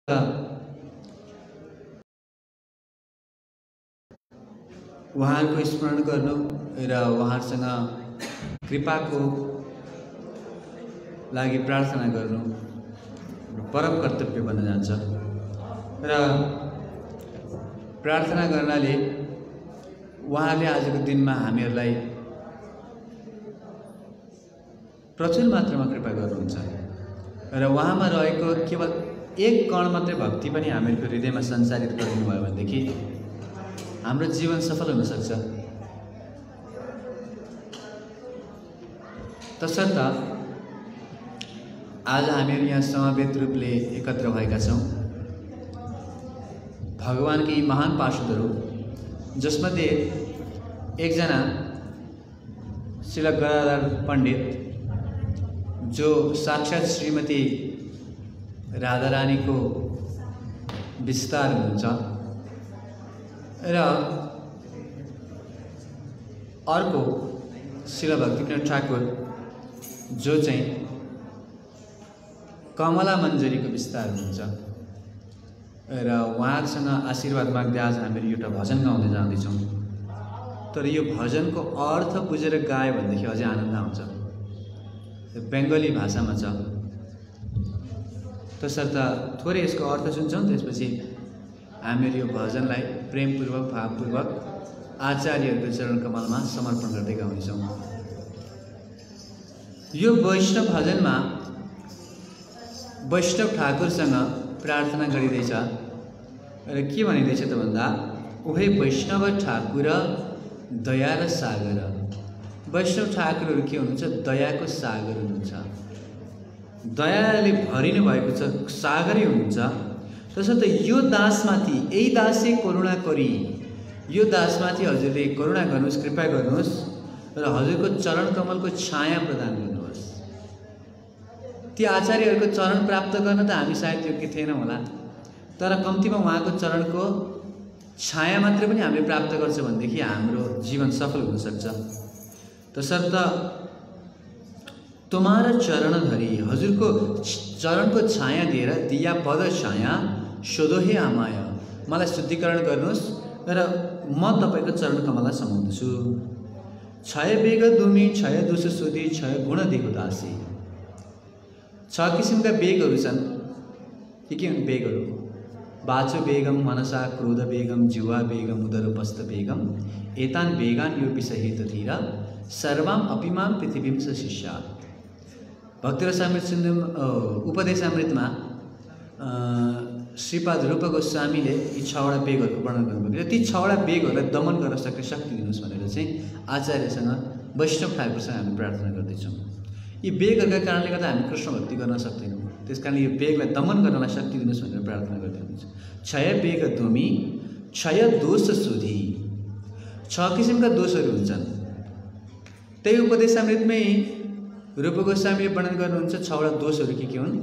उहाँहरूको स्मरण गर्नु र उहाँसँग कृपाको लागि प्रार्थना गर्नु परम कर्तव्य बन्न जान्छ र प्रार्थना गर्नाले उहाँले आजको दिनमा हामीहरूलाई प्रचुर मात्रामा कृपा गर्नुहुन्छ र उहाँमा रहेको केवल एक कण मात्रै भक्ति पनि हामीहरूको हृदयमा सञ्चारित गरिदिनु भयो भनेदेखि हाम्रो जीवन सफल हुन सक्छ। तसर्थ आज हामीहरू यहाँ समवेत रूपले एकत्र भएका छौँ। भगवानका यी महान पार्षदहरू जसमध्ये एकजना श्रील गदाधर पण्डित जो साक्षात श्रीमती राधारानीको विस्तार हुनुहुन्छ र अर्को श्रील भक्तिविनोद ठाकुर जो चाहिँ कमला मञ्जरीको विस्तार हुनुहुन्छ र उहाँसँग आशीर्वाद माग्दै आज हामीहरू एउटा भजन गाउँदै जाँदैछौँ। तर यो भजनको अर्थ बुझेर गायो भनेदेखि अझै आनन्द आउँछ। बङ्गाली भाषामा छ। तसर्थ थोरै यसको अर्थ सुन्छौँ, त्यसपछि हामीहरू यो भजनलाई प्रेमपूर्वक भावपूर्वक आचार्यहरूको चरण कमलमा समर्पण गर्दै गाउँछौँ। यो वैष्णव भजनमा वैष्णव ठाकुरसँग प्रार्थना गरिँदैछ र के भनिँदैछ त भन्दा उहे वैष्णव ठाकुर दया र सागर। वैष्णव ठाकुरहरू के हुनुहुन्छ? दयाको सागर हुनुहुन्छ। दयाले भरिनु भएको छ, सागरै हुनुहुन्छ। तसर्थ यो दासमाथि यही दासे करुणा करी, यो दासमाथि हजुरले करुणा गर्नुहोस्, कृपा गर्नुहोस् र हजुरको चरण कमलको छाया प्रदान गर्नुहोस्। ती आचार्यहरूको चरण प्राप्त गर्न त हामी सायद योग्य थिएनौँ होला, तर कम्तीमा उहाँको चरणको छाया मात्र पनि हामीले प्राप्त गर्छ भनेदेखि हाम्रो जीवन सफल हुन सक्छ। तसर्थ तुम्हारा चरण धरी, हजुरको चरणको छाया दिएर दिया पद छाया सोधो हे आमाया, मलाई शुद्धिकरण गर्नुहोस् र म तपाईँको चरण कमललाई समाउँदछु। क्षय बेग दुमी क्षय दोष सोधी क्षय गुण देहो दासी। 6 किसिमका बेगहरू छन्। के हुन् बेगहरू? वाचो बेगम, मनसा क्रोध बेगम, जिह्वा बेगम, उदरपस्थ बेगम, एतान बेगान यो विषहित धीर सर्वाम अपिमाम पृथ्वीम स शिष्या। भक्तिरसामृत सिन्धु उपदेशामृतमा श्रीपाद रूप गोस्वामीले यी 6वटा बेगहरूको वर्णन गर्नुभएको छ। ती 6वटा बेगहरूलाई दमन गर्न सक्ने शक्ति दिनुहोस् भनेर चाहिँ आचार्यसँग वैष्णव ठाकुरसँग हामी प्रार्थना गर्दैछौँ। यी बेगहरूका कारणले गर्दा हामी कृष्ण भक्ति गर्न सक्दैनौँ, त्यस कारणले यो बेगलाई दमन गर्नलाई शक्ति दिनुहोस् भनेर प्रार्थना गर्दै हुनुहुन्छ। क्षय बेग धुमी क्षय दोष सोधी। 6 किसिमका दोषहरू हुन्छन्। त्यही उपदेशामृतमै रूप गोस्वामीले वर्णन गर्नुहुन्छ 6वटा दोषहरू के हुन्?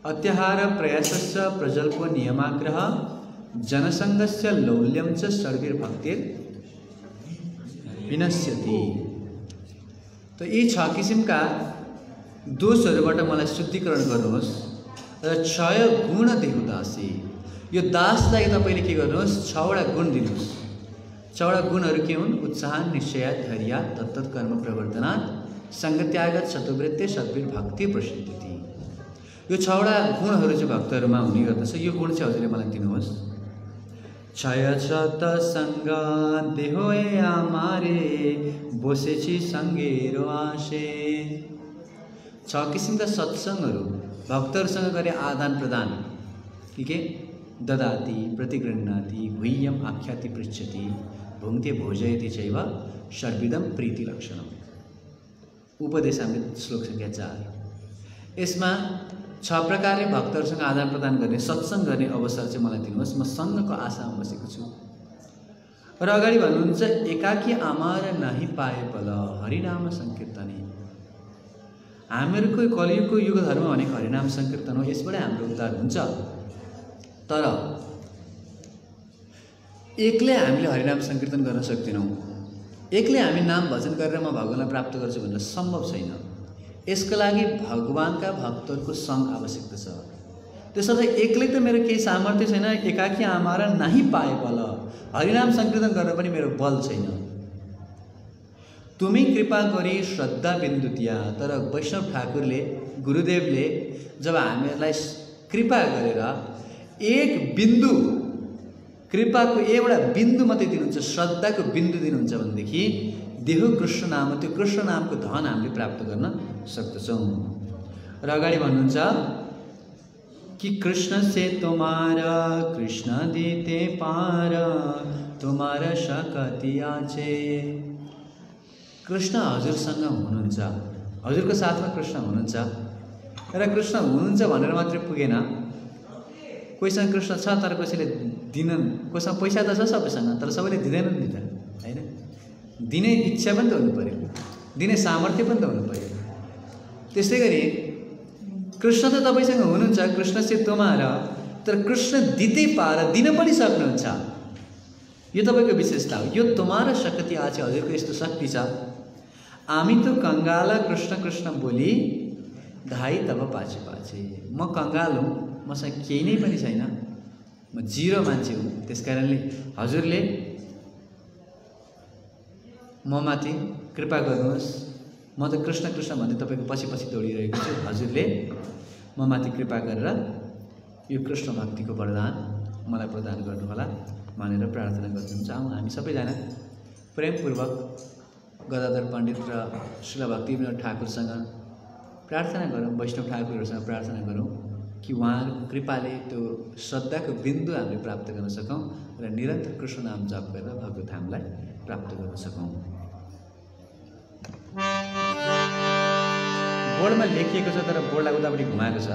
अत्याहार प्रयासस्य प्रजल्पो नियमाग्रह जनसङ्गस्य लौल्यम च सर्वैर्भक्तिर् विनश्यति। त यी 6 किसिमका दोषहरूबाट मलाई शुद्धिकरण गर्नुहोस् र क्षय गुण देहु दासी। यो दासलाई तपाईँले के गर्नुहोस्? 6वटा गुण दिनुहोस्। 6वटा गुणहरू के हुन्? उत्साह, निश्चय, धैर्य, तत्तत् कर्म प्रवर्तनात् सङ्गत्यागत शतवृत्ति सद्वीर भक्ति प्रसिद्धि। यो 6वटा गुणहरू चाहिँ भक्तहरूमा हुने गर्दछ। यो गुण चाहिँ हजुरले मलाई दिनुहोस्। क्षय छत सङ्ग देहो आमारे बसेछि सङ्गेरो आशे। 6 किसिमका सत्सङ्गहरू भक्तहरूसँग गरे आदान प्रदान के ददाति प्रतिगृह्णाति गुह्यम आख्याति पृच्छति भुङ्क्ते भोजयति चैव सर्विदम प्रीति लक्षणम। उपदेशामृत श्लोक सङ्ख्या 4। यसमा 6 प्रकारले भक्तहरूसँग आदान प्रदान गर्ने सत्सङ्ग गर्ने अवसर चाहिँ मलाई दिनुहोस्। म सङ्गको आशामा बसेको छु। र अगाडि भन्नुहुन्छ एकाकी आमार नाही पाए बल हरिनाम सङ्कीर्तने। हामीहरूको कलियुगको युग धर्म भनेको हरिनाम सङ्कीर्तन हो। यसबाट हाम्रो उद्धार हुन्छ। तर एक्लै हामीले हरिनाम सङ्कीर्तन गर्न सक्दैनौँ। एक्लै हामी नाम भजन गरेर म भगवानलाई प्राप्त गर्छु भनेर सम्भव छैन। यसको लागि भगवानका भक्तहरूको सङ्ग आवश्यकता छ। त्यसर्थ एक्लै त मेरो केही सामर्थ्य छैन, एकाकी आमा र नाही पाए बल, हरिनाम संकीर्तन गर्न पनि मेरो बल छैन। तुमी कृपा गरी श्रद्धा बिन्दु दिया। तर वैष्णव ठाकुरले, गुरुदेवले जब हामीहरूलाई कृपा गरेर एक बिन्दु, कृपाको एउटा बिन्दु मात्रै दिनुहुन्छ, श्रद्धाको बिन्दु दिनुहुन्छ भनेदेखि देहु कृष्ण नाम, त्यो कृष्ण नामको धन हामीले प्राप्त गर्न सक्दछौँ। र अगाडि भन्नुहुन्छ कि कृष्ण से तुम्हारा कृष्ण देते पार, तुम्हारा शक्ति आछे। कृष्ण हजुरसँग हुनुहुन्छ, हजुरको साथमा कृष्ण हुनुहुन्छ। र कृष्ण हुनुहुन्छ भनेर मात्रै पुगेन, कोहीसँग कृष्ण छ तर कसैले दिनन्, कोहीसँग पैसा त छ सबैसँग तर सबैले दिँदैनन् नि त, हैन? दिने इच्छा पनि त हुनु पर्यो, दिने सामर्थ्य पनि त हुनु पर्यो। त्यस्तै गरी कृष्ण त तपाईसँग हुनुहुन्छ, कृष्ण से तुम्हारा, तर कृष्ण दिँदै पार, दिन पनि सक्नुहुन्छ। यो तपाईको विशेषता हो। यो तुम्हारा शक्ति आछ, हजुरको यस्तो शक्ति छ। आमी तो कंगाला कृष्ण कृष्ण बोली धाई तब पाछे पाछे। म कंगाल हुँ, मसँग केही नै पनि छैन, म जिरो मान्छे हुँ। त्यसकारणले हजुरले म माथि कृपा गर्नुहोस्। म त कृष्ण कृष्ण भन्दै तपाईको पछि पछि दौडिरहेको छु। हजुरले म माथि कृपा गरेर यो कृष्ण भक्तिको वरदान मलाई प्रदान गर्नुहोला भनेर प्रार्थना गर्नुहुन्छ। हामी सबैजना प्रेमपूर्वक गदाधर पण्डित र श्रील भक्तिविनोद ठाकुरसँग प्रार्थना गरौँ, वैष्णव ठाकुरहरूसँग प्रार्थना गरौँ कि उहाँहरूको कृपाले त्यो श्रद्धाको बिन्दु हामीले प्राप्त गर्न सकौँ र निरन्तर कृष्ण नाम जप गरेर भगवत धामलाई प्राप्त गर्न सकौँ। बोर्डमा लेखिएको छ तर बोर्डलाई उतापट्टि घुमाएको छ,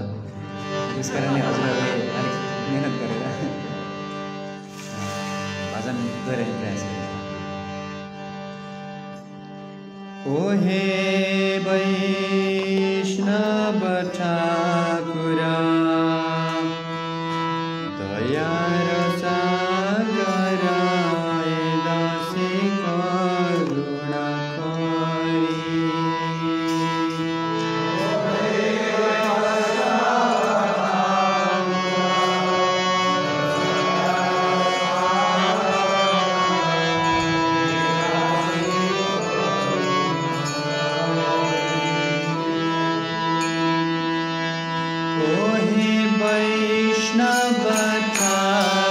त्यसकारणले हजुरहरूले अलिक मेहनत गरेर भजन गरिरहने प्रयास गर्नु। ओ हे वैष्णव ठाकुरा, दया रसा गराए दासी करुणा करी। वैष्णव ठाकुरा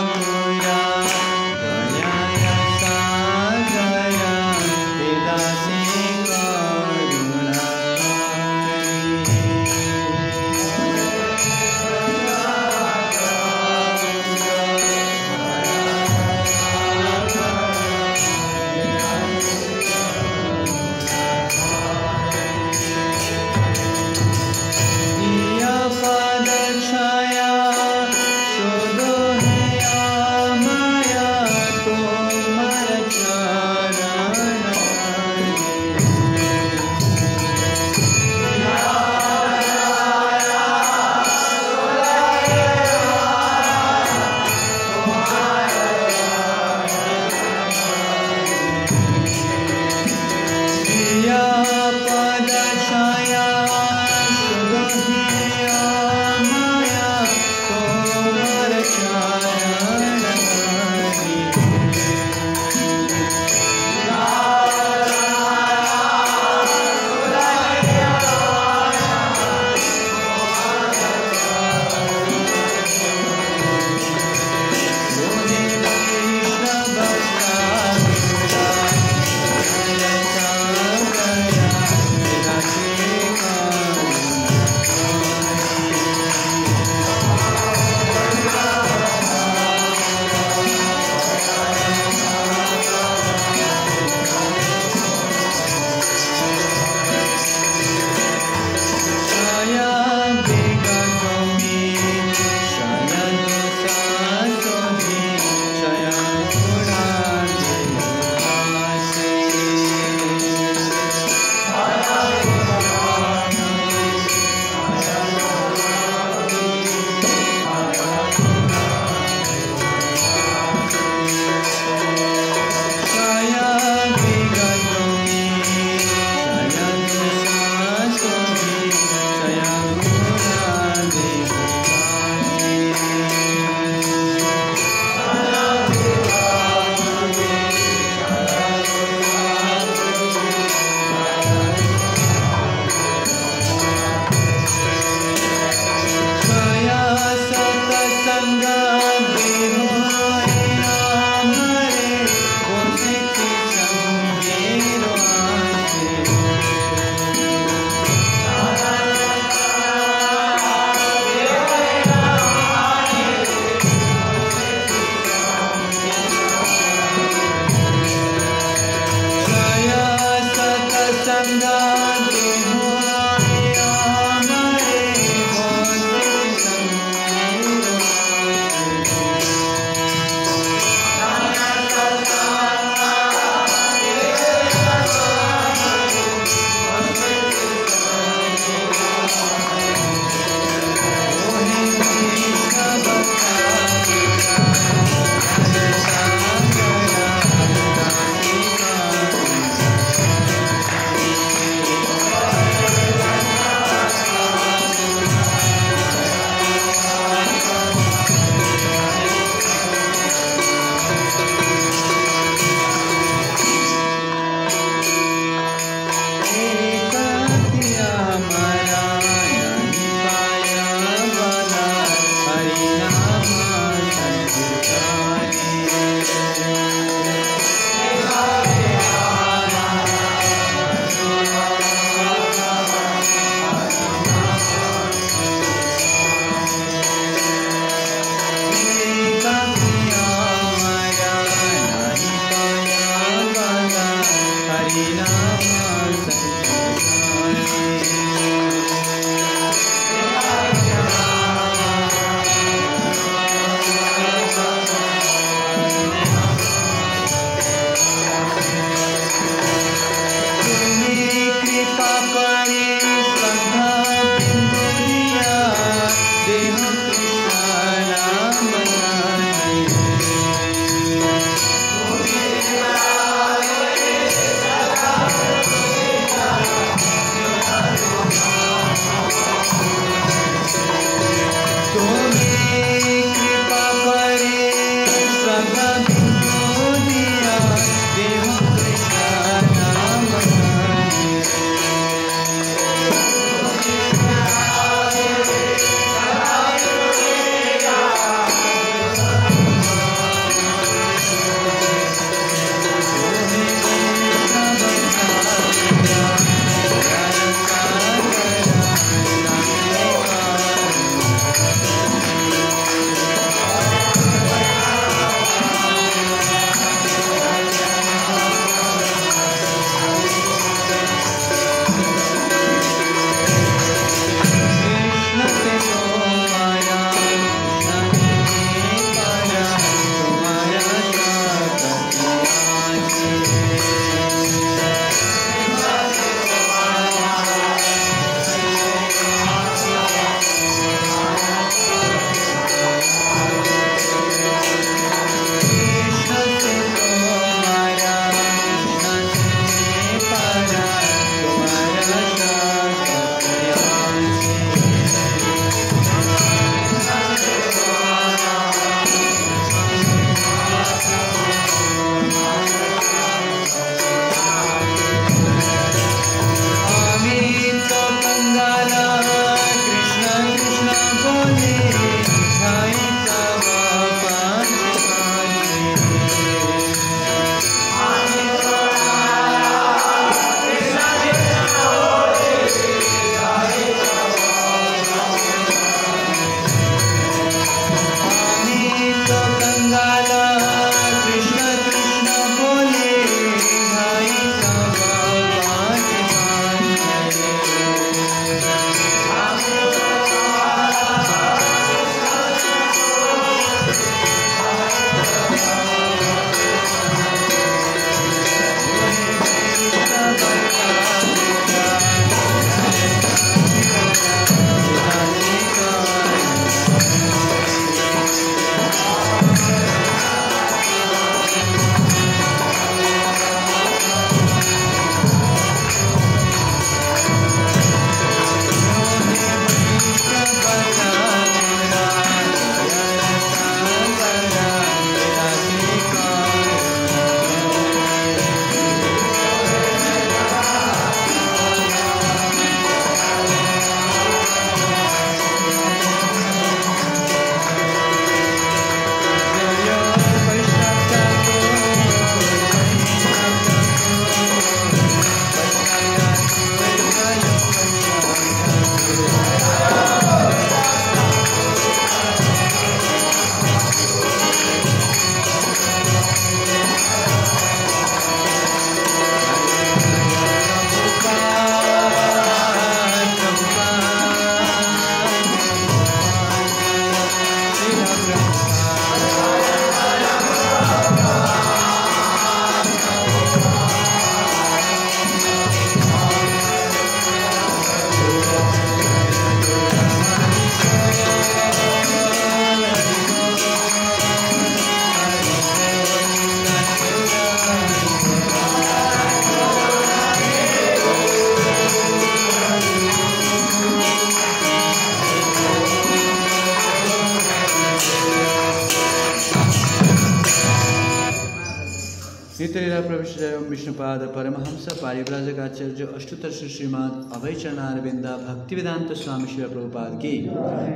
नित्यलीला प्रविष्ट विष्णुपाद परमहंस पारिव्राजकाचार्य अष्टोत्तर श्रीमद अभय चरणारविंद भक्ति वेदांत स्वामी शिव प्रभुपाद की,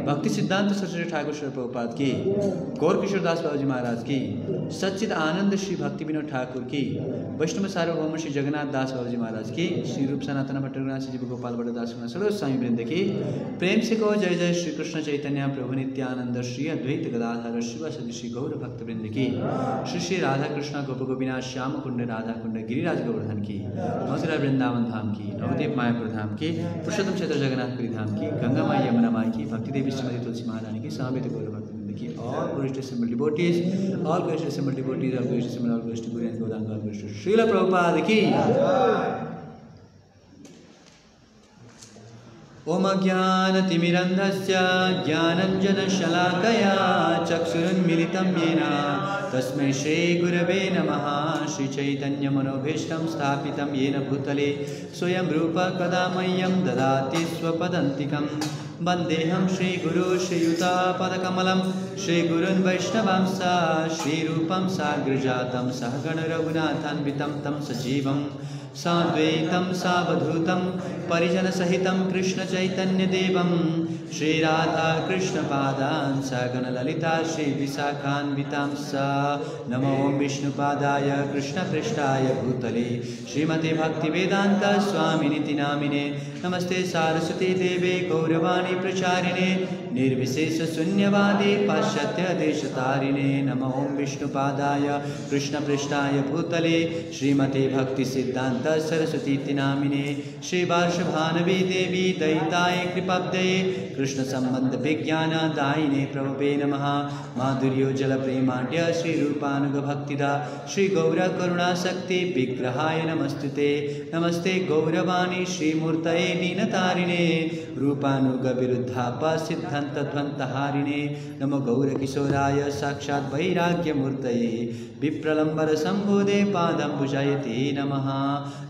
भक्ति सिद्धांत सरस्वती ठाकुर शिव प्रभुपाद की, गौर किशोरदास बाबूजी महाराज की, सच्चिद आनंद श्री भक्ति विनोद ठाकुर की, वैष्णव सार्वभौम श्री जगन्नाथ दास बाबूजी महाराज की, श्री रूप सनातन भट्ट रघुनाथ श्री गोपाल भट्ट दास सर्व स्वामी वृंद की प्रेम से कहो जय जय श्री कृष्ण चैतन्य प्रभु नित्यानंद श्री अद्वैत गदाधर शिव सदि श्री गौर भक्त वृंद की, श्री श्री राधा कृष्ण गोप गोपीनाथ श्याम कुंड राधा कुंड गिरिराज गोवर्धन की, मथुरा वृंदावन धाम की, नवदीप मायापुर धाम की, पुरुषोत्तम क्षेत्र जगन्नाथपुरी धाम की, गंगा माई यमुना माई की, भक्ति देवी श्रीमती तुलसी महारानी की, समवेत गौर भक्त वृंद की, all glorious to assembled devotees, all glorious to assembled devotees, all glorious to assembled, all glorious to Guru and Gauranga, all glorious to Srila Prabhupada की। ओम ज्ञानतिमिरन्धस्य ज्ञानञ्जनशलाकया चक्षुरुन्मीलितं येन तस्मै श्रीगुरवे नमः। श्रीचैतन्यमनोभीष्टं स्थापितं येन भूतले स्वयं रूप कदा मह्यं ददाति स्वपदान्तिकं। वन्देऽहं श्रीगुरो श्रीयुतापदकमलं श्रीगुरुन् वैष्णवांश्च श्रीरूपं साग्रजातं सहगण रघुनाथान्वितं तं सजीवं साद्वैतं सावधूतं परिजनसहितं कृष्णचैतन्यदेवं श्रीराधा कृष्णपादान् सगणललिता श्रीविशाखान्वितांश्च। नमो विष्णुपादाय कृष्णपृष्ठाय भूतले श्रीमते भक्तिवेदान्त स्वामिनिति नामिने। नमस्ते सारस्वती देवे गौरवाणी प्रचारिणे निर्विशेष शून्यवादी पाश्चात्य देशतारिणे। नमो विष्णुपादाय कृष्णपृष्ठाय भूतले श्रीमते भक्ति सिद्धांत सरस्वती नामिने। श्री वार्षभानवी देवी दयिताय कृपाब्दये कृष्ण संबंध विज्ञान दायिने प्रभवे नमः। माधुर्योज्जल प्रेमाढ्य श्री रूपानुग भक्तिदा श्री गौर करुणा शक्ति विग्रहाय नमस्तुते। नमस्ते गौरवाणी श्रीमूर्तये दीनतारिणे रूपानुग विरुद्धाप सिद्धांत ध्वंतहारिणे। नमो गौर किशोराय साक्षात् वैराग्यमूर्तये विप्रलंबर संबोधे पादंबुजायते नमः।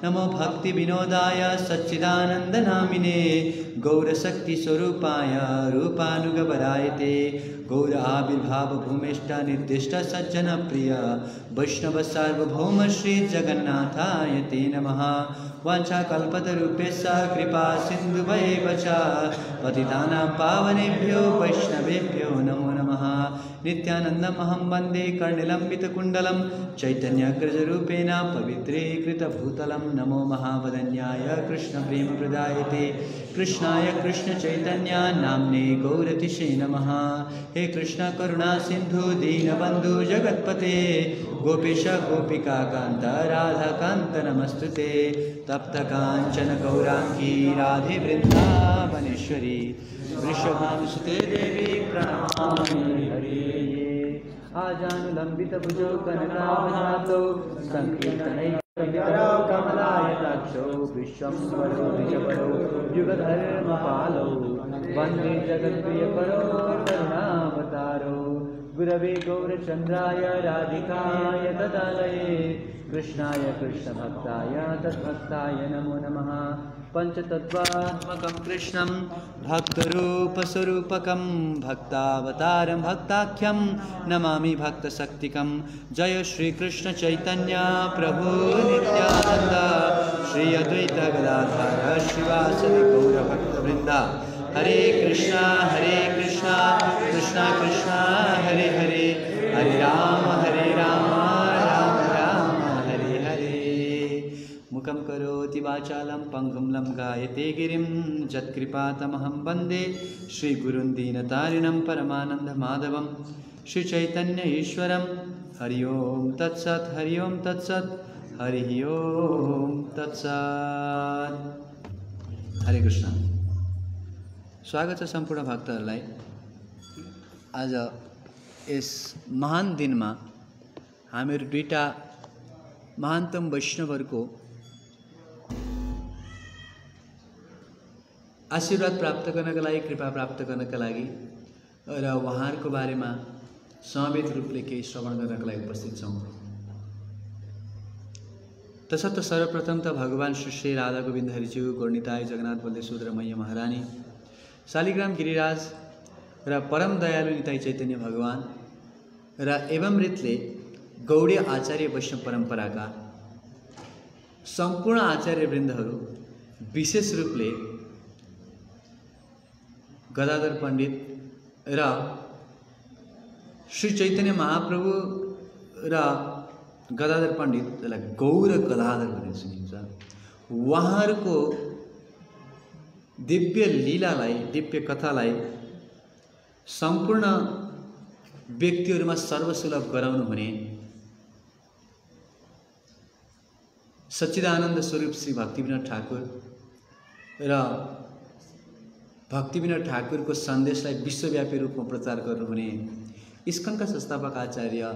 नमो भक्ति विनोदाय सच्चिदानंद नामिने गौरशक्ति स्वरूपाय रूपानुगवरायते। गौर आविर्भाव भूमिष्ठ निर्दिष्ट सज्जन प्रिय वैष्णव सार्वभौम श्री जगन्नाथाय ते नमः। वाञ्छाकल्पतरुभ्यश्च कृपा सिन्धुभ्येव च पतितानां पावनेभ्यो वैष्णवेभ्यो नमो नमः। नित्यानन्दमहं वन्दे कर्णिलम्बितकुण्डलं चैतन्यग्रजरूपेण पवित्रीकृतभूतलं। नमो महावदन्याय कृष्णप्रेमप्रदायते कृष्णाय कृष्णचैतन्य नाम्ने गौरतिशे नमः। हे कृष्ण करुणा सिन्धु दीनबन्धु जगत्पते गोपीश गोपिकान्त राधाकान्त नमस्तुते। तप्त कांचन गौरांगी राधे वृंदावनेश्वरी वृषभानुसुते देवी प्रणमामि हरे। आजानुलंबित भुजो कनकावजातो संकीर्तनैकवितरो कमलायताक्षो विश्वम्भरो द्विजवरो युगधर्मपालो वन्दे जगत्प्रियकरो करुणावतारो। गुरवे गौरचन्द्राय राधिकाय तदालये कृष्णाय कृष्णभक्ताय तद्भक्ताय नमो नमः। पंचतत्वात्मकं कृष्णं भक्तरूपस्वरूपकं भक्तावतारं भक्ताख्यं नमामि भक्तशक्तिकं। जय श्री कृष्ण चैतन्य प्रभु नित्यानंद श्री अद्वैत गदाधर श्रीवासदि गौरभक्तवृंदा। हरे कृष्णा कृष्णा कृष्णा हरे हरे, हरे राम राम राम हरे हरे। मुखं करोति वाचालं पंगुं लंघयते गिरिं यत्कृपातमहं वन्दे श्रीगुरुं दीनतारिणं परमानन्दमाधवं श्रीचैतन्य ईश्वरं। हरि ओं तत्सत्, हरि ओं तत्सत्, हरि ओं तत्सत्। हरे कृष्ण। स्वागत छ सम्पूर्ण भक्तहरूलाई। आज यस महान दिनमा हामीहरू दुईटा महानतम वैष्णवहरूको आशीर्वाद प्राप्त गर्नका लागि, कृपा प्राप्त गर्नका लागि र उहाँहरूको बारेमा समवेत रूपले केही श्रवण गर्नका लागि उपस्थित छौँ। तसर्थ सर्वप्रथम त भगवान श्री राधा गोविन्द हरिज्यू, गौरनिताई, जगन्नाथ बलदेव सुभद्रा मैया महारानी, शालिग्राम गिरिराज र परम दयालु निताई चैतन्य भगवान र एवं रीतले गौडीय आचार्य वैष्णव परम्पराका सम्पूर्ण आचार्यवृन्दहरू विशेष रूपले गदाधर पण्डित र श्री चैतन्य महाप्रभु र गदाधर पण्डितलाई गौर गदाधर भनेर चिनिन्छ। उहाँहरूको दिव्य लीलालाई, दिव्य कथालाई सम्पूर्ण व्यक्तिहरूमा सर्वसुलभ गराउनु हुने सच्चिदानन्द स्वरूप श्री भक्तिविनोद ठाकुर र भक्तिविनोद ठाकुरको सन्देशलाई विश्वव्यापी रूपमा प्रचार गर्नुहुने इस्कनका संस्थापक आचार्य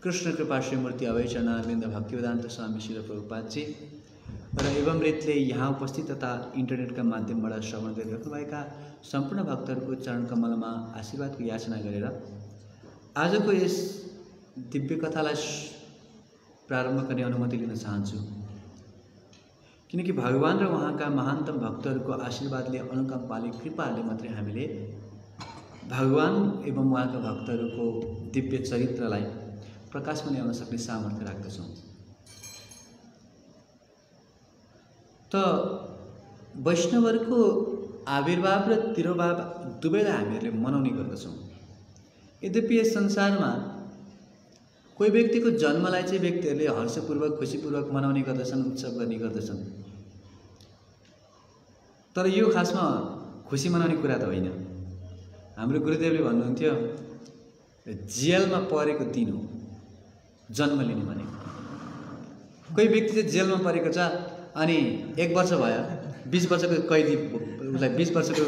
कृष्ण कृपा श्रीमूर्ति अभयचरणारविन्द भक्तिवेदान्त स्वामी श्री प्रभुपादजी र एवं रीतले यहाँ उपस्थित तथा इन्टरनेटका माध्यमबाट श्रवण गरिराख्नुभएका सम्पूर्ण भक्तहरूको चरण कमलमा आशीर्वादको याचना गरेर आजको यस दिव्य कथालाई प्रारम्भ गर्ने अनुमति लिन चाहन्छु। किनकि भगवान र उहाँका महानतम भक्तहरूको आशीर्वादले, अनुकम्पाले, कृपाले मात्रै हामीले भगवान एवं उहाँका भक्तहरूको दिव्य चरित्रलाई प्रकाशमा ल्याउन सक्ने सामर्थ्य राख्दछौँ। त वैष्णवहरूको आविर्भाव र तिरोभाव दुवैलाई हामीहरूले मनाउने गर्दछौँ। यद्यपि यस संसारमा कोही व्यक्तिको जन्मलाई चाहिँ व्यक्तिहरूले हर्षपूर्वक, खुसीपूर्वक मनाउने गर्दछन्, उत्सव गर्ने गर्दछन्। तर यो खासमा खुसी मनाउने कुरा त होइन। हाम्रो गुरुदेवले भन्नुहुन्थ्यो, जेलमा परेको दिन हो जन्म लिने भनेको। कोही व्यक्ति चाहिँ जेलमा परेको छ अनि 1 वर्ष भयो, 20 वर्षको कैदी, उसलाई 20 वर्षको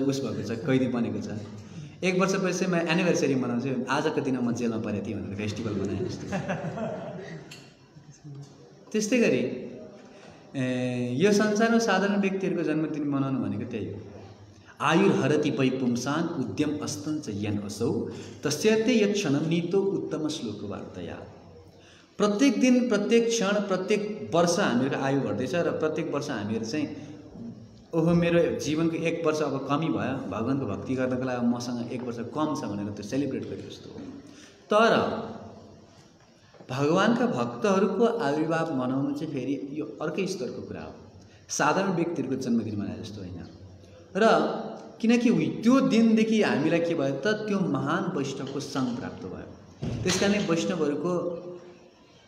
उस भएको छ, कैदी बनेको छ। 1 वर्षपछि म एनिभर्सरी मनाउँछु, आजको दिन म जेलमा परेको थिएँ भनेर फेस्टिभल मनाएँ जस्तो। त्यस्तै गरी यो संसारमा साधारण व्यक्तिहरूको जन्मदिन मनाउनु भनेको त्यही हो। आयुर्हरति वै पुंसान् उद्यम अस्तन् च यन् असौ तस्यर्थे यत् क्षणं नीतो उत्तम श्लोक वार्तया। प्रत्येक दिन, प्रत्येक क्षण, प्रत्येक वर्ष हामीहरूको आयु बढ्दैछ र प्रत्येक वर्ष हामीहरू चाहिँ ओहो मेरो जीवनको 1 वर्ष अब कमी भयो, भगवानको भक्ति गर्नको लागि मसँग 1 वर्ष कम छ भनेर त्यो सेलिब्रेट गरे जस्तो हो। तर भगवानका भक्तहरूको आविर्भाव मनाउनु चाहिँ फेरि यो अर्कै स्तरको कुरा हो। साधारण व्यक्तिहरूको जन्मदिन मनाए जस्तो होइन। र किनकि त्यो दिनदेखि हामीलाई के भयो त, त्यो महान वैष्णवको सङ्ग प्राप्त भयो। त्यस कारणले वैष्णवहरूको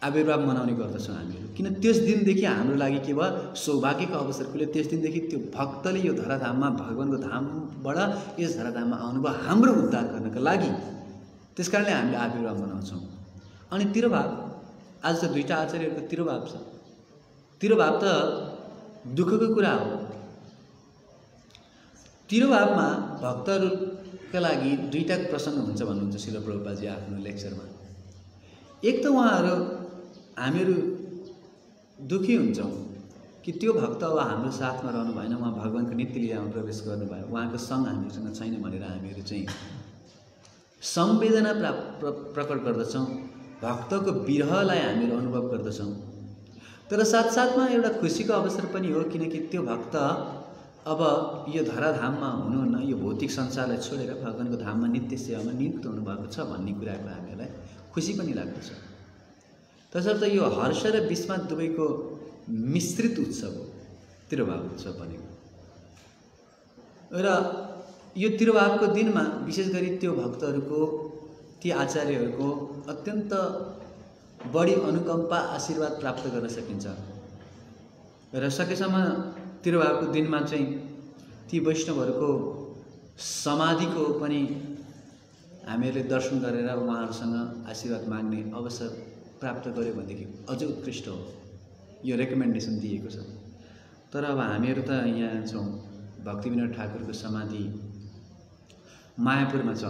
आविर्भाव मनाउने गर्दछौँ हामीहरू। किन त्यस दिनदेखि हाम्रो लागि के भयो, सौभाग्यको अवसर खुल्यो। त्यस दिनदेखि त्यो भक्तले यो धराधाममा, भगवानको धामबाट यस धराधाममा आउनुभयो हाम्रो उद्धार गर्नको लागि। त्यस कारणले हामीले आविर्भाव मनाउँछौँ। अनि तिरोभाव, आज त 2टा आचार्यहरूको तिरोभाव छ। तिरोभाव त दुःखको कुरा हो। तिरोभावमा भक्तहरूका लागि 2टा प्रसङ्ग हुन्छ भन्नुहुन्छ श्रील प्रभुपादजी आफ्नो लेक्चरमा। एक त हामीहरू दुःखी हुन्छौँ कि त्यो भक्त अब हाम्रो साथमा रहनु भएन, उहाँ भगवानको नित्य लीलामा प्रवेश गर्नुभयो, उहाँको सँग हामीसँग छैन भनेर हामीहरू चाहिँ संवेदना प्रकट गर्दछौँ, भक्तको विरहलाई हामीहरू अनुभव गर्दछौँ। तर साथसाथमा एउटा खुसीको अवसर पनि हो, किनकि त्यो भक्त अब यो धराधाममा हुनुहुन्न, यो भौतिक संसारलाई छोडेर भगवानको धाममा नित्य सेवामा नियुक्त हुनुभएको छ भन्ने कुराको हामीहरूलाई खुसी पनि लाग्दछ। तसर्थ यो हर्ष र विस्मात दुवैको मिश्रित उत्सव हो तिरोभाव उत्सव भनेको। र यो तिरोभावको दिनमा विशेष गरी त्यो भक्तहरूको, ती आचार्यहरूको अत्यन्त बढी अनुकम्पा, आशीर्वाद प्राप्त गर्न सकिन्छ। र सकेसम्म तिरोभावको दिनमा चाहिँ ती वैष्णवहरूको समाधिको पनि हामीहरूले दर्शन गरेर उहाँहरूसँग आशीर्वाद माग्ने अवसर प्राप्त गर्यो भनेदेखि अझ उत्कृष्ट हो। यो रेकमेन्डेसन दिएको छ। तर अब हामीहरू त यहाँ छौँ, भक्तिविनोद ठाकुरको समाधि मायापुरमा छ।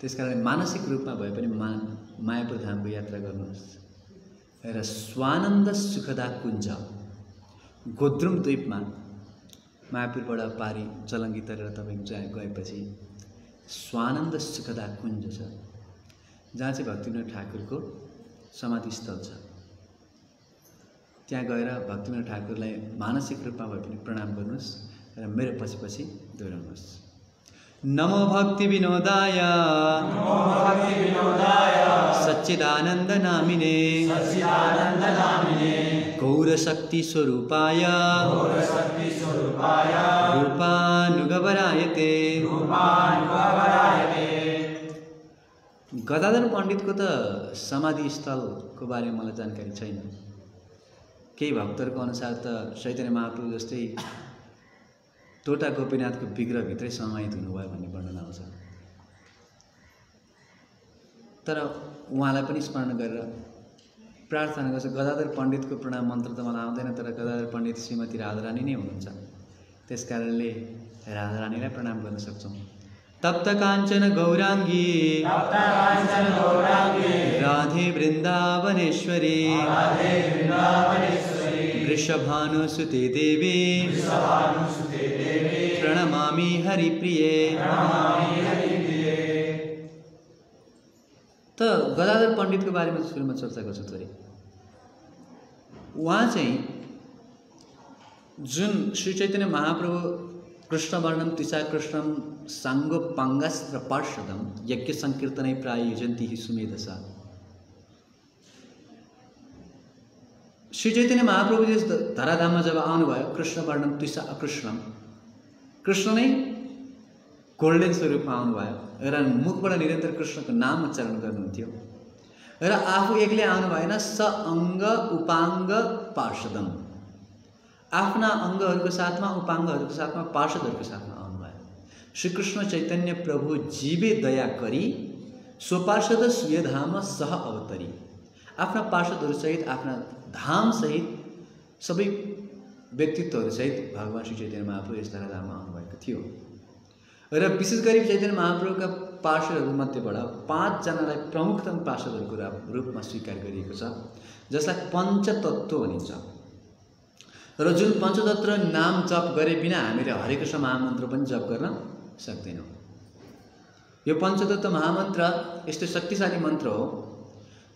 त्यसकारण मानसिक रूपमा भए पनि मायापुर धामको यात्रा गर्नुहोस् र स्वानन्द सुखदा कुञ्ज गोद्रुम द्वीपमा, मायापुरबाट पारी जलङ्गी तरेर तपाईँ गएपछि स्वानन्द सुखदा कुञ्ज छ, जहाँ चाहिँ भक्तिविनोद ठाकुरको समाधिस्थल छ। त्यहाँ गएर भक्तिविनोद ठाकुरलाई मानसिक रूपमा भए पनि प्रणाम गर्नुहोस् र मेरो पछि पछि दोहोऱ्याउनुहोस्। नमो भक्ति विनोदाय सच्चिदानंद नामिने गौर शक्ति स्वरूपाय रूपानुगवरायते। गदाधर पण्डितको त समाधि स्थलको बारेमा मलाई जानकारी छैन। केही भक्तहरूको अनुसार त चैतन्य महाप्रभु जस्तै टोटा गोपीनाथको विग्रहभित्रै समाहित हुनुभयो भन्ने वर्णन आउँछ। तर उहाँलाई पनि स्मरण गरेर प्रार्थना गर्छ। गदाधर पण्डितको प्रणाम मन्त्र त मलाई आउँदैन, तर गदाधर पण्डित श्रीमती राधारानी नै हुनुहुन्छ। त्यस कारणले राधारानीलाई प्रणाम गर्न सक्छौँ। तप्त काञ्चन गौराङ्गी राधे वृन्दावनेश्वरी वृषभानुसुते देवी प्रणमामि हरिप्रिये। त गदाधर पण्डितको बारेमा सुरुमा चर्चा गर्छु थोरै। उहाँ चाहिँ जुन श्री चैतन्य महाप्रभु कृष्णवर्णम त्रिशाकृष्णम साङ्गोपाङ्गस्त्र पार्षदम यज्ञ संकीर्तनै प्रायुजन्ति हि सुमेधसा। श्री चैतन्य महाप्रभु धराधाममा जब आउनुभयो कृष्णवर्णम त्रिशाकृष्णम, कृष्ण नै गोल्डन स्वरूपमा आउनुभयो र मुखबाट निरन्तर कृष्णको नाम उच्चारण गर्नुहुन्थ्यो र आफू एक्लै आउनु भएन, स अङ्ग उपाङ्ग पार्षदम, आफ्ना अङ्गहरूको साथमा उपाङ्गहरूको साथमा पार्षदहरूको साथमा आउनुभयो। श्रीकृष्ण चैतन्य प्रभु जीवे दया करी स्वपार्षद सुयधाम सह अवतरी। आफ्ना पार्षदहरूसहित आफ्ना धामसहित सबै व्यक्तित्वहरूसहित भगवान् श्री चैतन्य महाप्रभु यस धराधाममा आउनुभएको थियो। र विशेष गरी चैतन्य महाप्रभुका पार्षदहरूमध्येबाट 5 जनालाई प्रमुखतम पार्षदहरूको रूपमा स्वीकार गरिएको छ, जसलाई पञ्चतत्त्व भनिन्छ। र जुन पञ्चतत्त्व नाम जप गरे बिना हामीले हरे कृष्ण महामन्त्र पनि जप गर्न सक्दैनौँ। यो पञ्चतत्त्व महामन्त्र यस्तो शक्तिशाली मन्त्र हो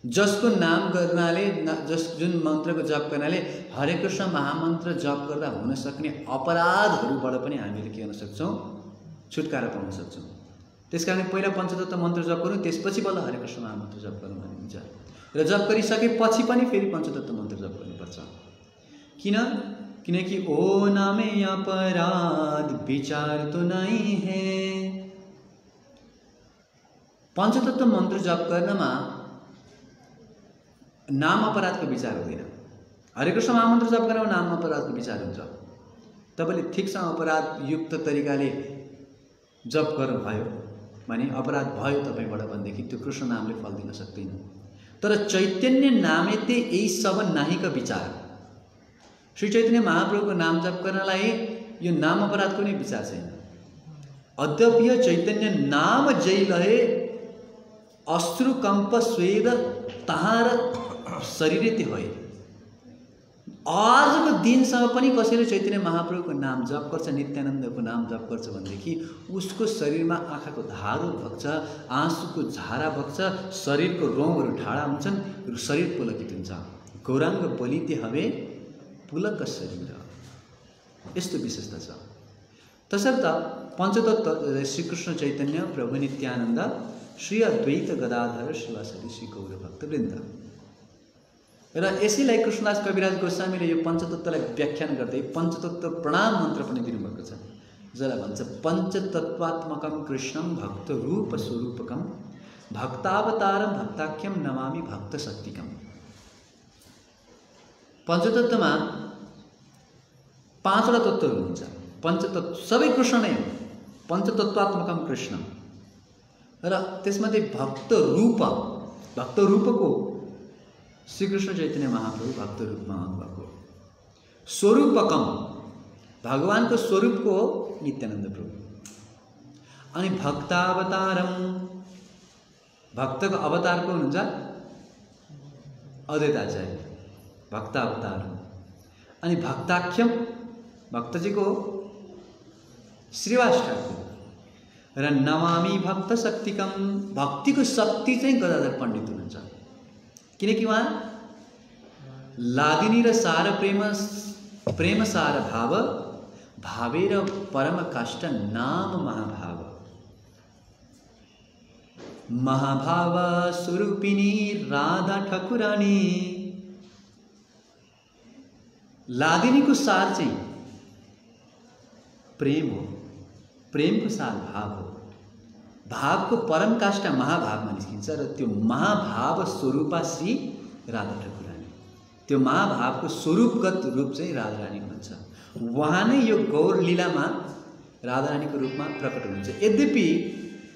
जसको नाम गर्नाले जुन मन्त्रको जप गर्नाले हरे कृष्ण महामन्त्र जप गर्दा हुन सक्ने अपराधहरूबाट पनि हामीले के गर्न सक्छौँ, छुटकारा पाउन सक्छौँ। त्यसकारण पहिला पञ्चतत्त्व मन्त्र जप गरौँ, त्यसपछि बल्ल हरे कृष्ण महामन्त्र जप गरौँ भनिन्छ। र जप गरिसकेपछि पनि फेरि पञ्चतत्त्व मन्त्र जप गर्नुपर्छ। किनकि ओ नामे अपराध विचार तो नहीं है। पञ्चतत्त्व मन्त्र जप गर्नमा नाम अपराधको विचार हुँदैन। हरे कृष्ण महामन्त्र जप गर्नमा नाम अपराधको विचार हुन्छ। तपाईँले ठिकसँग अपराध युक्त तरिकाले जप गर्नुभयो भने अपराध भयो तपाईँबाट भनेदेखि त्यो कृष्ण नामले फल दिन सक्दैन। तर चैतन्य नामेते यही सब नाहीका विचार। श्री चैतन्य महाप्रभुको नाम जप गर्नलाई यो नाम अपराधको नै विचार छैन। अद्यपि चैतन्य नाम जै लहे अश्रु कंप स्वेद तहार शरीर ते होय। आजको दिनसम्म पनि कसैले चैतन्य महाप्रभुको नाम जप गर्छ, नित्यानन्दको नाम जप गर्छ भनेदेखि उसको शरीरमा आँखाको धारो बग्छ, आँसुको झारा बग्छ, शरीरको रोमहरू ठाडा हुन्छन्, शरीर पुलकित हुन्छ। गौराङ्ग बलिते हवे पुलक शरीर, यस्तो विशेषता छ। तसर्थ पञ्चतत्त्व श्रीकृष्ण चैतन्य प्रभु नित्यानन्द श्री अद्वैत गदाधर शिवासादि श्री गौर भक्तवृन्द। र यसैलाई कृष्णदास कविराज गोस्वामीले यो पञ्चतत्त्वलाई व्याख्यान गर्दै पञ्चतत्त्व प्रणाम मन्त्र पनि दिनुभएको छ, जसलाई भन्छ पञ्चतत्त्वात्मकं कृष्णं भक्त रूप स्वरूपकं भक्तावतारं भक्ताख्यम नमामि भक्त शक्तिकम। पञ्चतत्त्वमा 5वटा तत्त्वहरू हुन्छ। पञ्चतत्त्व सबै कृष्ण नै हो, पञ्चतत्त्वात्मकं कृष्ण। र त्यसमध्ये भक्त रूपको श्रीकृष्ण चैतन्य महाप्रभु भक्त रूपमा आउनुभएको। स्वरूपकम भगवानको स्वरूपको नित्यानन्द प्रभु। अनि भक्तावतारम भक्तको अवतारको हुनुहुन्छ अद्वैताचार्य भक्तावतारम। अनि भक्ताख्यम भक्तजीको श्रीवास ठाकुर। र नमामि भक्त शक्तिकम भक्तिको शक्ति चाहिँ गदाधर पण्डित हुनुहुन्छ। किनकि उहाँ लादिनी र सार प्रेम सार भाव भावेर परम काष्ठ नाम महाभाव महाभाव स्वरूपिणी राधा ठकुरानी। लादिनीको सार चाहिँ प्रेम हो, प्रेमको सार भाव हो। भावको परमकाष्ठा महाभावमा निस्किन्छ र त्यो महाभाव स्वरूपा श्री राधा ठकुरानी, त्यो महाभावको स्वरूपगत रूप चाहिँ राधारानी हुनुहुन्छ। उहाँ नै यो गौर लीलामा राधारानीको रूपमा प्रकट हुनुहुन्छ। यद्यपि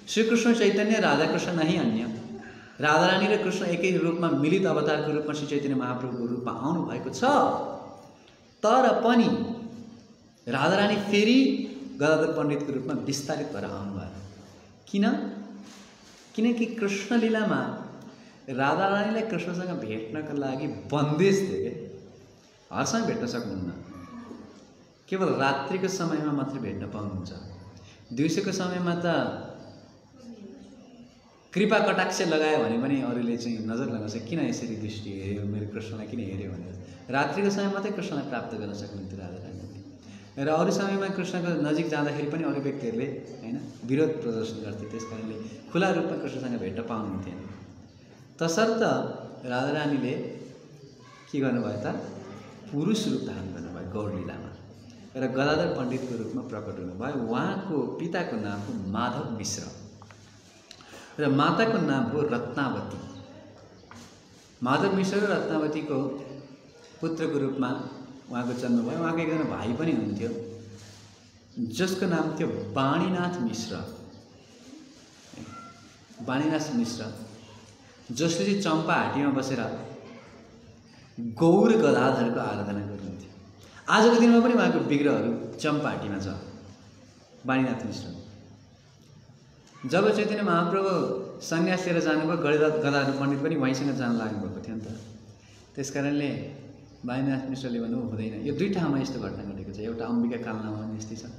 श्रीकृष्ण चैतन्य राधाकृष्ण नहीं अन्य, राधारानी र कृष्ण एकै रूपमा मिलित अवतारको रूपमा श्री चैतन्य महाप्रभुको रूपमा आउनु भएको छ, तर पनि राधारानी फेरि गदाधर पण्डितको रूपमा विस्तारित भएर आउनुभयो। किन? किनकि कृष्ण लीलामा राधारानीलाई कृष्णसँग भेट्नका लागि बन्देज थियो के, हरसँग भेट्न सक्नुहुन्न, केवल रात्रिको समयमा मात्रै भेट्न पाउनुहुन्छ। दिउँसोको समयमा त कृपा कटाक्ष लगायो भने पनि अरूले चाहिँ नजर लगाउँछ, किन यसरी दृष्टि हेऱ्यो, मेरो कृष्णलाई किन हेऱ्यो भनेर। रात्रिको समय मात्रै कृष्णलाई प्राप्त गर्न सक्नुहुन्थ्यो राधारानीले, र अरू समयमा कृष्णको नजिक जाँदाखेरि पनि अरू व्यक्तिहरूले हैन विरोध प्रदर्शन गर्थे, त्यस कारणले खुला रूपमा कृष्णसँग भेट्न पाउनुहुन्थेन। तसर्थ राधारानीले के गर्नुभयो त, पुरुष रूप धारण गर्नुभयो गौर लीलामा र गदाधर पण्डितको रूपमा प्रकट हुनुभयो। उहाँको पिताको नाम हो माधव मिश्र र माताको नाम हो रत्नावती। माधव मिश्र र रत्नावतीको पुत्रको रूपमा उहाँको जन्म भयो। उहाँको एकजना भाइ पनि हुनुहुन्थ्यो जसको नाम थियो वाणीनाथ मिश्र। वाणीनाथ मिश्र जसले चाहिँ चम्पाहाटीमा बसेर गौर गदाधरको आराधना गर्नुहुन्थ्यो। आजको दिनमा पनि उहाँको विग्रहहरू चम्पाहाटीमा छ। वाणीनाथ मिश्र जब चैतन्य महाप्रभु सन्यास लिएर जानुभयो, गदाधर पण्डित पनि उहाँसँग जान लाग्नुभएको थियो नि त। त्यस कारणले वाणीनाथ मिश्रले भन्नु हुँदैन। यो दुई ठाउँमा यस्तो घटना घटेको छ। एउटा अम्बिका कालनामा पनि यस्तै छ,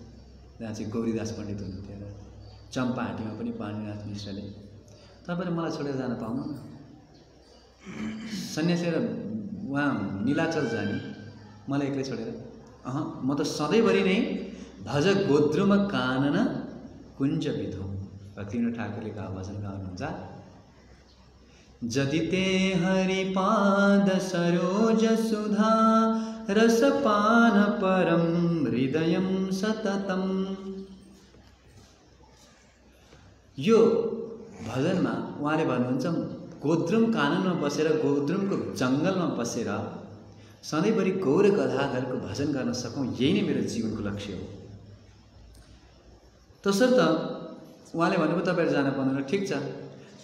जहाँ चाहिँ गौरीदास पण्डित हुनुहुन्थ्यो, र चम्पाहाटीमा पनि वाणीनाथ मिश्रले तपाईँले मलाई छोडेर जान पाउनु न, सन्यास लिएर उहाँ नीलाचल जाने, मलाई एक्लै छोडेर? म त सधैँभरि नै भज गोद्रुम कानन कुञ्ज विधो, भक्तिविनोद ठाकुरले भजन गाउनुहुन्छ। जदि ते हरिपाद सरोज सुधा रसपान परम हृदयम सततम। यो भजनमा उहाँले भन्नुहुन्छ गोद्रुम काननमा बसेर, गोद्रुमको जङ्गलमा बसेर सधैँभरि गौर गदाधरको भजन गर्न सकौँ, यही नै मेरो जीवनको लक्ष्य हो। तसर्थ उहाँले भन्नुभयो तपाईँहरू जान पाउनु। ठिक छ,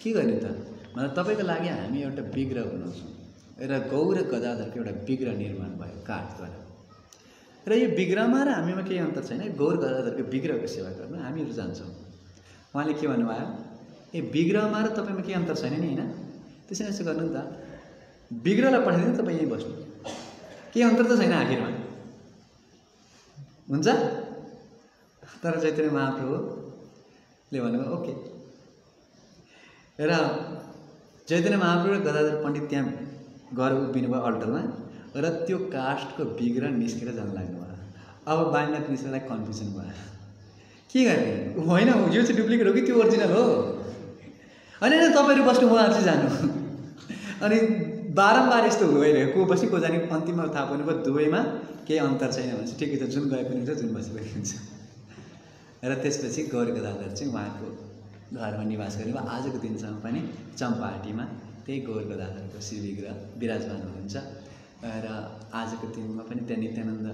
के गर्ने त भन्दा तपाईँको लागि हामी एउटा विग्रह बनाउँछौँ र गौर गदाधरको एउटा विग्रह निर्माण भयो काठद्वारा, र यो विग्रहमा र हामीमा केही अन्तर छैन। गौर गदाधरको विग्रहको सेवा गर्न हामीहरू जान्छौँ। उहाँले के भन्नुभयो, ए विग्रहमा र तपाईँमा केही अन्तर छैन नि, होइन? त्यसैले यसो गर्नु नि त, विग्रहलाई पठाइदिनु, तपाईँ यहीँ बस्नु, केही अन्तर त छैन आखिरमा, हुन्छ? तर चैतन्य महाप्रभुले भन्नुभयो ओके। र चैतन्य महाप्रभु र गदाधर पण्डित त्यहाँ गएर उभिनु भयो अल्टरमा, र त्यो काष्ठको विग्रह निस्केर जान लाग्नुभयो। अब वाणीनाथ मिश्रलाई कन्फ्युजन भयो, के गर्ने? होइन, यो चाहिँ डुप्लिकेट हो कि त्यो ओरिजिनल हो? होइन होइन, तपाईँहरू बस्नु, म चाहिँ जानु। अनि बारम्बार यस्तो भइरहेको, को बसी को जाने, अन्तिममा थाहा पाउनुभयो दुवैमा केही अन्तर छैन भनेपछि ठिकै छ, जुन गए पनि हुन्छ, जुन बसे पनि हुन्छ। र त्यसपछि गौर गदाधर चाहिँ उहाँको घरमा निवास गर्नुभयो। आजको दिनसम्म पनि चम्पाहाटीमा त्यही गौर गदाधरको श्री विग्रह विराजमान हुनुहुन्छ। र आजको दिनमा पनि त्यहाँ नित्यानन्द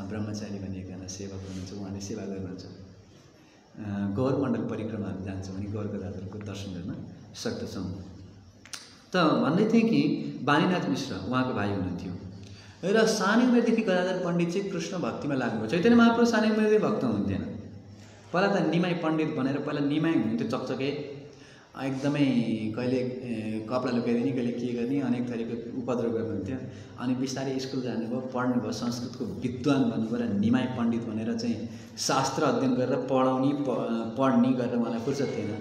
ब्रह्मचारी भन्ने एकजना सेवक हुनुहुन्छ, उहाँले सेवा गर्नुहुन्छ। गौर मण्डल परिक्रमाहरू जान्छौँ भने गौर गदाधरको दर्शन गर्न सक्दछौँ। त भन्दै थिएँ कि वाणीनाथ मिश्र उहाँको भाइ हुनुहुन्थ्यो, र सानै उमेरदेखि गदाधर पण्डित चाहिँ कृष्ण भक्तिमा लाग्नुभयो। चैतन्य महाप्रभु सानै उमेरदेखि भक्त हुनुहुन्थेन। पहिला त निमाई पण्डित भनेर पहिला निमाई हुनुहुन्थ्यो, चकचके एकदमै, कहिले कपडा लुकाइदिने, कहिले के गर्ने, अनेक थरीको उपद्रव गर्नुहुन्थ्यो। अनि बिस्तारै स्कुल जानुभयो, पढ्नुभयो, संस्कृतको विद्वान भन्नुभयो, र निमाई पण्डित भनेर चाहिँ शास्त्र अध्ययन गरेर पढ्ने गरेर मलाई फुर्सद थिएन।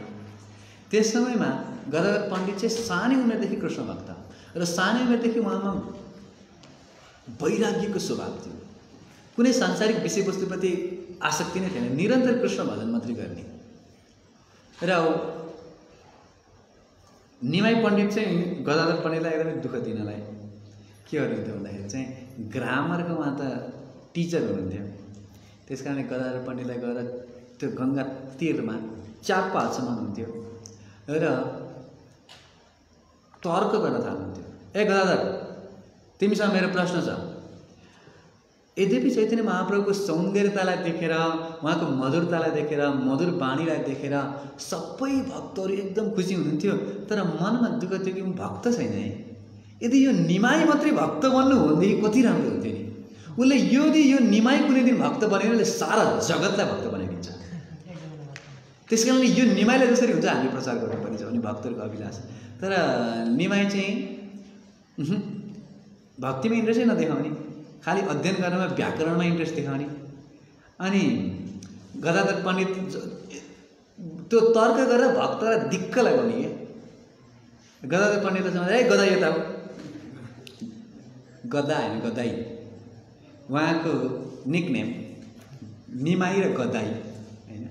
त्यस समयमा गदाधर पण्डित चाहिँ सानै उमेरदेखि कृष्ण भक्त, र सानै उमेरदेखि उहाँमा वैराग्यको स्वभाव थियो। कुनै सांसारिक विषयवस्तुप्रति आसक्ति नै थिएन, निरन्तर कृष्ण भजन मात्रै गर्ने। र निमाई पण्डित चाहिँ गदाधर पण्डितलाई एकदमै दुःख दिनलाई के गर्नुहुन्थ्यो भन्दाखेरि चाहिँ ग्रामरको उहाँ त टिचर हुनुहुन्थ्यो। त्यस कारणले गदाधर पण्डितलाई गएर त्यो गङ्गा तीरमा चाप्पा हाल्छनुहुन्थ्यो र तर्क गर्न थाल्नुहुन्थ्यो। ए गदाधर, तिमीसँग मेरो प्रश्न छ। यद्यपि चैतन्य महाप्रभुको सौन्दर्यतालाई देखेर, उहाँको मधुरतालाई देखेर, मधुर बाणीलाई देखेर सबै भक्तहरू एकदम खुसी हुनुहुन्थ्यो, तर मनमा दुःख थियो कि म भक्त छैन है। यदि यो निमाई मात्रै भक्त बन्नु हो भनेदेखि कति राम्रो हुन्थ्यो नि। उसले यदि यो निमाई कुनै दिन भक्त बन्यो भने सारा जगतलाई भक्त बनाइदिन्छ। त्यस कारणले यो निमाईलाई जसरी हुन्छ हामी प्रचार गर्नुपर्ने छ भने भक्तहरूको अभिलाष। तर निमाई चाहिँ भक्तिमा इन्ट्रेस्टै नदेखाउने, खालि अध्ययन गर्नमा व्याकरणमा इन्ट्रेस्ट देखाउने। अनि गदाधर पण्डित त्यो तर्क गरेर भक्तलाई दिक्क लगाउने के। गदाधर पण्डितले सम्झाए, ए गदा यता हो। गदा होइन गदाई, उहाँको निकनेम निमाई र गदाई होइन।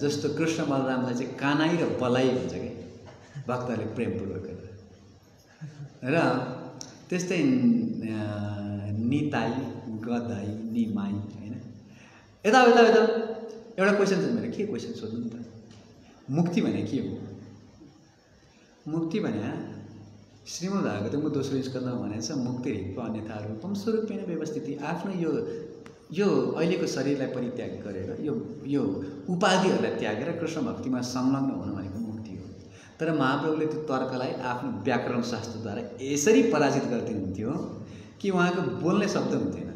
जस्तो कृष्ण बलरामलाई चाहिँ कानाई र बलाई भन्छ कि भक्तहरूले प्रेमपूर्वक गरेर। र त्यस्तै निताई, गदाई, निमाई होइन। यता एउटा क्वेसन छ मेरो। के क्वेसन सोध्नु नि त? मुक्ति भने के हो? मुक्ति भने श्रीमद् भागवतको दोस्रो स्कन्धमा भनेको छ मुक्ति हित्व अन्यथा रूपम स्वरूपेण व्यवस्थिति। आफ्नो यो अहिलेको शरीरलाई परित्याग गरेर यो उपाधिहरूलाई त्यागेर कृष्ण भक्तिमा संलग्न हुनु भनेको मुक्ति हो। तर महाप्रभुले त्यो तर्कलाई आफ्नो व्याकरण शास्त्रद्वारा यसरी पराजित गरिदिनुहुन्थ्यो कि उहाँको बोल्ने शब्द हुन्थेन।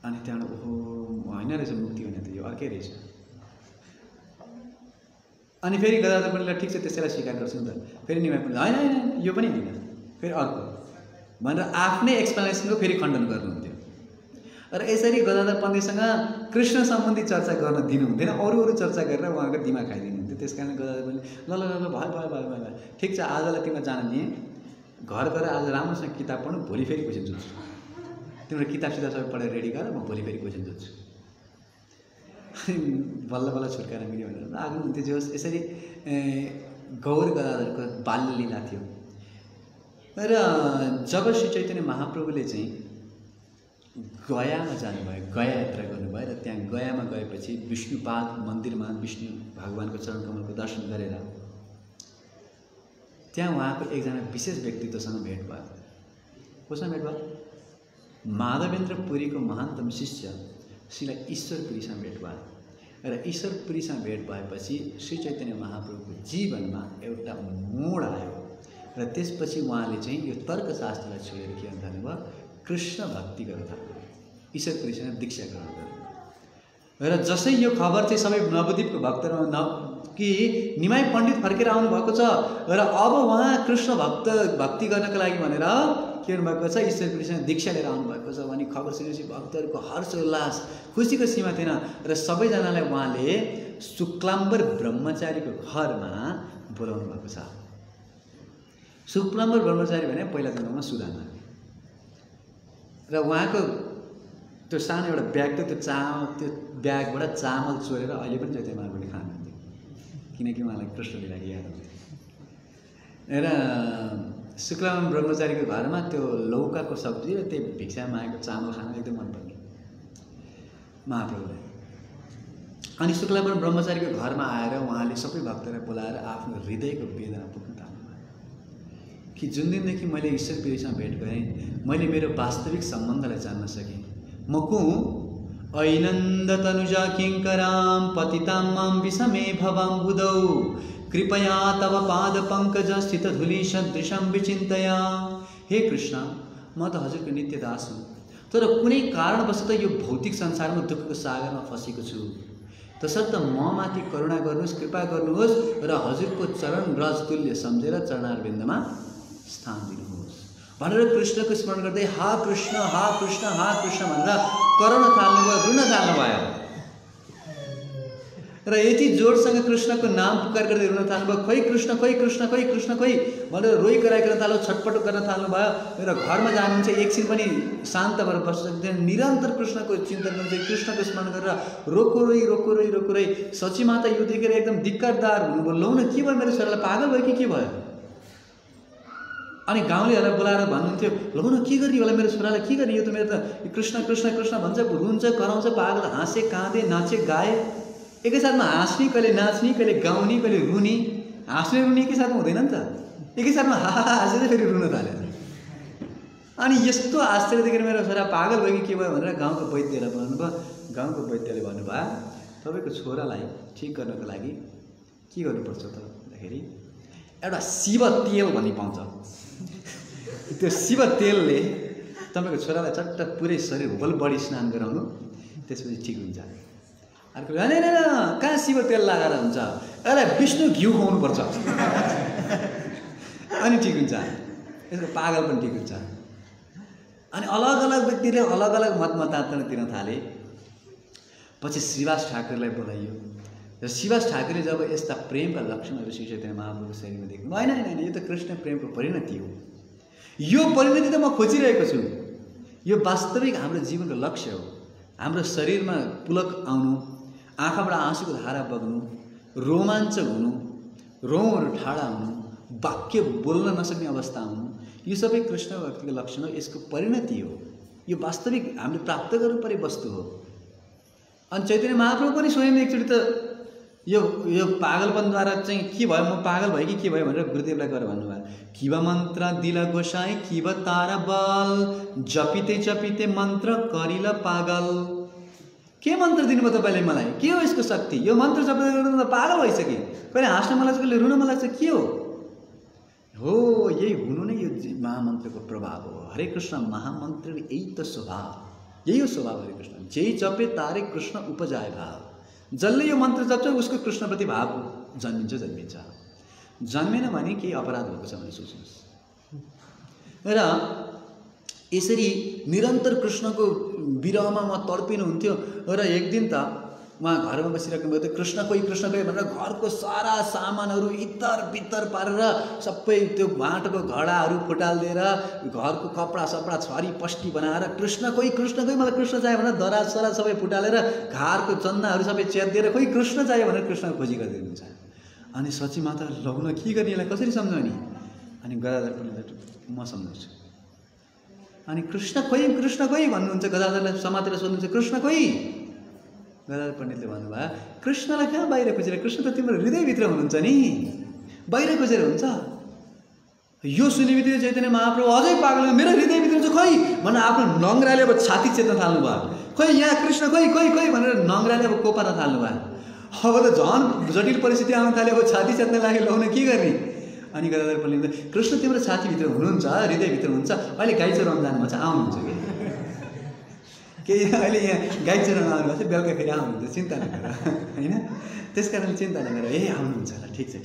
अनि त्यहाँबाट ओहो होइन रहेछ मुक्ति भने त यो अर्कै रहेछ। अनि फेरि गदाधर पण्डितलाई ठिक छ त्यसैलाई स्वीकार गर्छु नि त। फेरि निमाई पण्डित होइन होइन यो पनि होइन, फेरि अर्को भनेर आफ्नै एक्सप्लेनेसनको फेरि खण्डन गर्नुहुन्थ्यो। र यसरी गदाधर पण्डितसँग कृष्ण सम्बन्धी चर्चा गर्न दिनुहुन्थेन, अरू चर्चा गरेर उहाँको दिमाग खाइदिनुहुन्थ्यो। त्यस कारण गदाधर पण्डित ल ल ल भयो ठिक छ, आजलाई तिमीलाई जान दिएँ, घर गएर आज राम्रोसँग किताब पढ्नु, भोलि फेरि क्वेसन जोड्छु। तिम्रो किताब सिताब सबै पढेर रेडी गर, म भोलि फेरि क्वेसन जोड्छु। बल्ल बल्ल छुटकाएर मिल्यो भनेर लाग्नुहुन्थ्यो। जे होस् यसरी गौर गदाधरको बाल्य लीला थियो। र जब श्री चैतन्य महाप्रभुले चाहिँ गयामा जानुभयो, गया यात्रा गर्नुभयो र त्यहाँ गयामा गएपछि विष्णुपाद मन्दिरमा विष्णु भगवानको चरणकमलको दर्शन गरेर त्यहाँ उहाँको एकजना विशेष व्यक्तित्वसँग भेट भयो। कोसँग भेट भयो? माधवेन्द्र पुरीको महानतम शिष्य श्रीलाई ईश्वरपुरीसँग भेट भयो। र ईश्वरपुरीसँग भेट भएपछि श्री चैतन्य महाप्रभुको जीवनमा एउटा मोड आयो र त्यसपछि उहाँले चाहिँ यो तर्कशास्त्रलाई छोडेर के गर्नु थाल्नुभयो? कृष्ण भक्ति गर्न थाल्नुभयो, ईश्वरपुरीसँग दीक्षा ग्रहण गर्नुभयो। र जसै यो खबर चाहिँ सबै नवद्वीपको भक्तहरूमा कि निमाई पण्डित फर्केर आउनुभएको छ र अब उहाँ कृष्ण भक्ति गर्नको लागि भनेर के गर्नुभएको छ, ईश्वरपुरीसँग दीक्षा लिएर आउनुभएको छ भने खबर सुनेपछि भक्तहरूको हर्ष उल्लास खुसीको सीमा थिएन। र सबैजनालाई उहाँले शुक्लाम्बर ब्रह्मचारीको घरमा बोलाउनु भएको छ। शुक्लाम्बर ब्रह्मचारी भने पहिला जन्ममा सुदामा। र उहाँको त्यो सानो एउटा ब्याग थियो, त्यो ब्यागबाट चामल चोरेर अहिले पनि चैतन्य महाप्रभुले खानुहुन्थ्यो, किनकि उहाँलाई कृष्णले लागि याद हुन्थ्यो। र शुक्लाम्बर ब्रह्मचारीको घरमा त्यो लौकाको सब्जी र त्यो भिक्षा मागेको चामल खान एकदम मनपर्ने महाप्रभुलाई। अनि शुक्लाम्बर ब्रह्मचारीको घरमा आएर उहाँले सबै भक्तलाई बोलाएर आफ्नो हृदयको वेदना पुग्न थाल्नुभयो कि जुन दिनदेखि मैले ईश्वरपुरीसँग भेट गरेँ, मैले मेरो वास्तविक सम्बन्धलाई जान्न सकेँ। म को हुँ? ऐनन्द तनुजा किङ्करां पतितां मां विषमे भवां बुधौ कृपया तव पाद पंकज स्थित धूलि सदृशं विचिन्तया। हे कृष्ण, म त हजुरको नित्य दास हुँ, तर कुनै कारणवशत यो भौतिक संसारमा दुःखको सागरमा फसेको छु। तसर्थ म माथि करुणा गर्नुहोस्, कृपा गर्नुहोस् र हजुरको चरण रजतुल्य सम्झेर चरणारविन्दमा स्थान दिनुहोस् भनेर कृष्णको स्मरण गर्दै हा कृष्ण हा कृष्ण हा कृष्ण भनेर कराउन थाल्नुभयो, रुन थाल्नुभयो। र यति जोडसँग कृष्णको नाम पुकार गर्दै रुन थाल्नुभयो, खोइ कृष्ण खोइ कृष्ण खोइ कृष्ण खोइ भनेर रोइ कराइकन थाल्यो, छटपट गर्न थाल्नुभयो। र घरमा जानुहुन्छ, एकछिन पनि शान्त भएर बस्न सक्दैन, निरन्तर कृष्णको चिन्तन गर्नुहुन्छ, कृष्णको स्मरण गरेर रोको रोइ सची माता यो देखेर एकदम दिक्कतदार हुनुभयो। लौ न के भयो, मेरो छोरालाई पागल भयो कि के भयो? अनि गाउँलेहरूलाई बोलाएर भन्नुहुन्थ्यो, लौ न के गर्ने होला मेरो छोरालाई, के गर्ने, यो त मेरो त कृष्ण कृष्ण कृष्ण भन्छ, रुन्छ कराउँछ, पागल, हाँसे काँदे नाचे गाए, एकैसाथमा हाँस्ने, कहिले नाच्ने, कहिले गाउने, कहिले रुने। हाँस्ने रुने एकैसाथमा हुँदैन नि त, एकैसाथमा हाहा हाँसेर फेरि रुन थाल्यो। अनि यस्तो आश्चर्य देखेर मेरो छोरा पागल भयो कि के भयो भनेर गाउँको वैद्यलाई भन्नुभयो। गाउँको वैद्यले भन्नुभयो, तपाईँको छोरालाई ठिक गर्नको लागि के गर्नुपर्छ त भन्दाखेरि एउटा शिव तेल भन्ने पाउँछ, त्यो शिव तेलले तपाईँको छोरालाई चट्ट पुरै शरीर होल बडी स्नान गराउनु, त्यसपछि ठिक हुन्छ। अर्को होइन कहाँ शिव तेल लगाएर हुन्छ, यसलाई विष्णु घिउ खुवाउनुपर्छ अनि ठिक हुन्छ, यसको पागल पनि ठिक हुन्छ। अनि अलग अलग व्यक्तिले अलग अलग मत मतान्तरण दिन थाले। पछि श्रीवास ठाकुरलाई बोलाइयो र श्रीवास ठाकुरले जब यस्ता प्रेमका लक्षणहरू श्री चैतन्य महाप्रभुको शरीरमा देख्नु, होइन होइन यो त कृष्ण प्रेमको परिणति हो, यो परिणति त म खोजिरहेको छु, यो वास्तविक हाम्रो जीवनको लक्ष्य हो। हाम्रो शरीरमा पुलक आउनु, आँखाबाट आँसुको धारा बग्नु, रोमाञ्चक हुनु, रौँहरू ठाडा हुनु, वाक्य बोल्न नसक्ने अवस्था आउनु, यो सबै कृष्ण भक्तिको लक्षण हो, यसको परिणति हो, यो वास्तविक हामीले प्राप्त गर्नुपर्ने वस्तु हो। अनि चैतन्य महाप्रभु पनि स्वयं एकचोटि त यो पागलपनद्वारा चाहिँ के भयो, म पागल भयो कि के भयो भनेर गुरुदेवलाई गएर भन्नुभयो, किव मन्त्र दिल गोसाई किव तारा बल, जपिते जपिते मन्त्र करिल पागल। के मन्त्र दिनुभयो तपाईँले मलाई, के हो यसको शक्ति, यो मन्त्र जपले गर्दा त पागल भइसके, कहिले हाँस्न मन लाग्छ, कहिले रुन मन लाग्छ, के हो यही हुनु नै यो महामन्त्रको प्रभाव हो। हरे कृष्ण महामन्त्र यही त स्वभाव, यही हो स्वभाव हरे कृष्ण। जेही जपे तारे कृष्ण उपजाए भाव, जसले यो मन्त्र जप्छ उसको कृष्णप्रति भाव जन्मिन्छ। जन्मेन भने केही अपराध भएको छ भने सोच्नुहोस्। र यसरी निरन्तर कृष्णको विरहमा म तडपिनुहुन्थ्यो। र एक दिन त उहाँ घरमा बसिराख्नु भयो, कृष्ण कोही भनेर घरको सारा सामानहरू इतर बितर पारेर सबै त्यो माटोको घडाहरू फुटालिदिएर घरको कपडा सपडा छरी पस्टी बनाएर कृष्ण कोही मलाई कृष्ण चाहियो भनेर दराज सराज सबै फुटालेर घरको चन्दाहरू सबै च्यातिदिएर कोही कृष्ण चाहियो भनेर कृष्णको खोजी गरिदिनुहुन्छ। अनि सची माता लौन के गर्ने, यसलाई कसरी सम्झाउने? अनि गदाधर पनि म सम्झाउँछु। अनि कृष्ण खोइ भन्नुहुन्छ, गदाधरलाई समातेर सोध्नुहुन्छ, कृष्ण खोइ? गदाधर पण्डितले भन्नुभयो, कृष्णलाई कहाँ बाहिर खोजेर, कृष्ण त तिम्रो हृदयभित्र हुनुहुन्छ नि, बाहिर खोजेर हुन्छ। यो सुनिबित्तिकै चैतन्य महाप्रभु अझै पागल, मेरो हृदयभित्र हुन्छ खोइ भनेर आफ्नो नङ्ग्राले अब छाती चेत्न थाल्नुभयो। खोइ यहाँ कृष्ण खोइ भनेर नङ्ग्राले अब कोपान थाल्नुभयो। अब त झन् जटिल परिस्थिति आउन थाल्यो, अब छाती चेत्न लाग्यो, लाउन के गर्ने? अनि गदाधर पण्डितले, कृष्ण तिम्रो छातीभित्र हुनुहुन्छ, हृदयभित्र हुनुहुन्छ, अहिले गाई चराउन जानुभएको छ, आउनुहुन्छ कि अहिले यहाँ गाई चराउन आउनुभएको छ, बेलुका फेरि आउनुहुन्छ, चिन्ता नगर होइन, त्यस कारणले चिन्ता नगर, आउनुहुन्छ होला, ठिक छ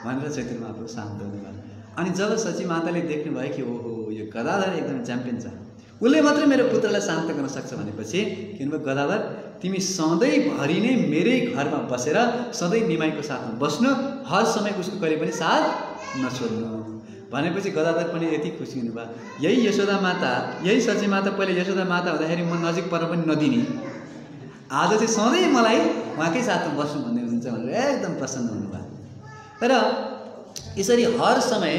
भनेर चैतन्य महाप्रभु शान्त हुनुभयो। अनि जब सची माताले देख्नुभयो कि ओहो यो गदाधर एकदम च्याम्पियन छ, उसले मात्रै मेरो पुत्रलाई शान्त गर्न सक्छ भनेपछि किनभने गदाधर तिमी सधैँभरि नै मेरै घरमा बसेर सधैँ निमाईको साथमा बस्नु, हर समय उसको कहिले पनि साथ नछोड्नु भनेपछि गदाधर पनि यति खुसी हुनुभयो। यही यशोदा माता, यही सची माता पहिले यशोदा माता हुँदाखेरि म नजिक पर पनि नदिने, आज चाहिँ सधैँ मलाई उहाँकै साथमा बस्नु भन्ने हुन्छ भनेर एकदम प्रसन्न हुनुभयो। र यसरी हर समय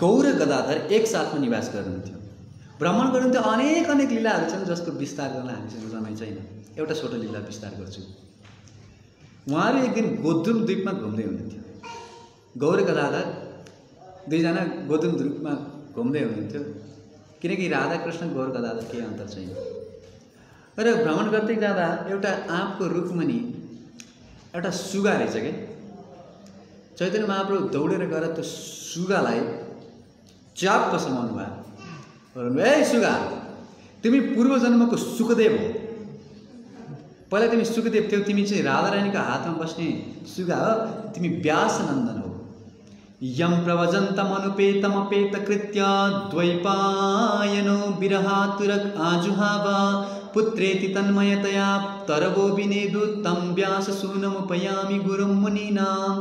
गौर गदाधर एक साथमा निवास गर्नुहुन्थ्यो, भ्रमण गर्नुहुन्थ्यो। अनेक लीलाहरू छन् जसको विस्तार गर्न हामीसँग समय छैन, एउटा छोटो लीला विस्तार गर्छु। उहाँहरू एक दिन गोद्रुम द्वीपमा घुम्दै हुनुहुन्थ्यो, गौर गदाधर दुईजना गोद्रुम द्वीपमा घुम्दै हुनुहुन्थ्यो, किनकि राधाकृष्ण गौर गदाधर केही अन्तर छैन। र भ्रमण गर्दै जाँदा एउटा आँपको रुखमुनि एउटा सुगा रहेछ क्या। चैतन्य महाप्रभु दौडेर गएर त्यो सुगालाई च्याप्प समाउनु भयो। ए सुगा, तिमी पूर्व जन्मको सुखदेव हो, पहिला तिमी सुखदेव थियौ, तिमी चाहिँ राधारानीको हातमा बस्ने सुगा हो, तिमी व्यासनन्दन हो। यम प्रवजन्तमनुपेतमपेत कृत्य द्वैपायनो विरहातुरक आजुहाव पुत्रेति तन्मयतया तरवो विनेदु तं व्यास सूनमुपयामि गुरुं मुनीनाम।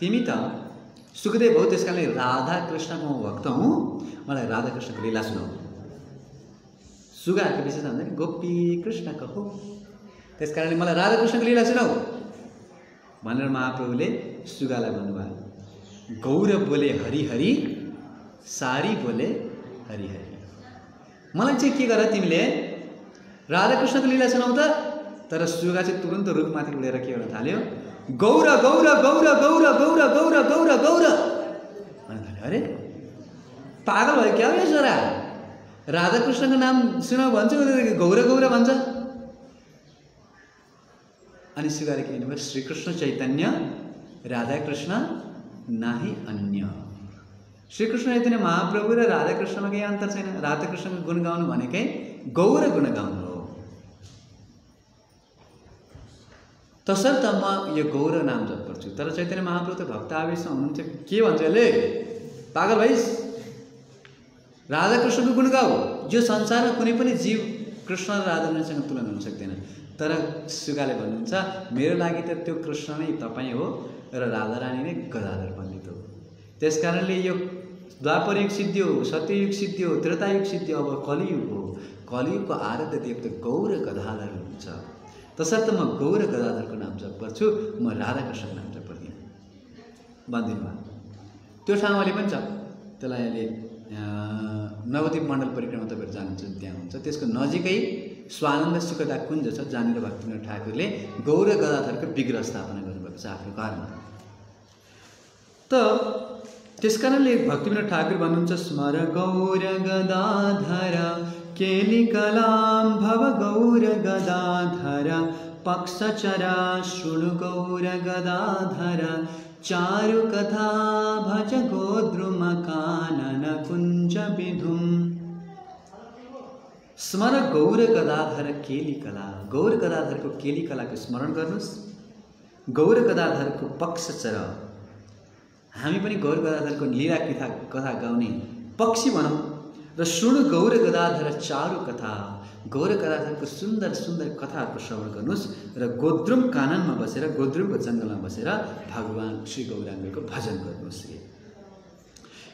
तिमी त सुखदेव हो, त्यस कारणले राधा कृष्णको म भक्त हुँ, मलाई राधा कृष्णको लीला सुनाऊ। सुगाहरूको विशेष हुन्छ नि, गोपी कृष्णको हो, त्यस कारणले मलाई राधा कृष्णको लीला सुनाऊ भनेर महाप्रभुले सुगालाई भन्नुभयो। गौर बोले हरि हरि, सारी बोले हरि हरि। मलाई चाहिँ के गर तिमीले राधा कृष्णको लीला सुनाऊ त। तर सुगा चाहिँ तुरन्त रुखमाथि उडेर के गर्न थाल्यो, गौर गौर गौर गौर गौर गौर गौर गौर भन्न थाल्यो। अरे पागल भयो क्या हो यो छोरा, राधा कृष्णको नाम सुनाऊ भन्छ, गौर गौर भन्छ। अनि सुगाले के भन्नुभयो, श्रीकृष्ण चैतन्य राधा कृष्ण नाही अन्य। श्रीकृष्ण चैतन्य महाप्रभु र राधा कृष्णमा केही अन्तर छैन। राधा कृष्णको गुण गाउनु भनेकै गौर गुण गाउनु हो। तसर्थ म यो गौर नाम जप गर्छु। तर चैतन्य महाप्रभु त भक्त आवेशमा हुनुहुन्छ, के भन्छ यसले, पागल भइस, राधा कृष्णको गुण गाऊ। यो संसारमा कुनै पनि जीव कृष्ण र राधा रानीसँग तुलना हुन सक्दैन। तर सुगाले भन्नुहुन्छ, मेरो लागि त त्यो कृष्ण नै तपाईँ हो र राधा रानी नै गदाधर पण्डित हो। त्यस कारणले यो द्वापर युग सिद्धियो, सत्ययुग सिद्धियो, त्रेतायुग सिद्धियो, अब कलियुग हो। कलियुगको आराध्य देव त गौर गदाधर हुनुहुन्छ। तसर्थ म गौर गदाधरको नाम जप गर्छु, म राधा कृष्णको नाम जप गर्दिनँ भनिदिनु भयो। त्यो ठाउँले पनि छ, त्यसलाई अहिले नवद्वीप मण्डल परिक्रमा तपाईँहरू जानुहुन्छ, त्यहाँ हुन्छ। त्यसको नजिकै स्वानन्द सुखदा कुञ्ज छ, जहाँनिर भक्तिविनोद ठाकुरले गौर गदाधरको विग्रह स्थापना गर्नुभएको छ आफ्नो घरमा। त त्यस कारणले भक्तिविनोद ठाकुर भन्नुहुन्छ, स्मर गौर गदाधर केलिकलां भव गौर गदाधर पक्षचरा शृणु गौर गदाधर चारु कथा भज गोद्रुम कानन कुञ्ज विधुम। स्मर गौर गदाधर केलिकला, गौर गदाधरको केलिकलाको स्मरण गर्नुहोस्। गौर गदाधरको पक्षचर, हामी पनि गौर गदाधरको लीला कथा गाउने पक्षी भनौँ। र सुन गौर गदाधर चारु कथा, गौर गदाधरको सुन्दर सुन्दर कथाहरूको श्रवण गर्नुहोस्। र गोद्रुम काननमा बसेर, गोद्रुमको जङ्गलमा बसेर भगवान् श्री गौराङ्गको भजन गर्नुहोस्।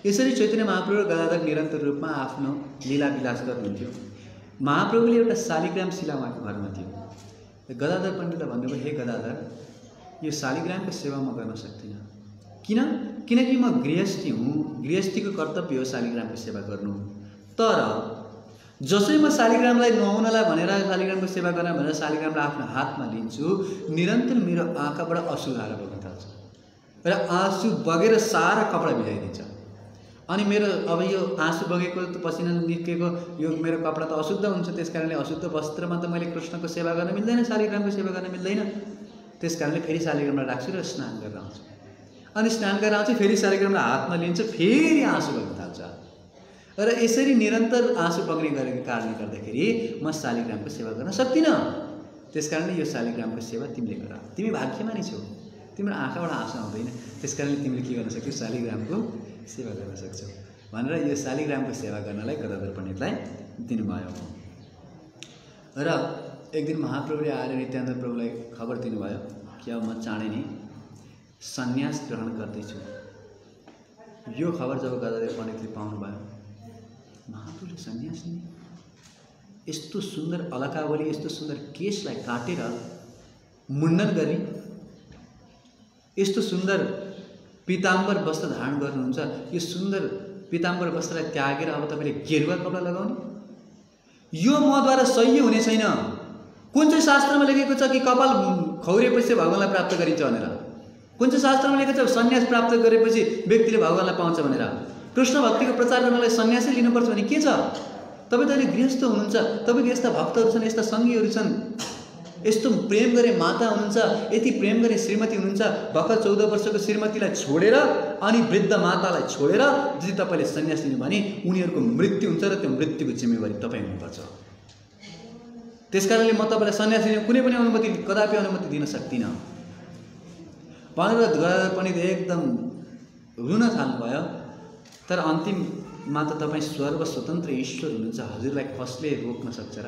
यसरी चैतन्य महाप्रभु गदाधर निरन्तर रूपमा आफ्नो लीला विलास गर्नुहुन्थ्यो। महाप्रभुले एउटा शालिग्राम शिला उहाँको घरमा थियो। गदाधर पण्डितले भन्नुभयो, हे गदाधर, यो शालिग्रामको सेवा म गर्न सक्दिनँ। किन? किनकि म गृहस्थी हुँ, गृहस्थीको कर्तव्य हो शालिग्रामको सेवा गर्नु। तर जसै म शालिग्रामलाई नुहाउनलाई भनेर शालिग्रामको सेवा गर्न भनेर शालिग्रामलाई आफ्नो हातमा लिन्छु, निरन्तर मेरो आँखाबाट आँसु धारा बग्न थाल्छ र आँसु बगेर सारा कपडा भिजाइदिन्छ। अनि मेरो अब यो आँसु बगेको पसिना निस्केको यो मेरो कपडा त अशुद्ध हुन्छ। त्यस कारणले अशुद्ध वस्त्रमा त मैले कृष्णको सेवा गर्न मिल्दैन, शालिग्रामको सेवा गर्न मिल्दैन। त्यस कारणले फेरि शालिग्रामलाई राख्छु र स्नान गरेर आउँछु। अनि स्नान गरेर आउँछु, फेरि शालिग्रामलाई हातमा लिन्छ, फेरि आँसु बग्न थाल्छ। र यसरी निरन्तर आँसु बग्ने गरेको कारणले गर्दाखेरि म शालिग्रामको सेवा गर्न सक्दिनँ। त्यस कारणले यो शालिग्रामको सेवा तिमीले गर, तिमी भाग्यमानी छौ, तिम्रो आँखाबाट आँसु आउँदैन। त्यस कारणले तिमीले के गर्न सक्छौ, शालिग्रामको सेवा गर्न सक्छौ भनेर यो शालिग्रामको सेवा गर्नलाई गदाधर पण्डितलाई दिनुभयो। र एक दिन महाप्रभुले आएर नित्यानन्द प्रभुलाई खबर दिनुभयो कि अब म चाँडै नै सन्यास ग्रहण गर्दैछु। यो खबर जब गदाधर पण्डितले पाउनुभयो, महाप्रभुले सन्यास लिने, यस्तो सुन्दर अलकावली, यस्तो सुन्दर केशलाई काटेर मुण्डन गरी, यस्तो सुन्दर पीताम्बर वस्त्र धारण गर्नुहुन्छ, यो सुन्दर पीताम्बर वस्त्रलाई त्यागेर अब तपाईँले गेरुवा कपडा लगाउने, यो मद्वारा सही हुने छैन। कुन चाहिँ शास्त्रमा लेखेको छ कि कपाल खौरेपछि भगवानलाई प्राप्त गरिन्छ भनेर? कुन चाहिँ शास्त्रमा लेखेको छ सन्यास प्राप्त गरेपछि व्यक्तिले भगवानलाई पाउँछ भनेर? कृष्ण भक्तिको प्रचार गर्नलाई सन्यासै लिनुपर्छ भने के छ? तपाईँ त अहिले गृहस्थ हुनुहुन्छ, तपाईँको यस्ता भक्तहरू छन्, यस्ता सङ्गीहरू छन्, यस्तो प्रेम गरे माता हुनुहुन्छ, यति प्रेम गरे श्रीमती हुनुहुन्छ, भर्खर 14 वर्षको श्रीमतीलाई छोडेर अनि वृद्ध मातालाई छोडेर यदि तपाईँले सन्यास लिनु भने उनीहरूको मृत्यु हुन्छ र त्यो मृत्युको जिम्मेवारी तपाईँ हुनुपर्छ। त्यसकारणले म तपाईँलाई सन्यास लिने कुनै पनि अनुमति, कदापि अनुमति दिन सक्दिनँ भनेर गदाधर पण्डित एकदम रुन थाल्नुभयो। तर अन्तिममा त तपाईँ सर्व स्वतन्त्र ईश्वर हुनुहुन्छ, हजुरलाई कसले रोक्न सक्छ र?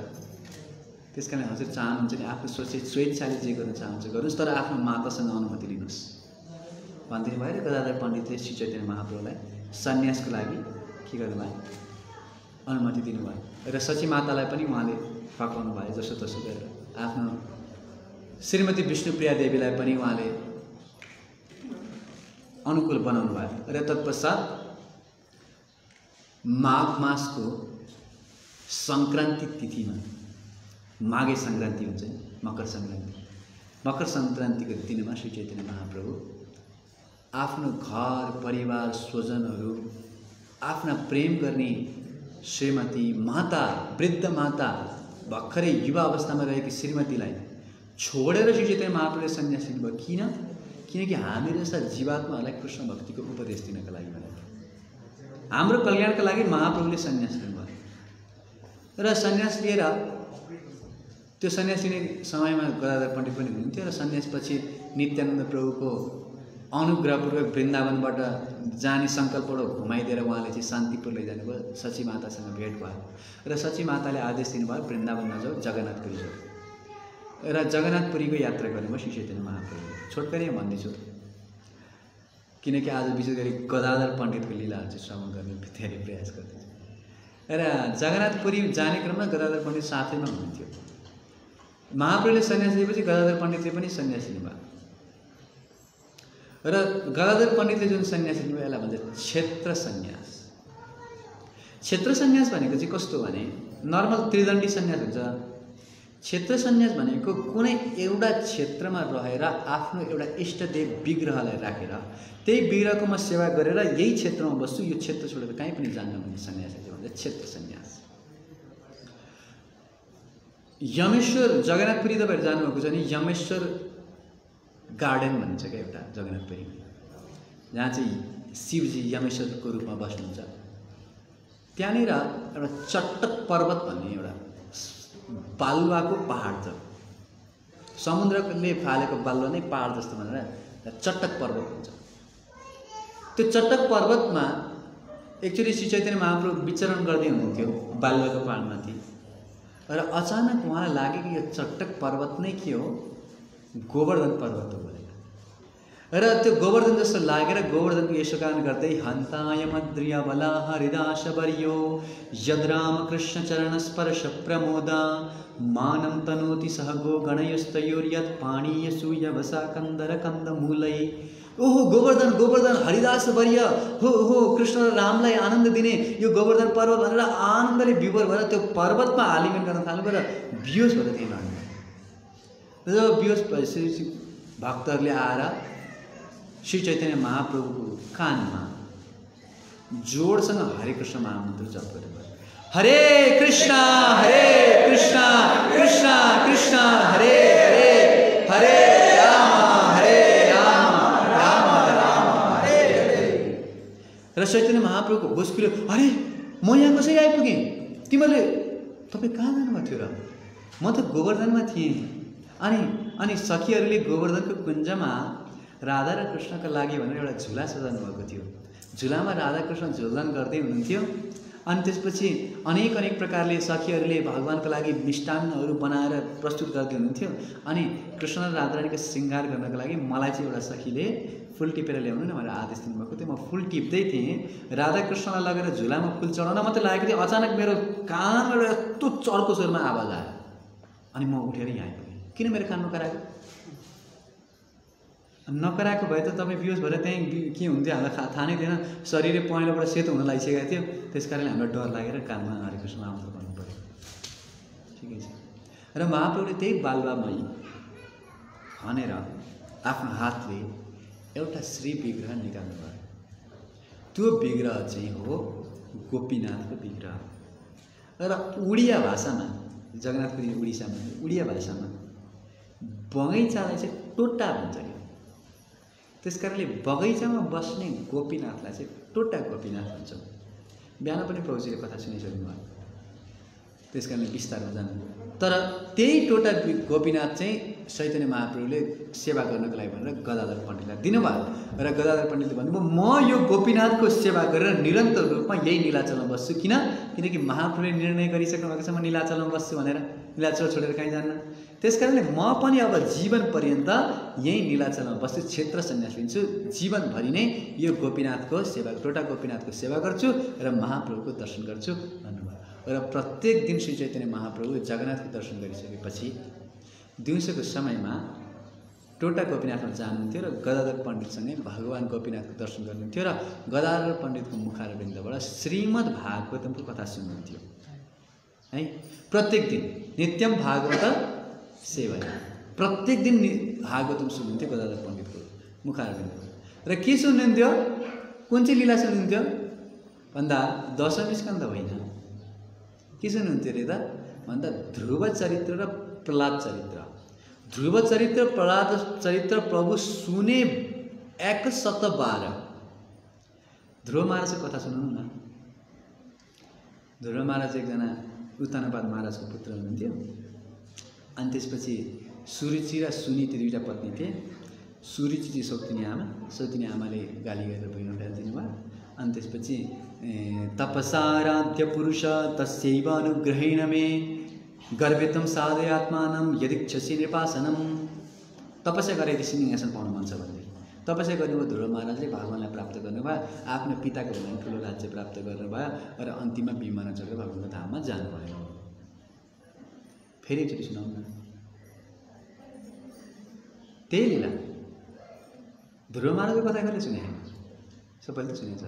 त्यसकारण हजुर चाहनुहुन्छ नि आफ्नो स्वेच्छाले जे गर्न चाहन्छ गर्नुहोस्, तर आफ्नो मातासँग अनुमति लिनुहोस् भनिदिनु भयो। र गदाधर पण्डितले श्री चैतन्य महाप्रभुलाई सन्यासको लागि के गर्नुभयो? अनुमति दिनुभयो। र सची मातालाई पनि उहाँले फकाउनु भयो जसो तसो गरेर। आफ्नो श्रीमती विष्णुप्रिया देवीलाई पनि उहाँले अनुकूल बनाउनु भयो। र तत्पश्चात माघ मासको सङ्क्रान्ति तिथिमा, माघे सङ्क्रान्ति हुन्छ नि, मकर सङ्क्रान्तिको दिनमा श्री चैतन्य महाप्रभु आफ्नो घर परिवार स्वजनहरू, आफ्ना प्रेम गर्ने श्रीमती माता, वृद्ध माता, भर्खरै युवा अवस्थामा रहेकी श्रीमतीलाई छोडेर श्री चैतन्य महाप्रभुले सन्यास लिनुभयो। किनकि हामी जस्ता जीवात्माहरूलाई कृष्ण भक्तिको उपदेश दिनका लागि भनेर, हाम्रो कल्याणका लागि महाप्रभुले सन्यास लिनुभयो। र सन्यास लिएर त्यो सन्यास लिने समयमा गदाधर पण्डित पनि हुनुहुन्थ्यो। र सन्यासपछि नित्यानन्द प्रभुको अनुग्रहपूर्वक वृन्दावनबाट जाने सङ्कल्पबाट घुमाइदिएर उहाँले चाहिँ शान्तिपुर लैजानुभयो। सची मातासँग भेट भयो र सची माताले आदेश दिनुभयो वृन्दावन नजाऊ, जगन्नाथपुरी जाऊ। र जगन्नाथपुरीको यात्रा गर्नुभयो श्री चैतन्य महाप्रभुले। छोटकरी भन्दैछु किनकि आज विशेष गरी गदाधर पण्डितको लीलाहरू चाहिँ श्रवण गर्ने धेरै प्रयास गर्दैछु। र जगन्नाथपुरी जाने क्रममा गदाधर पण्डित साथैमा हुनुहुन्थ्यो। महाप्रभुले सन्यास लिएपछि गदाधर पण्डितले पनि सन्यास लिनुभयो। र गदाधर पण्डितले जुन सन्यास लिनुभयो यसलाई भन्छ क्षेत्र सन्यास। क्षेत्र सन्यास भनेको चाहिँ कस्तो भने नर्मल त्रिदण्डी सन्यास हुन्छ। क्षेत्र सन्यास भनेको कुनै एउटा क्षेत्रमा रहेर आफ्नो एउटा इष्टदेव विग्रहलाई राखेर त्यही विग्रहको म सेवा गरेर यही क्षेत्रमा बस्छु, यो क्षेत्र छोडेर कहीँ पनि जान्न भन्ने सन्यासलाई चाहिँ भन्छ क्षेत्र सन्यास। यमेश्वर जगन्नाथपुरी तपाईँहरू जानुभएको छ नि, यमेश्वर गार्डन भन्छ क्या एउटा जगन्नाथपुरी, जहाँ चाहिँ शिवजी यमेश्वरको रूपमा बस्नुहुन्छ। त्यहाँनिर एउटा चट्टक पर्वत भन्ने एउटा बालुवाको पहाड छ। समुद्रले फालेको बालुवा नै पहाड जस्तो भनेर चट्टक पर्वत हुन्छ। त्यो चट्टक पर्वतमा एकचोटि श्री चैतन्य महाप्रभु विचरण गर्दै हुनुहुन्थ्यो बालुवाको पहाडमाथि। र अचानक उहाँलाई लाग्यो कि यो चट्टक पर्वत नै के हो? गोवर्धन पर्वत हो भनेर। र त्यो गोवर्धन जस्तो लागेर गोवर्धनको यशोगान गर्दै हन्ताय मद्रिय बला हरिदासवर्यो यद्राम कृष्ण चरण स्पर्श प्रमोदा मानं तनोति सह गो गणयस्तयोर्यत् पाणीय सूय वसा कंदर कंद मूलै। ओहो गोवर्धन गोवर्धन हरिदासवर्य हो कृष्ण र रामलाई आनन्द दिने यो गोवर्धन पर्वत भनेर आनन्दले विभोर भएर त्यो पर्वतमा आलिङ्गन गर्न थाल्नुभयो र बियोस भएर त्यही लानुभयो। र जब बियोस भएपछि भक्तहरूले आएर श्री चैतन्य महाप्रभुको कानमा जोडसँग हरे कृष्ण महामन्त्र जप गर्नुभयो। हरे कृष्ण कृष्ण कृष्ण हरे हरे हरे राम राम राम हरे हरे। र चैतन्य महाप्रभुको होस खुल्यो। अरे म यहाँ कसरी आइपुगेँ? तिमीहरूले तपाईँ कहाँ जानुभएको थियो र? म त गोवर्धनमा थिएँ। अनि सखीहरूले गोवर्धनको कुञ्जमा राधा र कृष्णका लागि भनेर एउटा झुला सजाउनु भएको थियो। झुलामा राधा कृष्ण झुलन गर्दै हुनुहुन्थ्यो। अनि त्यसपछि अनेक प्रकारले सखीहरूले भगवानको लागि मिष्टान्नहरू बनाएर प्रस्तुत गर्दै हुनुहुन्थ्यो। अनि कृष्ण र राधारानीको श्रृङ्गार गर्नको लागि मलाई चाहिँ एउटा सखीले फुल टिपेर ल्याउनु न भनेर आदेश दिनुभएको थियो। म फुल टिप्दै थिएँ, राधा कृष्णलाई लगेर झुलामा फुल चढाउन मात्रै लागेको थियो। अचानक मेरो कानमा यस्तो चर्को स्वरमा आवाज आयो। अनि म उठेर यहाँ आइपुगेँ। किन मेरो कान नकराएको? नकराएको भए त तपाईँ बिहोस भएर त्यहीँ के हुन्थ्यो हामीलाई थाहा नै थिएन। शरीरै पहेँलोबाट सेतो हुन लागिसकेको थियो। त्यस कारणले हामीलाई डर लागेर कानमा हरे कृष्ण महामन्त्र भन्नु पऱ्यो। ठिकै छ। र महाप्रभुले त्यही बालुवामै खनेर आफ्नो हातले एउटा श्री विग्रह निकाल्नु भयो। त्यो विग्रह चाहिँ हो गोपीनाथको विग्रह। र उडिया भाषामा, जगन्नाथपुरी उडिसामा, उडिया भाषामा बगैँचालाई चाहिँ टोटा भन्छ क्या। त्यस कारणले बगैँचामा बस्ने गोपीनाथलाई चाहिँ टोटा गोपीनाथ भन्छ। बिहान पनि प्रभुजीले कथा सुनिसक्नु भयो, त्यस कारणले विस्तारमा जानु। तर त्यही टोटा गोपीनाथ चाहिँ चैतन्य महाप्रभुले सेवा गर्नको लागि भनेर गदाधर पण्डितलाई दिनुभयो। र गदाधर पण्डितले भन्नुभयो म यो गोपीनाथको सेवा गरेर निरन्तर रूपमा यही नीलाचलमा बस्छु। किनकि महाप्रभुले निर्णय गरिसक्नु भएको छ म नीलाचलमा बस्छु भनेर। नीलाचल छोडेर कहीँ जान्न। त्यसकारणले म पनि अब जीवन पर्यन्त यही नीलाचलमा बस्छु, क्षेत्र सन्यास लिन्छु, जीवनभरि नै यो गोपीनाथको सेवा, टोटा गोपीनाथको सेवा गर्छु र महाप्रभुको दर्शन गर्छु भन्नुभयो। र प्रत्येक दिन श्री चैतन्य महाप्रभु जगन्नाथको दर्शन गरिसकेपछि दिउँसोको समयमा टोटा गोपीनाथमा जानुहुन्थ्यो र गदाधर पण्डितसँगै भगवान् गोपीनाथको दर्शन गर्नुहुन्थ्यो र गदाधर पण्डितको मुखारविन्दबाट श्रीमद् भागवतमको कथा सुन्नुहुन्थ्यो है। प्रत्येक दिन नित्यम भागवत सेवा, प्रत्येक दिन भागवतम सुन्नुहुन्थ्यो गदाधर पण्डितको मुखारविन्दबाट। र के सुन्नुहुन्थ्यो, कुन चाहिँ लीला सुन्नुहुन्थ्यो भन्दा दशम स्कन्द होइन, के सुन्नुहुन्थ्यो अरे त भन्दा ध्रुव चरित्र र प्रहलाद चरित्र। ध्रुव चरित्र प्रहलाद चरित्र प्रभु सुने 112। ध्रुव महाराजको कथा सुनाउनु न। ध्रुव महाराज एकजना उत्तानपाद महाराजको पुत्र हुनुहुन्थ्यो। अनि त्यसपछि सुरुचि र सुनीति दुईवटा पत्नी थिए। सुरुचि चाहिँ सौतिनी आमा, सौतिनी आमाले गाली गरेर बहिनी उठाइदिनु भयो। अनि त्यसपछि तपसाराध्य पुरुष तस्यैव अनुग्रहेण मे गर्वेतम साधयात्मानं यदिच्छसि निर्वासनम। तपस्या गरेर सिंहासन पाउनु मन छ भने तपस्या गर्नुभयो। ध्रुव महाराजले भगवान्लाई प्राप्त गर्नुभयो, आफ्नो पिताको भन्दा ठुलो राज्य प्राप्त गर्नुभयो र अन्तिममा विमानमा चढेर भगवान्को धाममा जानुभयो। फेरि एकचोटि सुनाउनु न त्यही लीला। ध्रुव महाराजको कथा कसले सुने? सबैले त सुनेछ।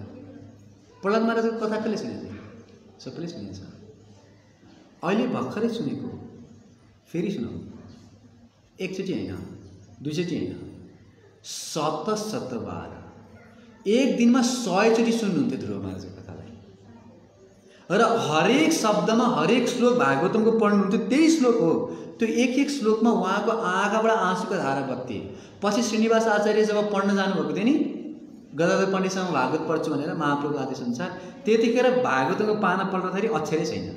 प्रहलाद महाराजको कथा कसले सुनेछ? सबैले सुनेछ। अहिले भर्खरै सुनेको फेरि सुनाउनु, एकचोटि होइन, दुईचोटि होइन, 712। एक दिनमा 100 चोटि सुन्नुहुन्थ्यो ध्रुव महाराजको कथालाई। र हरेक शब्दमा हरेक श्लोक भागवतमको पढ्नुहुन्थ्यो। त्यही श्लोक हो, त्यो एक एक श्लोकमा उहाँको आँखाबाट आँसुको धारा बग्थे। पछि श्रीनिवास आचार्य जब पढ्न जानुभएको थियो नि, गदाधर पण्डितसँग भागवत पढ्छु भनेर महाप्रभुको आदेशअनुसार, त्यतिखेर भागवतको पाना पढ्दाखेरि अक्षरै छैन।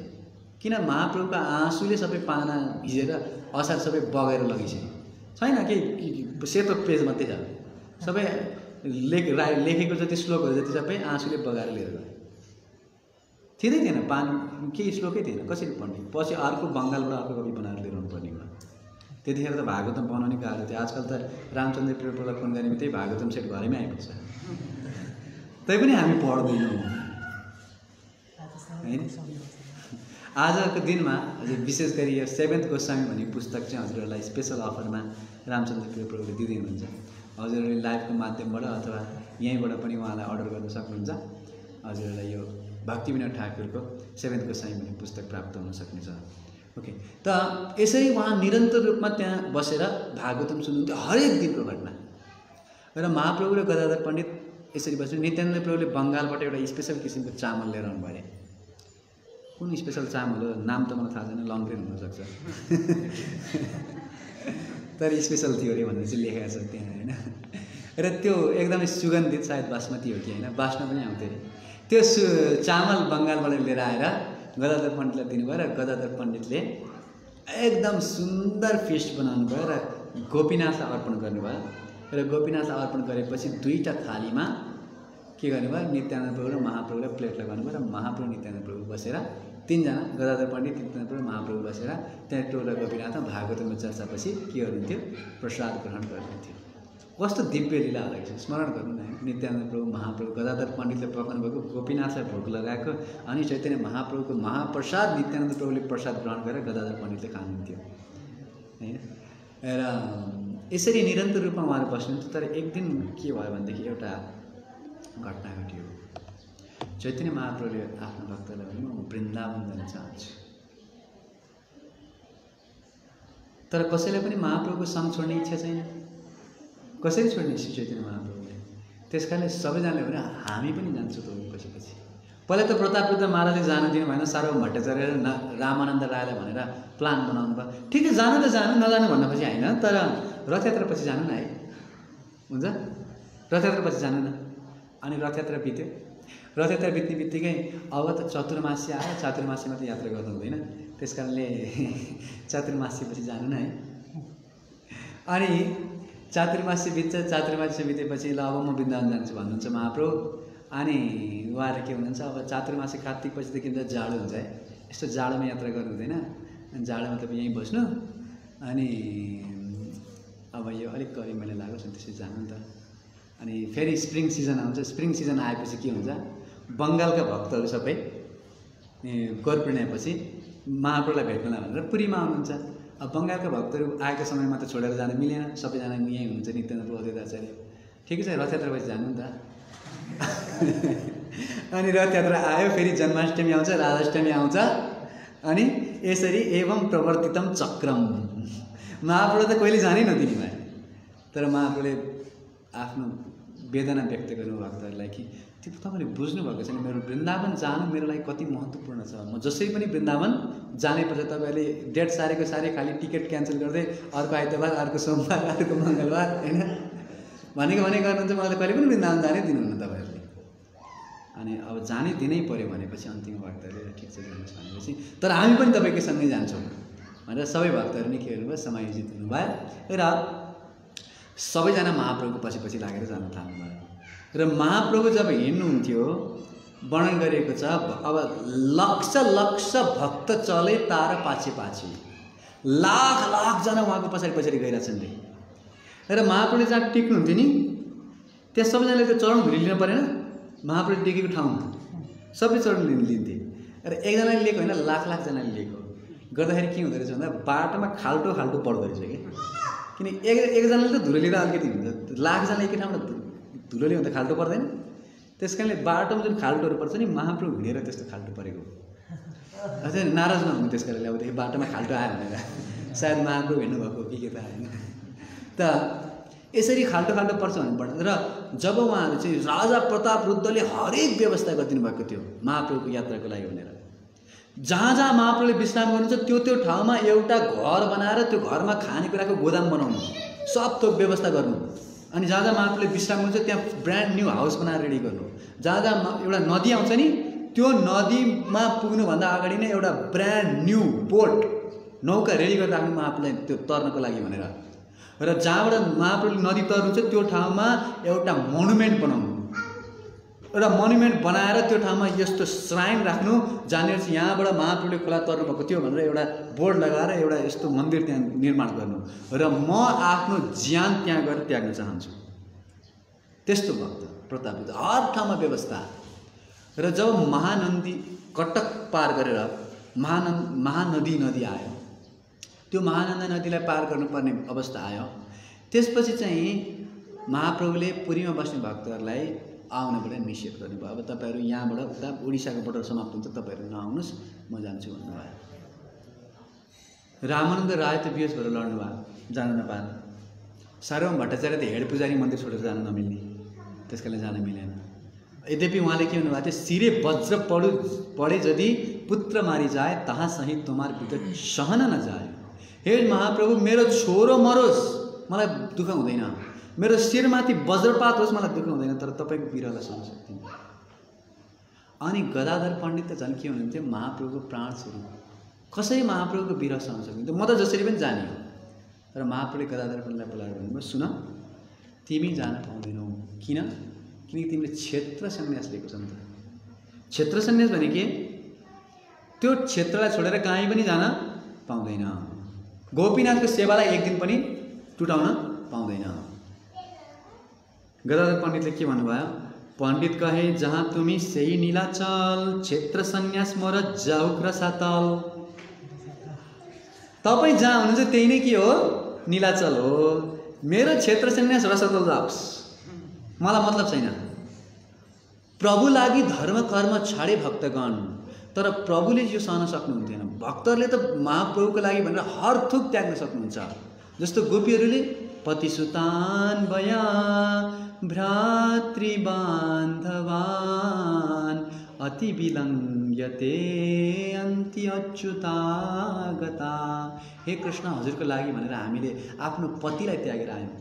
किन? महाप्रभुको आँसुले सबै पाना भिजेर असार सबै बगेर लगिसक्यो। छैन केही, सेतो पेज मात्रै छ। सबै लेखेको जति श्लोकहरू जति सबै आँसुले बगाएर लिएर गयो। थिएन थिएन, केही श्लोकै थिएन, कसरी पढ्ने? पछि अर्को बङ्गालबाट अर्को कवि बनाएर लिएर आउनुपर्ने भयो। त्यतिखेर त भागवतम बनाउने गाह्रो थियो। आजकल त रामचन्द्र पिरोलाई फोन गर्ने त्यही भागवतम सेट घरैमै आइपुग्छ। तैपनि हामी पढ्दैनौँ होइन। आजको दिनमा हजुर विशेष गरी यो 7th गोस्वामी भन्ने पुस्तक चाहिँ हजुरहरूलाई स्पेसल अफरमा रामचन्द्र प्रभुले दिँदै हुनुहुन्छ। हजुरहरूले लाइभको माध्यमबाट अथवा यहीँबाट पनि उहाँलाई अर्डर गर्न सक्नुहुन्छ। हजुरहरूलाई यो भक्ति विनोद ठाकुरको 7th गोस्वामी भन्ने पुस्तक प्राप्त हुन सक्नेछ। ओके, त यसरी उहाँ निरन्तर रूपमा त्यहाँ बसेर भागवतम सुन्नुहुन्थ्यो, हरेक दिनको घटना। र महाप्रभु र गदाधर पण्डित यसरी बस्नु। नित्यानन्द प्रभुले बङ्गालबाट एउटा स्पेसल किसिमको चामल लिएर आउनु भयो। कुन स्पेसल चामल हो नाम त मलाई थाहा छैन, लङ्ग्रेन हुनसक्छ तर स्पेसल थियो अरे भनेर चाहिँ लेखेको छ त्यहाँ होइन। र त्यो एकदमै सुगन्धित, सायद बासमती हो कि होइन, बास्न पनि आउँथ्यो अरे। त्यो चामल बङ्गालबाट लिएर आएर गदाधर पण्डितलाई दिनुभयो र गदाधर पण्डितले एकदम सुन्दर फिस्ट बनाउनु भयो र गोपीनाथलाई अर्पण गर्नुभयो। र गोपीनाथलाई अर्पण गरेपछि दुईवटा थालीमा के गर्नुभयो, नित्यानन्द प्रभु र महाप्रभुलाई प्लेट लगाउनुभयो र महाप्रभु नित्यानन्द प्रभु बसेर, तीनजना गदाधर पण्डित नित्यानन्द प्रभु महाप्रभु बसेर त्यहाँ टोला गोपीनाथमा भागवतको चर्चापछि के गर्नुहुन्थ्यो, प्रसाद ग्रहण गर्नुहुन्थ्यो। कस्तो दिव्य लीला होला, स्मरण गर्नु न। नित्यानन्द प्रभु महाप्रभु गदाधर पण्डितले पकाउनु भएको, गोपीनाथलाई भोग लगाएको, अनि चैतन्य महाप्रभुको महाप्रसाद नित्यानन्द प्रभुले प्रसाद ग्रहण गरेर गदाधर पण्डितले खानुहुन्थ्यो होइन। र यसरी निरन्तर रूपमा उहाँहरू बस्नुहुन्थ्यो। तर एक दिन के भयो भनेदेखि एउटा घटना घट्यो। चैतन्य महाप्रभुले आफ्नो भक्तलाई भने म वृन्दावन जान चाहन्छु। तर कसैलाई पनि महाप्रभुको सङ्ग छोड्ने इच्छा छैन। कसरी छोड्ने श्री चैतन्य महाप्रभुले? त्यस कारणले सबैजनाले भने हामी पनि जान्छौँ त पछि पछि। पहिला त प्रतापरुद्र महाराजले जानु दिनु भएन, सार्वभौम भट्टाचार्य र रामानन्द रायलाई भनेर प्लान बनाउनु भयो। ठिकै जानु त जानु, नजानु भन्नपछि होइन, तर रथयात्रा पछि जानु न है, हुन्छ? रथयात्रा पछि जानु न। अनि रथयात्रा बित्यो। रथयात्रा बित्ने बित्तिकै अब त चतुर्मासी आयो, चतुर्मासीमा त यात्रा गर्नु हुँदैन, त्यस कारणले चतुर्मासीपछि जानु न है। अनि चातुर्मासी बित्छ, चातुर्मासी बितेपछि ल अब म वृन्दावन जान्छु भन्नुहुन्छ महाप्रभु। अनि उहाँहरू के हुनुहुन्छ, अब चातुर्मासी कार्तिक पछिदेखि त जाडो हुन्छ है, यस्तो जाडोमा यात्रा गर्नु हुँदैन, अनि जाडोमा तपाईँ यहीँ बस्नु, अनि अब यो अलिक करिब महिना लागोस् अनि त्यसपछि जानु नि त। अनि फेरि स्प्रिङ सिजन आउँछ। स्प्रिङ सिजन आएपछि के हुन्छ, बङ्गालका भक्तहरू सबै गोरु पूर्णिमापछि महाप्रभुलाई भेट्नलाई भनेर पुरीमा आउनुहुन्छ। अब बङ्गालका भक्तहरू आएको समयमा त छोडेर जान मिलेन, सबैजना यहीँ हुनुहुन्छ, नित्यानन्द प्रभु अद्वैताचार्य। ठिकै छ, रथयात्रापछि जानु नि त। अनि रथयात्रा आयो, फेरि जन्माष्टमी आउँछ, राधाष्टमी आउँछ, अनि यसरी एवं प्रवर्तितम चक्रम। महाप्रभु त कहिले जानै नदिने भए, तर महाप्रभुले आफ्नो वेदना व्यक्त गर्नु भक्तहरूलाई कि त्यो तपाईँले बुझ्नुभएको छैन, मेरो वृन्दावन जानु मेरो लागि कति महत्त्वपूर्ण छ। म जसै पनि वृन्दावन जानैपर्छ। तपाईँहरूले डेट सारेको सारे खालि टिकट क्यान्सल गर्दै अर्को आइतबार, अर्को सोमबार, अर्को मङ्गलबार होइन भनेको गर्नुहुन्छ। मलाई त कहिले पनि वृन्दावन जानै दिनुहुन्न तपाईँहरूले। अनि अब जानै दिनै पऱ्यो भनेपछि अन्तिम भक्तहरूले ठिक छ जानुहोस् भनेपछि, तर हामी पनि तपाईँकै सँगै जान्छौँ भनेर सबै भक्तहरू नै के गर्नुभयो, समायोजित हुनुभयो र सबैजना महाप्रभुको पछि पछि लागेर जान थाल्नुभयो। र महाप्रभु जब हिँड्नुहुन्थ्यो, वर्णन गरिएको छ, अब लक्ष लक्ष भक्त चले तार पाछे पाछे, लाख लाखजना उहाँको पछाडि पछाडि गइरहेछन् रे। र महाप्रभुले जहाँ टिक्नुहुन्थ्यो नि, त्यहाँ सबैजनाले त्यो चरण धुली लिनु परेन, महाप्रभु टेकेको ठाउँमा सबै चरण लिन्थे। र एकजनाले लिएको होइन, लाख लाखजनाले लिएको गर्दाखेरि के हुँदो रहेछ भन्दा बाटोमा खाल्टो खाल्टो पर्दो रहेछ कि। किन एकजनाले त धुलो लिएर अलिकति हुन्छ, लाखजना एकै ठाउँमा धुलो ल्याउँदा खाल्टो पर्दैन। त्यस कारणले बाटोमा जुन खाल्टोहरू पर्छ नि, महाप्रभु हिँडेर त्यस्तो खाल्टो परेको अझै नाराज नहुनु। त्यस कारणले अबदेखि बाटोमा खाल्टो आयो भनेर सायद महाप्रभु हिँड्नुभएको के त होइन। त यसरी खाल्टो खाल्टो पर्छ भन्नु। र जब उहाँहरू चाहिँ राजा प्रताप रुद्रले हरेक व्यवस्था गरिदिनु भएको थियो महाप्रभुको यात्राको लागि भनेर, जहाँ जहाँ महाप्रभुले विश्राम गर्नुहुन्छ त्यो त्यो ठाउँमा एउटा घर बनाएर त्यो घरमा खानेकुराको गोदाम बनाउनु, सब थोक व्यवस्था गर्नु। अनि जहाँ जहाँ महाप्रभुले विश्राम गर्नुहुन्छ त्यहाँ ब्रान्ड न्यू हाउस बनाएर रेडी गर्नु। जहाँ जहाँ एउटा नदी आउँछ नि, त्यो नदीमा पुग्नुभन्दा अगाडि नै एउटा ब्रान्ड न्यू बोट नौका रेडी गरेर राख्नु महाप्रभुलाई त्यो तर्नको लागि भनेर। र जहाँबाट महाप्रभुले नदी तर्नुहुन्छ त्यो ठाउँमा एउटा मोनुमेन्ट बनाउनु, एउटा मोनुमेन्ट बनाएर त्यो ठाउँमा यस्तो श्राइन राख्नु जहाँनिर चाहिँ यहाँबाट महाप्रभुले खोला तर्नुभएको थियो भनेर एउटा बोर्ड लगाएर एउटा यस्तो मन्दिर त्यहाँ निर्माण गर्नु। र म आफ्नो ज्यान त्यहाँ गएर त्याग्न चाहन्छु। त्यस्तो भक्त प्रताप हर ठाउँमा व्यवस्था। र जब महानदी कटक पार गरेर महानदी आयो, त्यो महानन्दा नदीलाई पार गर्नुपर्ने अवस्था आयो, त्यसपछि चाहिँ महाप्रभुले पुरीमा बस्ने भक्तहरूलाई आउनबाट निषेध गर्नुभयो। अब तपाईँहरू यहाँबाट उता उडिसाको बोर्डर समाप्त हुन्छ, तपाईँहरू नआउनुहोस्, म जान्छु भन्नुभयो। रामानन्द राय त बिहोस भएर लड्नुभयो, जान नपाएर। सार्वभौम भट्टाचार्य त हेड पुजारी मन्दिर छोडेर जान नमिल्ने, त्यस कारणले जान मिलेन। यद्यपि उहाँले के भन्नुभएको थियो, सिरे वज्र पढे यदि पुत्र मारी जाए तहाँ सही तुम्हार विगत सहन न जाए। हे महाप्रभु, मेरो छोरो मरोस् मलाई दुःख हुँदैन, मेरो शिरमाथि वज्रपात होस् मलाई दुःख हुँदैन, तर तपाईँको विरहलाई सहन सक्दिनँ। अनि गदाधर पण्डित त झन् के हुनुहुन्थ्यो, महाप्रभुको प्राण स्वरूप, कसरी महाप्रभुको विरह सहन सक्दिन्थ्यो, म त जसरी पनि जाने हो। तर महाप्रभुले गदाधर पण्डितलाई बोलाएर भन्नुभयो, सुन तिमी जान पाउँदैनौ। किन? किनकि तिमीले क्षेत्र सन्यास लिएको छ नि त। क्षेत्र सन्यास भने के? त्यो क्षेत्रलाई छोडेर कहीँ पनि जान पाउँदैन। गोपीनाथको सेवालाई एक दिन पनि टुटाउन पाउँदैन। गदाधर पण्डितले के भन्नुभयो, पण्डित कहे जहाँ तुमी सही नीलाचल, क्षेत्र सन्यास मोर जाउक्र सातल। तपाईँ जहाँ हुनुहुन्छ त्यही नै के हो, नीलाचल हो। मेरो क्षेत्र सन्यास रसतल जाओस्, मलाई मतलब छैन। प्रभु लागि धर्म कर्म छाडे भक्तगण, तर प्रभुले यो सहन सक्नुहुन्थेन। भक्तहरूले त महाप्रभुको लागि भनेर हर थोक त्याग्न सक्नुहुन्छ। जस्तो गोपीहरूले पतिसुतान भया भ्रातृबान्धवान अति विलङ्घ्यते अन्ति अच्युतागता। हे कृष्ण, हजुरको लागि भनेर हामीले आफ्नो पतिलाई त्यागेर आयौँ,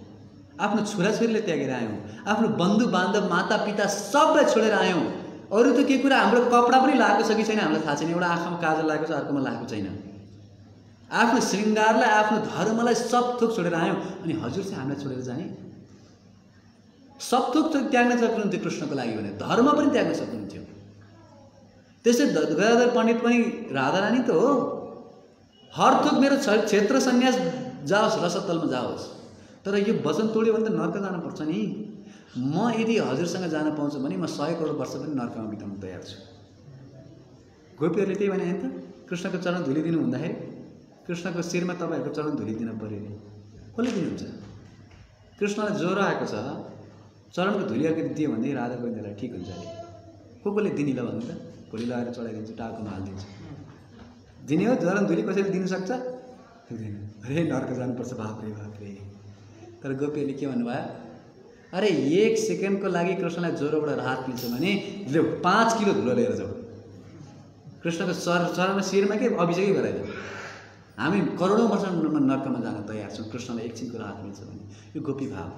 आफ्नो छोराछोरीलाई त्यागेर आयौँ, आफ्नो बन्धु बान्धव माता पिता सबलाई छोडेर आयौँ। अरू त के कुरा, हाम्रो कपडा पनि लगाएको छ कि छैन हामीलाई थाहा छैन। एउटा आँखामा काजल लागेको छ, अर्कोमा लागेको छैन। आफ्नो श्रृङ्गारलाई, आफ्नो धर्मलाई सब थोक छोडेर आयौँ, अनि हजुर चाहिँ हामीलाई छोडेर जाने? सब थोक त्याग्न सक्नुहुन्थ्यो कृष्णको लागि भने, धर्म पनि त्याग्न सक्नुहुन्थ्यो। त्यस्तै गदाधर पण्डित पनि राधारानी त हो, हरथोक मेरो क्षेत्र सन्यास जाओस्, रसतलमा जाओस्, तर यो वचन तोड्यो भने त नर्क जानुपर्छ नि। म यदि हजुरसँग जान पाउँछु भने म 100 करोड वर्ष पनि नर्कमा बिताउन तयार छु। गोपीहरूले त्यही भने त कृष्णको चरण धुली दिनु हुँदाखेरि कृष्णको शिरमा तपाईँहरूको चरण धुली दिन पर्यो नि, कसले दिनुहुन्छ? कृष्णलाई ज्वरो आएको छ, चरणको धुली अलिकति दियो भने राधा गोविन्दलाई ठिक हुन्छ अरे। कसले दिने ल भन्नु त? भोलि लगाएर चढाइदिन्छु, टाउकोमा हालिदिन्छु। दिने हो चरण धुली कसैले दिन सक्छ? अरे नर्क जानुपर्छ, बाफ्रे बाफ्रे। तर गोपीहरूले के भन्नुभयो? अरे 1 सेकेन्डको लागि कृष्णलाई ज्वरोबाट राहत मिल्छ भने लु 5 किलो धुलो लिएर जाऊ, कृष्णको चरणमा शिरमा के अभिषेकै गराइदियो। हामी करोडौँ वर्ष नर्कमा जान तयार छौँ कृष्णलाई एकछिनको राहत मिल्छ भने। यो गोपी भाव।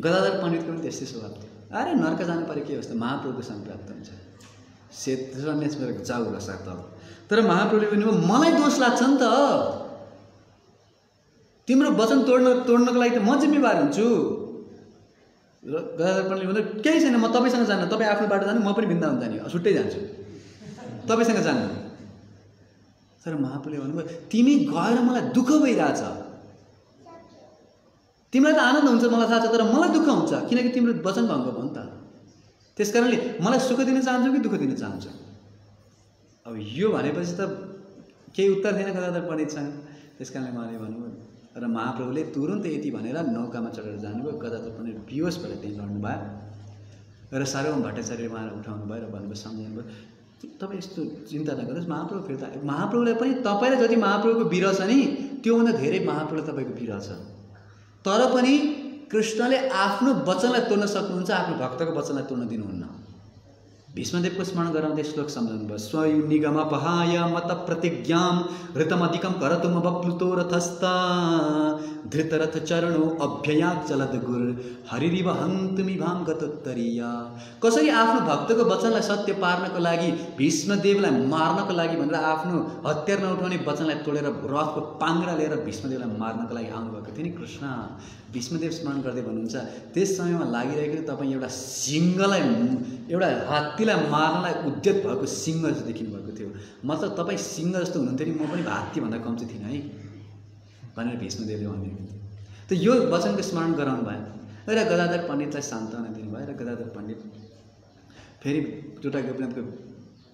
गदाधर पण्डितको पनि त्यस्तै स्वभाव थियो। अरे नर्क जानु पऱ्यो के होस् त, महाप्रभुको सँग प्राप्त हुन्छ, सन्यास गरेको जाऊ र साथ। तर महाप्रभुले भन्नुभयो मलाई दोष लाग्छ नि त, तिम्रो वचन तोड्नको लागि त म जिम्मेवार हुन्छु। र गदाधर पण्डितले भन्दा केही छैन, म तपाईँसँग जान्न, तपाईँ आफ्नो बाटो जानु, म पनि वृन्दावन जाने, छुट्टै जान्छु, तपाईँसँग जान्न। तर महाप्रभुले भन्नुभयो तिमी गएर मलाई दुःख भइरहेछ, तिमीलाई त आनन्द हुन्छ मलाई थाहा छ, तर मलाई दुःख हुन्छ किनकि तिम्रो वचन भङ्ग भयो नि त। त्यस कारणले मलाई सुख दिन चाहन्छौ कि दुःख दिन चाहन्छौ? अब यो भनेपछि त केही उत्तर थिएन गदाधर पण्डितसँग। त्यस कारणले उहाँले भन्नुभयो र महाप्रभुले तुरुन्तै यति भनेर नौकामा चढेर जानुभयो। गदाधर पण्डित बिहोस भएर त्यहीँ लड्नुभयो र सार्वभौम भट्टाचार्यले उहाँलाई उठाउनु भयो र भन्नुभयो, सम्झाउनु भयो तपाईँ यस्तो चिन्ता नगर्नुहोस्, महाप्रभु फिर्ता। महाप्रभुले पनि तपाईँलाई जति महाप्रभुको विरह छ नि त्योभन्दा धेरै महाप्रभुले तपाईँको विरह छ। तर पनि कृष्णले आफ्नो वचनलाई तोड्न सक्नुहुन्छ, आफ्नो भक्तको वचनलाई तोड्न दिनुहुन्न। भीष्मदेवको स्मरण गराउँदै श्लोक सम्झाउनु भयो। स्वयं निगमपहाय मत प्रतिज्ञां ऋतमधिकं करतुम बप्लुतो रथस्ता धृतरथ चरणो अभ्ययात् चलद गुर हरिरिव हन्तुमि भाम गतोत्तरीया। कसरी आफ्नो भक्तको वचनलाई सत्य पार्नको लागि, भीष्मदेवलाई मार्नको लागि भनेर आफ्नो हतियार नउठाउने वचनलाई तोडेर रथको पाङ्ग्रा लिएर भीष्मदेवलाई मार्नको लागि आउनुभएको थियो नि कृष्ण। भीष्मदेव स्मरण गर्दै भन्नुहुन्छ त्यस समयमा लागिरहेको तपाईँ एउटा सिंहलाई, एउटा हात्तीलाई मार्नलाई उद्यत भएको सिंह जस्तो देखिनु भएको थियो। मतलब तपाईँ सिंह जस्तो हुनुहुन्थ्यो नि, म पनि हात्तीभन्दा कम्ती थिइनँ है भनेर भीष्मदेवले भनेको थियो। त यो वचनको स्मरण गराउनु भयो र गदाधर पण्डितलाई सान्त्वना दिनुभयो। र गदाधर पण्डित फेरि टोटा गोपीनाथको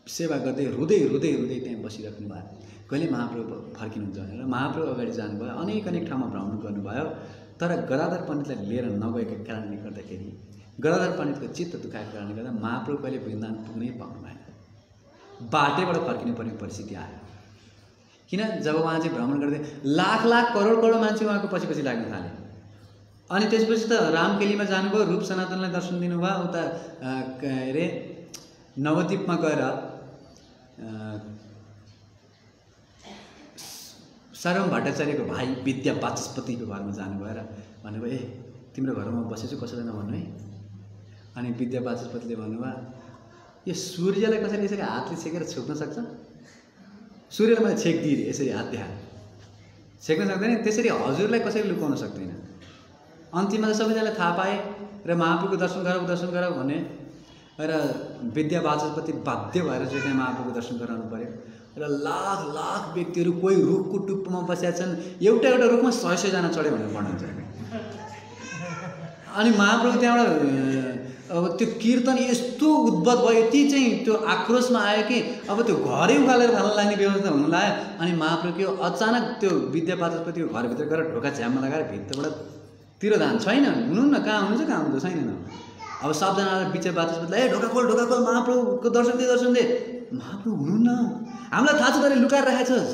सेवा गर्दै रुँदै रुँदै रुँदै त्यहाँ बसिराख्नु भयो। कहिले महाप्रभु फर्किनुहुन्छ भनेर महाप्रभु अगाडि जानुभयो, अनेक अनेक ठाउँमा भ्रमण गर्नुभयो। तर गदाधर पण्डितलाई लिएर नगएको कारणले गर्दाखेरि, गदाधर पण्डितको चित्त दुखाएको कारणले गर्दा महाप्रभु कहिले वृन्दावन पुग्नै पाउनु भएन, बाटैबाट फर्किनु पर्ने परिस्थिति आयो। किन? जब उहाँ चाहिँ भ्रमण गर्दै लाख लाख करोड करोड मान्छे उहाँको पछि पछि लाग्न थाले। अनि त्यसपछि त रामकेलीमा जानुभयो, रूप सनातनलाई दर्शन दिनुभयो, उता के अरे नवद्वीपमा गएर सार्वभौम भट्टाचार्यको भाइ विद्या वाचस्पतिको घरमा जानुभयो र भन्नुभयो ए तिम्रो घरमा बसेछु कसैलाई नभन्नु है। अनि विद्या वाचस्पतिले भन्नुभयो यो सूर्यलाई कसरी यसरी हातले छेकेर छोप्न सक्छ? सूर्यलाई मैले छेक दिएँ यसरी हात देखा, छेक्न सक्दैन, त्यसरी हजुरलाई कसरी लुकाउन सक्दैन। अन्तिममा त सबैजनालाई थाहा पाए र महाप्रभुको दर्शन गराऊ भने र विद्या वाचस्पति बाध्य भएर चाहिँ त्यहाँ महाप्रभुको दर्शन गराउनु पर्यो। र लाख लाख व्यक्तिहरू कोही रुखको टुप्पोमा बसेका छन्, एउटा एउटा रुखमा 100 जना चढ्यो भनेर वर्णन छ। अनि महाप्रभु त्यहाँबाट अब त्यो कीर्तन यस्तो उद्भत भयो, यति चाहिँ त्यो आक्रोशमा आयो कि अब त्यो घरै उकालेर खान लाग्ने व्यवस्था हुन लाग्यो। अनि महाप्रभुको अचानक त्यो विद्या वाचस्पतिको घरभित्र गएर ढोका झ्याममा लगाएर भित्रबाट तिरोधान छैन, हुनुहुन्न, कहाँ हुनुहुन्छ कहाँ हुनुहुन्छ छैन। अब सबजना विद्या वाचस्पतिलाई ढोका खोल महाप्रभुको दर्शन दे। महाप्रभु हुनुहुन्न, हामीलाई थाहा छ तैँले लुकाएर राखेको छस्,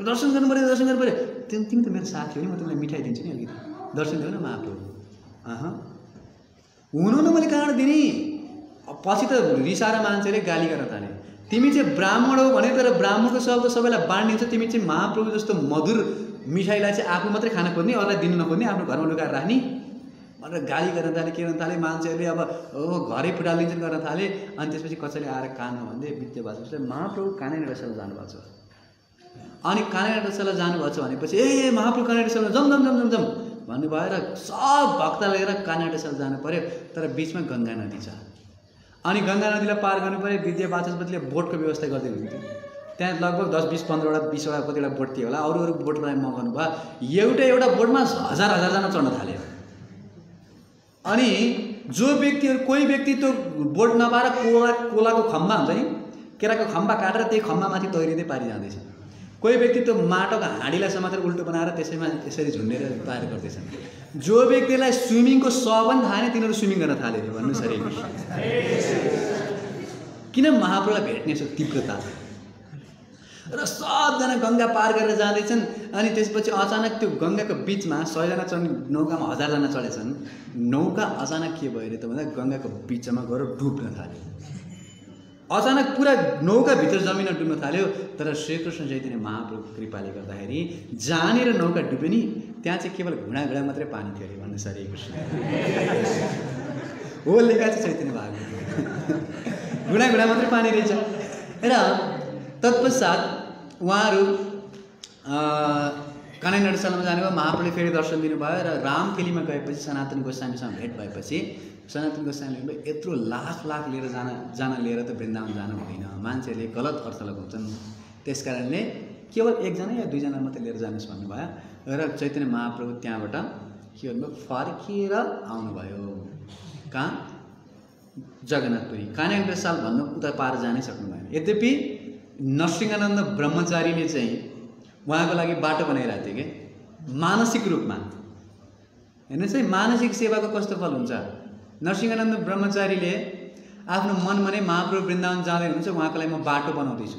दर्शन गर्नु पऱ्यो। तिमी त मेरो साथी हो नि, म तिमीलाई मिठाई दिन्छु नि, अलिकति दर्शन दिनु न महाप्रभु। हुनु न, मैले कहाँबाट दिने? पछि त रिसाएर मान्छेले गाली गर्न थाले, तिमी चाहिँ ब्राह्मण हो भने तर ब्राह्मणको शब्द सबैलाई बाँडिन्छ, तिमी चाहिँ महाप्रभु जस्तो मधुर मिठाईलाई चाहिँ आफू मात्रै खान खोज्ने, अरूलाई दिनु नखोज्ने, आफ्नो घरमा लुकाएर राख्ने भनेर गाली गर्न थाले। के गर्न थाले मान्छेहरूले, अब घरै फुटालिदिन्छन् गर्न थाले। अनि त्यसपछि कसैले आएर कानमा भन्दै विद्या वाचस्पतिले महाप्रभु कानेर रसाला जानुभएको छ। अनि कानेर रसाला जानुभएको छ भनेपछि ए महाप्रभु कानेर रसाला जम भन्नुभयो र सब भक्त लिएर कानेर रसाला जानु पर्यो। तर बिचमा गङ्गा नदी छ, अनि गङ्गा नदीलाई पार गर्नु पर्यो। विद्या वाचस्पतिले बोटको व्यवस्था गर्दै हुनुहुन्थ्यो, त्यहाँ लगभग 10 20 15वटा 20वटा कतिवटा बोट थियो होला। अरू अरू बोटलाई मगाउनु भयो। एउटा बोटमा हजार हजारजना चढ्न थाल्यो। अनि जो व्यक्तिहरू कोही व्यक्ति त्यो बोट नपाएर कोलाको खम्बा हुन्छ नि, केराको खम्बा काटेर त्यही खम्बामाथि तैरिँदै पारि जाँदैछ। कोही व्यक्ति त्यो माटोको हाँडीलाई समातेर उल्टो बनाएर त्यसैमा यसरी झुन्डेर पार गर्दैछन्। जो व्यक्तिलाई स्विमिङको पनि थाहा नै तिनीहरू स्विमिङ गर्न थालेको भन्नु सर। किन महाप्रभुलाई भेट्ने छ तीव्रता र सबजना गङ्गा पार गरेर जाँदैछन्। अनि त्यसपछि अचानक त्यो गङ्गाको बिचमा 100 जना चढ्ने नौकामा 1000 जना चढेछन्। नौका अचानक के भयो अरे त भन्दा गङ्गाको बिचमा गएर डुब्न थाल्यो। अचानक पुरा नौका भित्र जमिन डुब्न थाल्यो। तर श्रीकृष्ण चैतन्य महाप्रभुको कृपाले गर्दाखेरि जहाँनिर नौका डुब्यो नि त्यहाँ चाहिँ केवल घुँडा मात्रै पानी थियो अरे भन्नु सर। कृष्ण हो लेखा चाहिँ चैतन्य भागवत घुँडा मात्रै पानी रहेछ। र तत्पश्चात उहाँहरू कानाई नटशालामा जानुभयो। महाप्रभुले फेरि दर्शन दिनुभयो र रामकेलीमा गएपछि सनातन गोस्वामीसँग भेट भएपछि सनातन गोस्वामीले यत्रो लाख लिएर जान लिएर त वृन्दावन जानु हुँदैन, मान्छेहरूले गलत अर्थ लगाउँछन्, त्यस कारणले केवल 1 जना या 2 जना मात्रै लिएर जानुहोस् भन्नुभयो। र चैतन्य महाप्रभु त्यहाँबाट के गर्नुभयो फर्किएर आउनुभयो। कहाँ? जगन्नाथपुरी। कानाई नटशाल भन्नु उता पार जानै सक्नु भएन। यद्यपि नरसिंहानन्द ब्रह्मचारीले चाहिँ उहाँको लागि बाटो बनाइरहेको थियो कि मानसिक रूपमा। हेर्नुहोस् है मानसिक सेवाको कस्तो फल हुन्छ। नरसिंहानन्द ब्रह्मचारीले आफ्नो मनमा नै महाप्रभु वृन्दावन जाँदै हुनुहुन्छ, उहाँको लागि म बाटो बनाउँदैछु।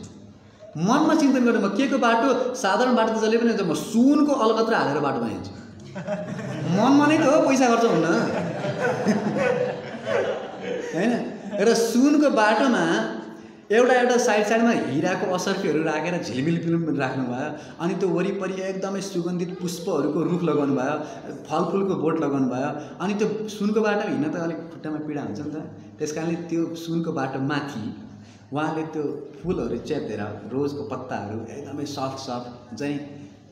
मनमा चिन्तन गर्नु म के को बाटो? साधारण बाटो त जसले पनि हुन्छ, म सुनको अलकत्र हालेर बाटो बनाइदिन्छु। मनमा नै त हो, पैसा खर्च हुन्न हैन। र सुनको बाटोमा एउटा साइडमा हिराको असर्फीहरू राखेर झिलिमिली फिल्म राख्नुभयो। अनि त्यो वरिपरि एकदमै सुगन्धित पुष्पहरूको रुख लगाउनु भयो, फलफुलको बोट लगाउनु भयो। अनि त्यो सुनको बाटो हिँड्न त अलिक खुट्टामा पीडा हुन्छ नि त। त्यस कारणले त्यो सुनको बाटो माथि उहाँले त्यो फुलहरू च्यातेर रोजको पत्ताहरू एकदमै सफ्ट चाहिँ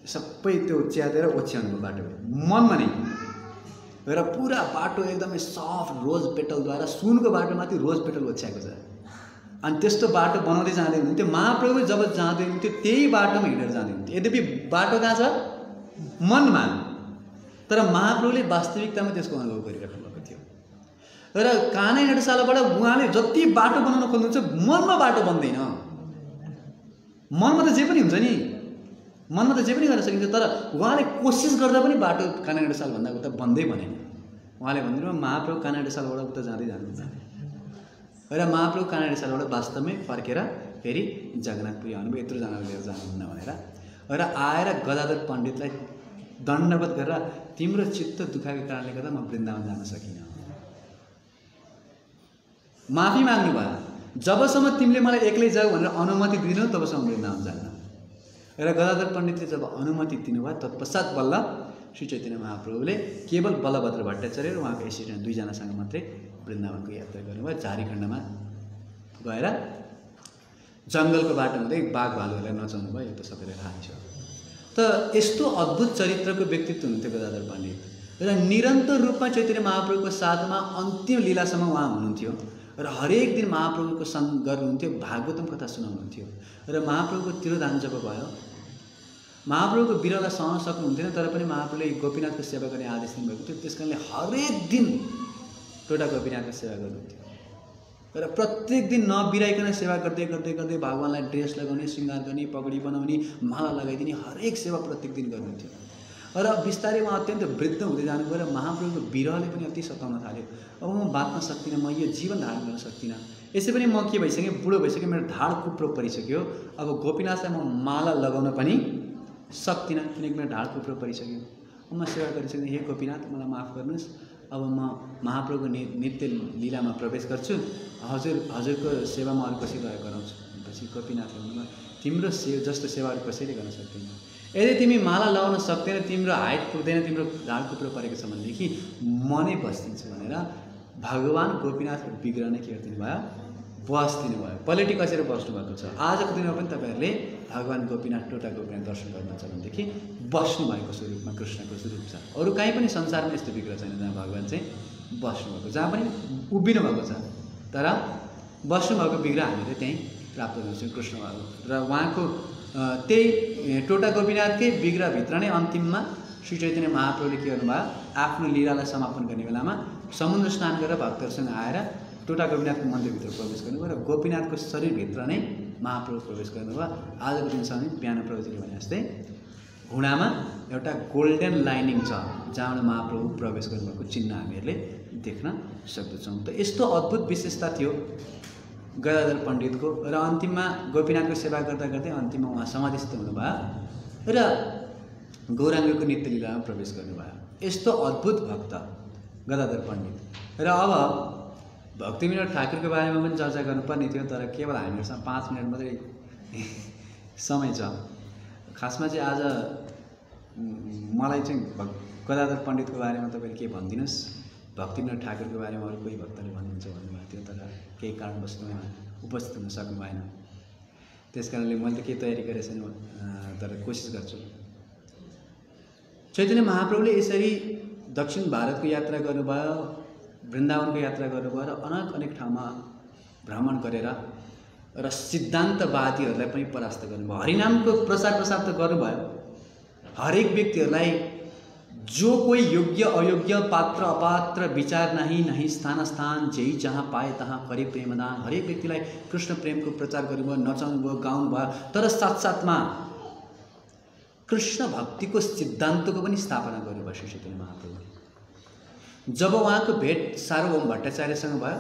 सबै त्यो च्यातेर ओछ्याउनु भयो बाटो मनमा नै। र पुरा बाटो एकदमै सफ्ट रोज पेटलद्वारा सुनको बाटोमाथि रोज पेटल ओछ्याएको छ। अनि त्यस्तो बाटो बनाउँदै जाँदै हुनुहुन्थ्यो। महाप्रभु जब जाँदै हुनुहुन्थ्यो त्यही बाटोमा हिँडेर जाँदै हुनुहुन्थ्यो। यद्यपि बाटो कहाँ छ? मनमा। तर महाप्रभुले वास्तविकतामा त्यसको अनुभव गरिराख्नु भएको थियो। र कानाई नटशालाबाट उहाँले जति बाटो बनाउन खोज्नुहुन्छ मनमा बाटो बन्दैन। मनमा त जे पनि हुन्छ नि, मनमा त जे पनि गर्न सकिन्छ। तर उहाँले कोसिस गर्दा पनि बाटो कानाई नटशाला भन्दा उता बन्दै भनेन। उहाँले भन्दिनु महाप्रभु कानाई नटशालाबाट उता जाँदै जानुहुन्छ। र महाप्रभु कानाई नटशालाबाट वास्तवमै फर्केर फेरि जगन्नाथपुरी आउनुभयो। यत्रो जनाले लिएर जानुहुन्न भनेर। र आएर गदाधर पण्डितलाई दण्डवत गरेर तिम्रो चित्त दुखाएको कारणले गर्दा म वृन्दावन जान सकिनँ, माफी माग्नु भयो। जबसम्म तिमीले मलाई एक्लै जाऊ भनेर अनुमति दिनौ तबसम्म वृन्दावन जान्न। र गदाधर पण्डितले जब अनुमति दिनुभयो तत्पश्चात बल्ल श्री चैतन्य महाप्रभुले केवल बलभद्र भट्टाचार्य र उहाँको एसिस्टेन्ट 2 जनासँग मात्रै वृन्दावनको यात्रा गर्नुभयो। झारीखण्डमा गएर जङ्गलको बाटो हुँदै बाघ भालुहरूलाई नचाउनु भयो। यो त सबैलाई थाहा छ। त यस्तो अद्भुत चरित्रको व्यक्तित्व हुनुहुन्थ्यो गदाधर पण्डित। र निरन्तर रूपमा चैतन्य महाप्रभुको साथमा अन्तिम लीलासम्म उहाँ हुनुहुन्थ्यो। र हरेक दिन महाप्रभुको सङ्ग गर्नुहुन्थ्यो, भागवतम कथा सुनाउनुहुन्थ्यो। र महाप्रभुको तिरोधान जब भयो महाप्रभुको बिरहलाई सहन सक्नुहुन्थेन। तर पनि महाप्रभुले गोपीनाथको सेवा गर्ने आदेश दिनुभएको थियो। त्यस कारणले हरेक दिन टोटा गोपीनाथको सेवा गर्नुहुन्थ्यो। र प्रत्येक दिन नबिराइकन सेवा गर्दै गर्दै गर्दै भगवान्लाई ड्रेस लगाउने, श्रृङ्गार गर्ने, पगडी बनाउने, माला लगाइदिने हरेक सेवा प्रत्येक दिन गर्नुहुन्थ्यो। र बिस्तारै उहाँ अत्यन्त वृद्ध हुँदै जानुभयो। र महाप्रभुको बिरहले पनि अति सताउन थाल्यो। अब म बाँच्न सक्दिनँ, म यो जीवन धारण गर्न सक्दिनँ। यसै पनि म के भइसकेँ, बुढो भइसकेँ, मेरो ढाड कुप्रो परिसक्यो। अब गोपीनाथलाई म माला लगाउन पनि सक्दिनँ किनकि मेरो ढाड कुप्रो परिसक्यो। म सेवा गरिसक्दिनँ। हे गोपीनाथ मलाई माफ गर्नुहोस्। अब म महाप्रभुको नित्य लीलामा प्रवेश गर्छु। हजुरको सेवा म अरू कसैलाई गराउँछु। भनेपछि गोपीनाथले भन्नुभयो तिम्रो जस्तो सेवा अरू कसैले गर्न सक्दैन। यदि तिमी माला लगाउन सक्दैन, तिम्रो हाइट पुग्दैन, तिम्रो ढाड कुप्रो परेको छ भनेदेखि म नै बस्दिन्छु भनेर भगवान् गोपीनाथको विग्रह नै के गरिदिनु भयो? बस्दिनु भयो। पलेटी कसेर बस्नुभएको छ। आजको दिनमा पनि तपाईँहरूले भगवान् गोपीनाथ टोटा गोपीनाथ दर्शन गर्नुहुन्छ भनेदेखि बस्नुभएको स्वरूपमा कृष्णको स्वरूप छ। अरू कहीँ पनि संसारमा यस्तो विग्रह छैन जहाँ भगवान् चाहिँ बस्नुभएको, जहाँ पनि उभिनु भएको छ। तर बस्नुभएको विग्रह हामीले त्यहीँ प्राप्त गर्नुहुन्छ कृष्ण र उहाँको त्यही टोटा गोपीनाथकै विग्रहभित्र नै अन्तिममा श्री चैतन्य महाप्रभुले के गर्नुभयो, आफ्नो लीलालाई समापन गर्ने बेलामा समुद्र स्नान गरेर भक्तहरूसँग आएर टोटा गोपीनाथको मन्दिरभित्र प्रवेश गर्नुभयो र गोपीनाथको शरीरभित्र नै महाप्रभु प्रवेश गर्नुभयो। आजको दिनसम्म बिहान प्रभुजीले भने जस्तै घुँडामा एउटा गोल्डन लाइनिङ छ जहाँबाट महाप्रभु प्रवेश गर्नुभएको चिन्ह हामीहरूले देख्न सक्दछौँ। त यस्तो अद्भुत विशेषता थियो गदाधर पण्डितको र अन्तिममा गोपीनाथको सेवा गर्दा गर्दै अन्तिममा उहाँ समाधिस्थ हुनुभयो र गौराङ्गको नित्यलीलामा प्रवेश गर्नुभयो। यस्तो अद्भुत भक्त गदाधर पण्डित। र अब भक्तिविनोद ठाकुरको बारेमा पनि चर्चा गर्नुपर्ने थियो, तर केवल हामीहरूसँग 5 मिनट मात्रै समय छ। खासमा चाहिँ आज मलाई चाहिँ गदाधर पण्डितको बारेमा तपाईँले के भनिदिनुहोस्, भक्तिविनोद ठाकुरको बारेमा अरू कोही भक्तले भन्नुहुन्छ भन्नुभएको थियो, तर केही कारणवश उहाँ उपस्थित हुन सक्नु भएन। त्यस कारणले मैले त केही तयारी गरेको छैन, तर कोसिस गर्छु। चैतन्य महाप्रभुले यसरी दक्षिण भारतको यात्रा गर्नुभयो, वृन्दावनको यात्रा गर्नुभयो र अनेक ठाउँमा भ्रमण गरेर र सिद्धान्तवादीहरूलाई पनि परास्त गर्नुभयो। हरिनामको प्रचार प्रसार त गर्नुभयो। हरेक व्यक्तिहरूलाई जो कोई योग्य अयोग्य पात्र अपात्र विचार नहीं स्थान स्थान जेही जहाँ पाए तहाँ करे प्रेमदान, हरेक व्यक्तिलाई कृष्ण प्रेमको प्रचार गर्नुभयो, नचाउनुभयो, गाउनुभयो, तर साथसाथमा कृष्ण भक्तिको सिद्धान्तको पनि स्थापना गर्नुभयो श्री चैतन्य महाप्रभुले। जब उहाँको भेट सार्वभौम भट्टाचार्यसँग भयो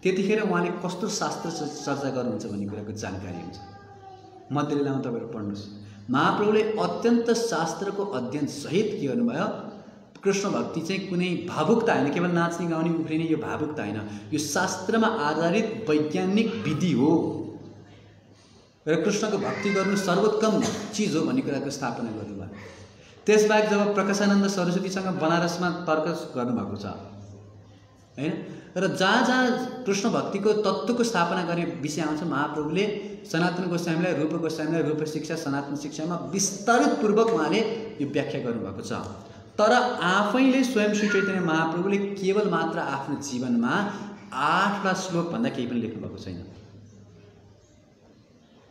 त्यतिखेर उहाँले कस्तो शास्त्र चर्चा गर्नुहुन्छ भन्ने कुराको जानकारी हुन्छ। मध्यलीलामा तपाईँहरू पढ्नुहोस्, महाप्रभुले अत्यन्त शास्त्रको अध्ययन सहित के गर्नुभयो, कृष्ण भक्ति चाहिँ कुनै भावुकता होइन, केवल नाच्ने गाउने उफ्रिने यो भावुकता होइन, यो शास्त्रमा आधारित वैज्ञानिक विधि हो र कृष्णको भक्ति गर्नु सर्वोत्तम चिज हो भन्ने कुराको स्थापना गर्नुभयो। त्यसबाहेक जब प्रकाशानन्द सरस्वतीसँग बनारसमा तर्क गर्नुभएको छ हैन, र जहाँ जहाँ कृष्ण भक्तिको तत्त्वको स्थापना गर्ने विषय आउँछ महाप्रभुले सनातन गोस्वामीलाई रूप गोस्वामीलाई रूप शिक्षा सनातन शिक्षामा विस्तारित पूर्वक उहाँले यो व्याख्या गर्नुभएको छ। तर आफैले स्वयं श्री चैतन्य महाप्रभुले केवल मात्र आफ्नो जीवनमा 8वटा श्लोकभन्दा केही पनि लेख्नुभएको छैन।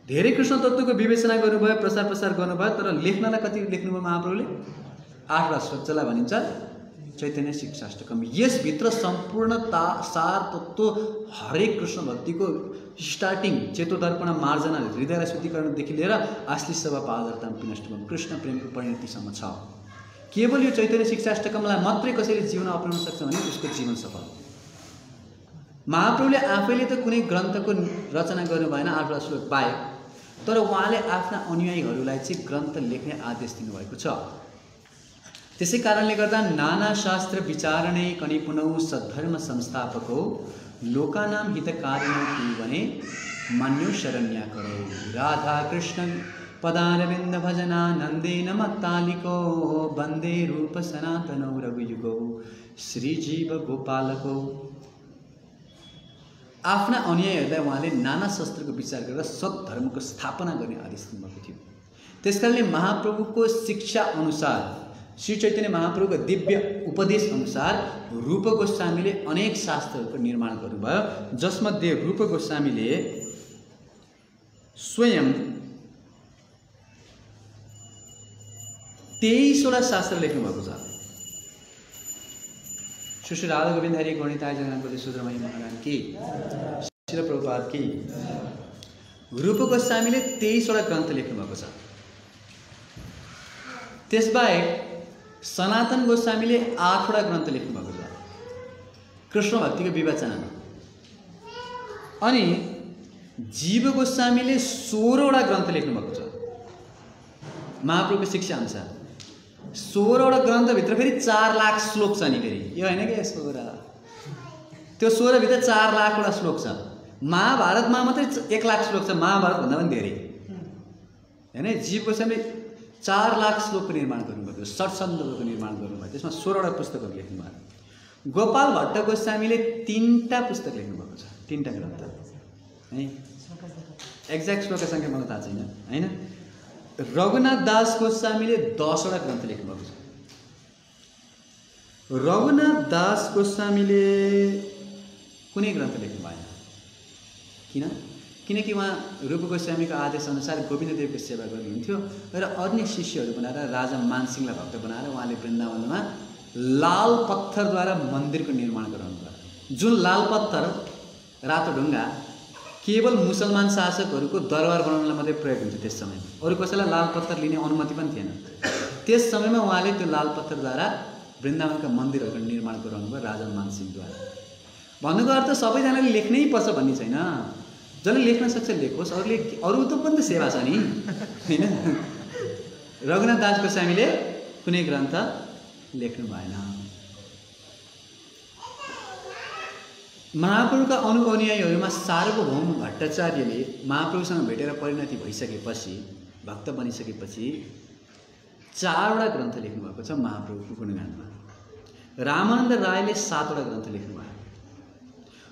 धेरै कृष्ण तत्त्वको विवेचना गर्नुभयो, प्रचार प्रसार गर्नुभयो, तर लेख्नलाई कति लेख्नुभयो महाप्रभुले? 8वटा श्लोक, जसलाई भनिन्छ चैतन्य शिक्षाष्टकम। यसभित्र सम्पूर्णता सार तत्त्व हरेक कृष्ण भक्तिको स्टार्टिङ चेतोदर्पण मार्जना हृदयलाई शुद्धिकरणदेखि लिएर आश्लिष सभा पादरताम पिनष्टम कृष्ण प्रेमको परिणतिसम्म छ। केवल यो चैतन्य शिक्षाष्टकमलाई मात्रै कसैले जीवन अपनाउन सक्छ भने उसको जीवन सफल। महाप्रभुले आफैले त कुनै ग्रन्थको रचना गर्नु भएन 8वटा श्लोक बाहेक, तर उहाँले आफ्ना अनुयायीहरूलाई चाहिँ ग्रन्थ लेख्ने आदेश दिनुभएको छ। त्यसै कारणले गर्दा नाना शास्त्र विचारणै कनिपुनौ सद्धर्म संस्थापको लोकानाम हितकारिणौ भने मान्यो शरण्या करो राधा कृष्ण पदारविंद भजनानन्देन मत्तालिको वन्दे रूप सनातनौ रघुयुगौ श्रीजीव गोपालको। आफ्ना अनुयायीहरूलाई उहाँले नाना शास्त्रको विचार गरेर सद्धर्मको स्थापना गर्ने आदेश दिनुभएको थियो। त्यसकारणले महाप्रभुको शिक्षा अनुसार श्री चैतन्य महाप्रभुको दिव्य उपदेश अनुसार रूप गोस्वामीले अनेक शास्त्रहरूको निर्माण गर्नुभयो, जसमध्ये रूप गोस्वामीले स्वयं 23वटा शास्त्र लेख्नुभएको छ। श्री राधा गोविंद हरि गणिताय जगन्नाथ सुद्रमयी महाराज की, श्रील प्रभुपाद की। रूप गोस्वामीले 23वटा ग्रन्थ लेख्नुभएको छ। त्यसबाहेक सनातन गोस्वामीले 8वटा ग्रन्थ लेख्नुभएको छ कृष्ण भक्तिको विवेचनामा, अनि जीव गोस्वामीले 16वटा ग्रन्थ लेख्नुभएको छ महाप्रभुको शिक्षा अनुसार। 16वटा ग्रन्थभित्र फेरि 4 लाख श्लोक छ नि, फेरि यो होइन कि यसको कुरा, त्यो 16 भित्र 4 लाखवटा श्लोक छ। महाभारतमा मात्रै 1 लाख श्लोक छ, महाभारतभन्दा पनि धेरै होइन। जीव गोस्वामीले 4 लाख श्लोकको निर्माण गर्नुभएको, षट्छन्दको निर्माण गर्नुभयो, त्यसमा 16वटा पुस्तकहरू लेख्नुभयो। गोपाल भट्ट गोस्वामीले 3टा पुस्तक लेख्नुभएको छ, 3टा ग्रन्थ है। एक्ज्याक्ट श्लोकको सङ्ख्या मलाई थाहा छैन होइन। रघुनाथ दास गोस्वामीले 10वटा ग्रन्थ लेख्नुभएको छ। रघुनाथ दास गोस्वामीले कुनै ग्रन्थ लेख्नु भएन। किन? किनकि उहाँ रूप गोस्वामीको आदेशअनुसार गोविन्ददेवको सेवा गर्नुहुन्थ्यो र अन्य शिष्यहरू बनाएर राजा मानसिंहलाई भक्त बनाएर उहाँले वृन्दावनमा लाल पत्थरद्वारा मन्दिरको निर्माण गराउनु भयो। जुन लाल पत्थर रातो ढुङ्गा केवल मुसलमान शासकहरूको दरबार बनाउनलाई मात्रै प्रयोग हुन्थ्यो त्यस समयमा, अरू कसैलाई लाल पत्थर लिने अनुमति पनि थिएन। त्यस समयमा उहाँले त्यो लाल पत्थरद्वारा वृन्दावनका मन्दिरहरूको निर्माण गराउनु भयो राजा मानसिंहद्वारा। भन्नुको अर्थ सबैजनाले लेख्नै पर्छ भन्ने छैन, जसले लेख्न सक्छ लेखोस्, अरू त पनि त सेवा छ नि होइन। रघुनाथ दास गोस्वामीले कुनै ग्रन्थ लेख्नु भएन। महाप्रभुका अनुयायीहरूमा सार्वभौम भट्टाचार्यले महाप्रभुसँग भेटेर परिणति भइसकेपछि, भक्त बनिसकेपछि 4वटा ग्रन्थ लेख्नुभएको छ महाप्रभुको गुणगानमा। रामानन्द रायले 7वटा ग्रन्थ लेख्नुभयो।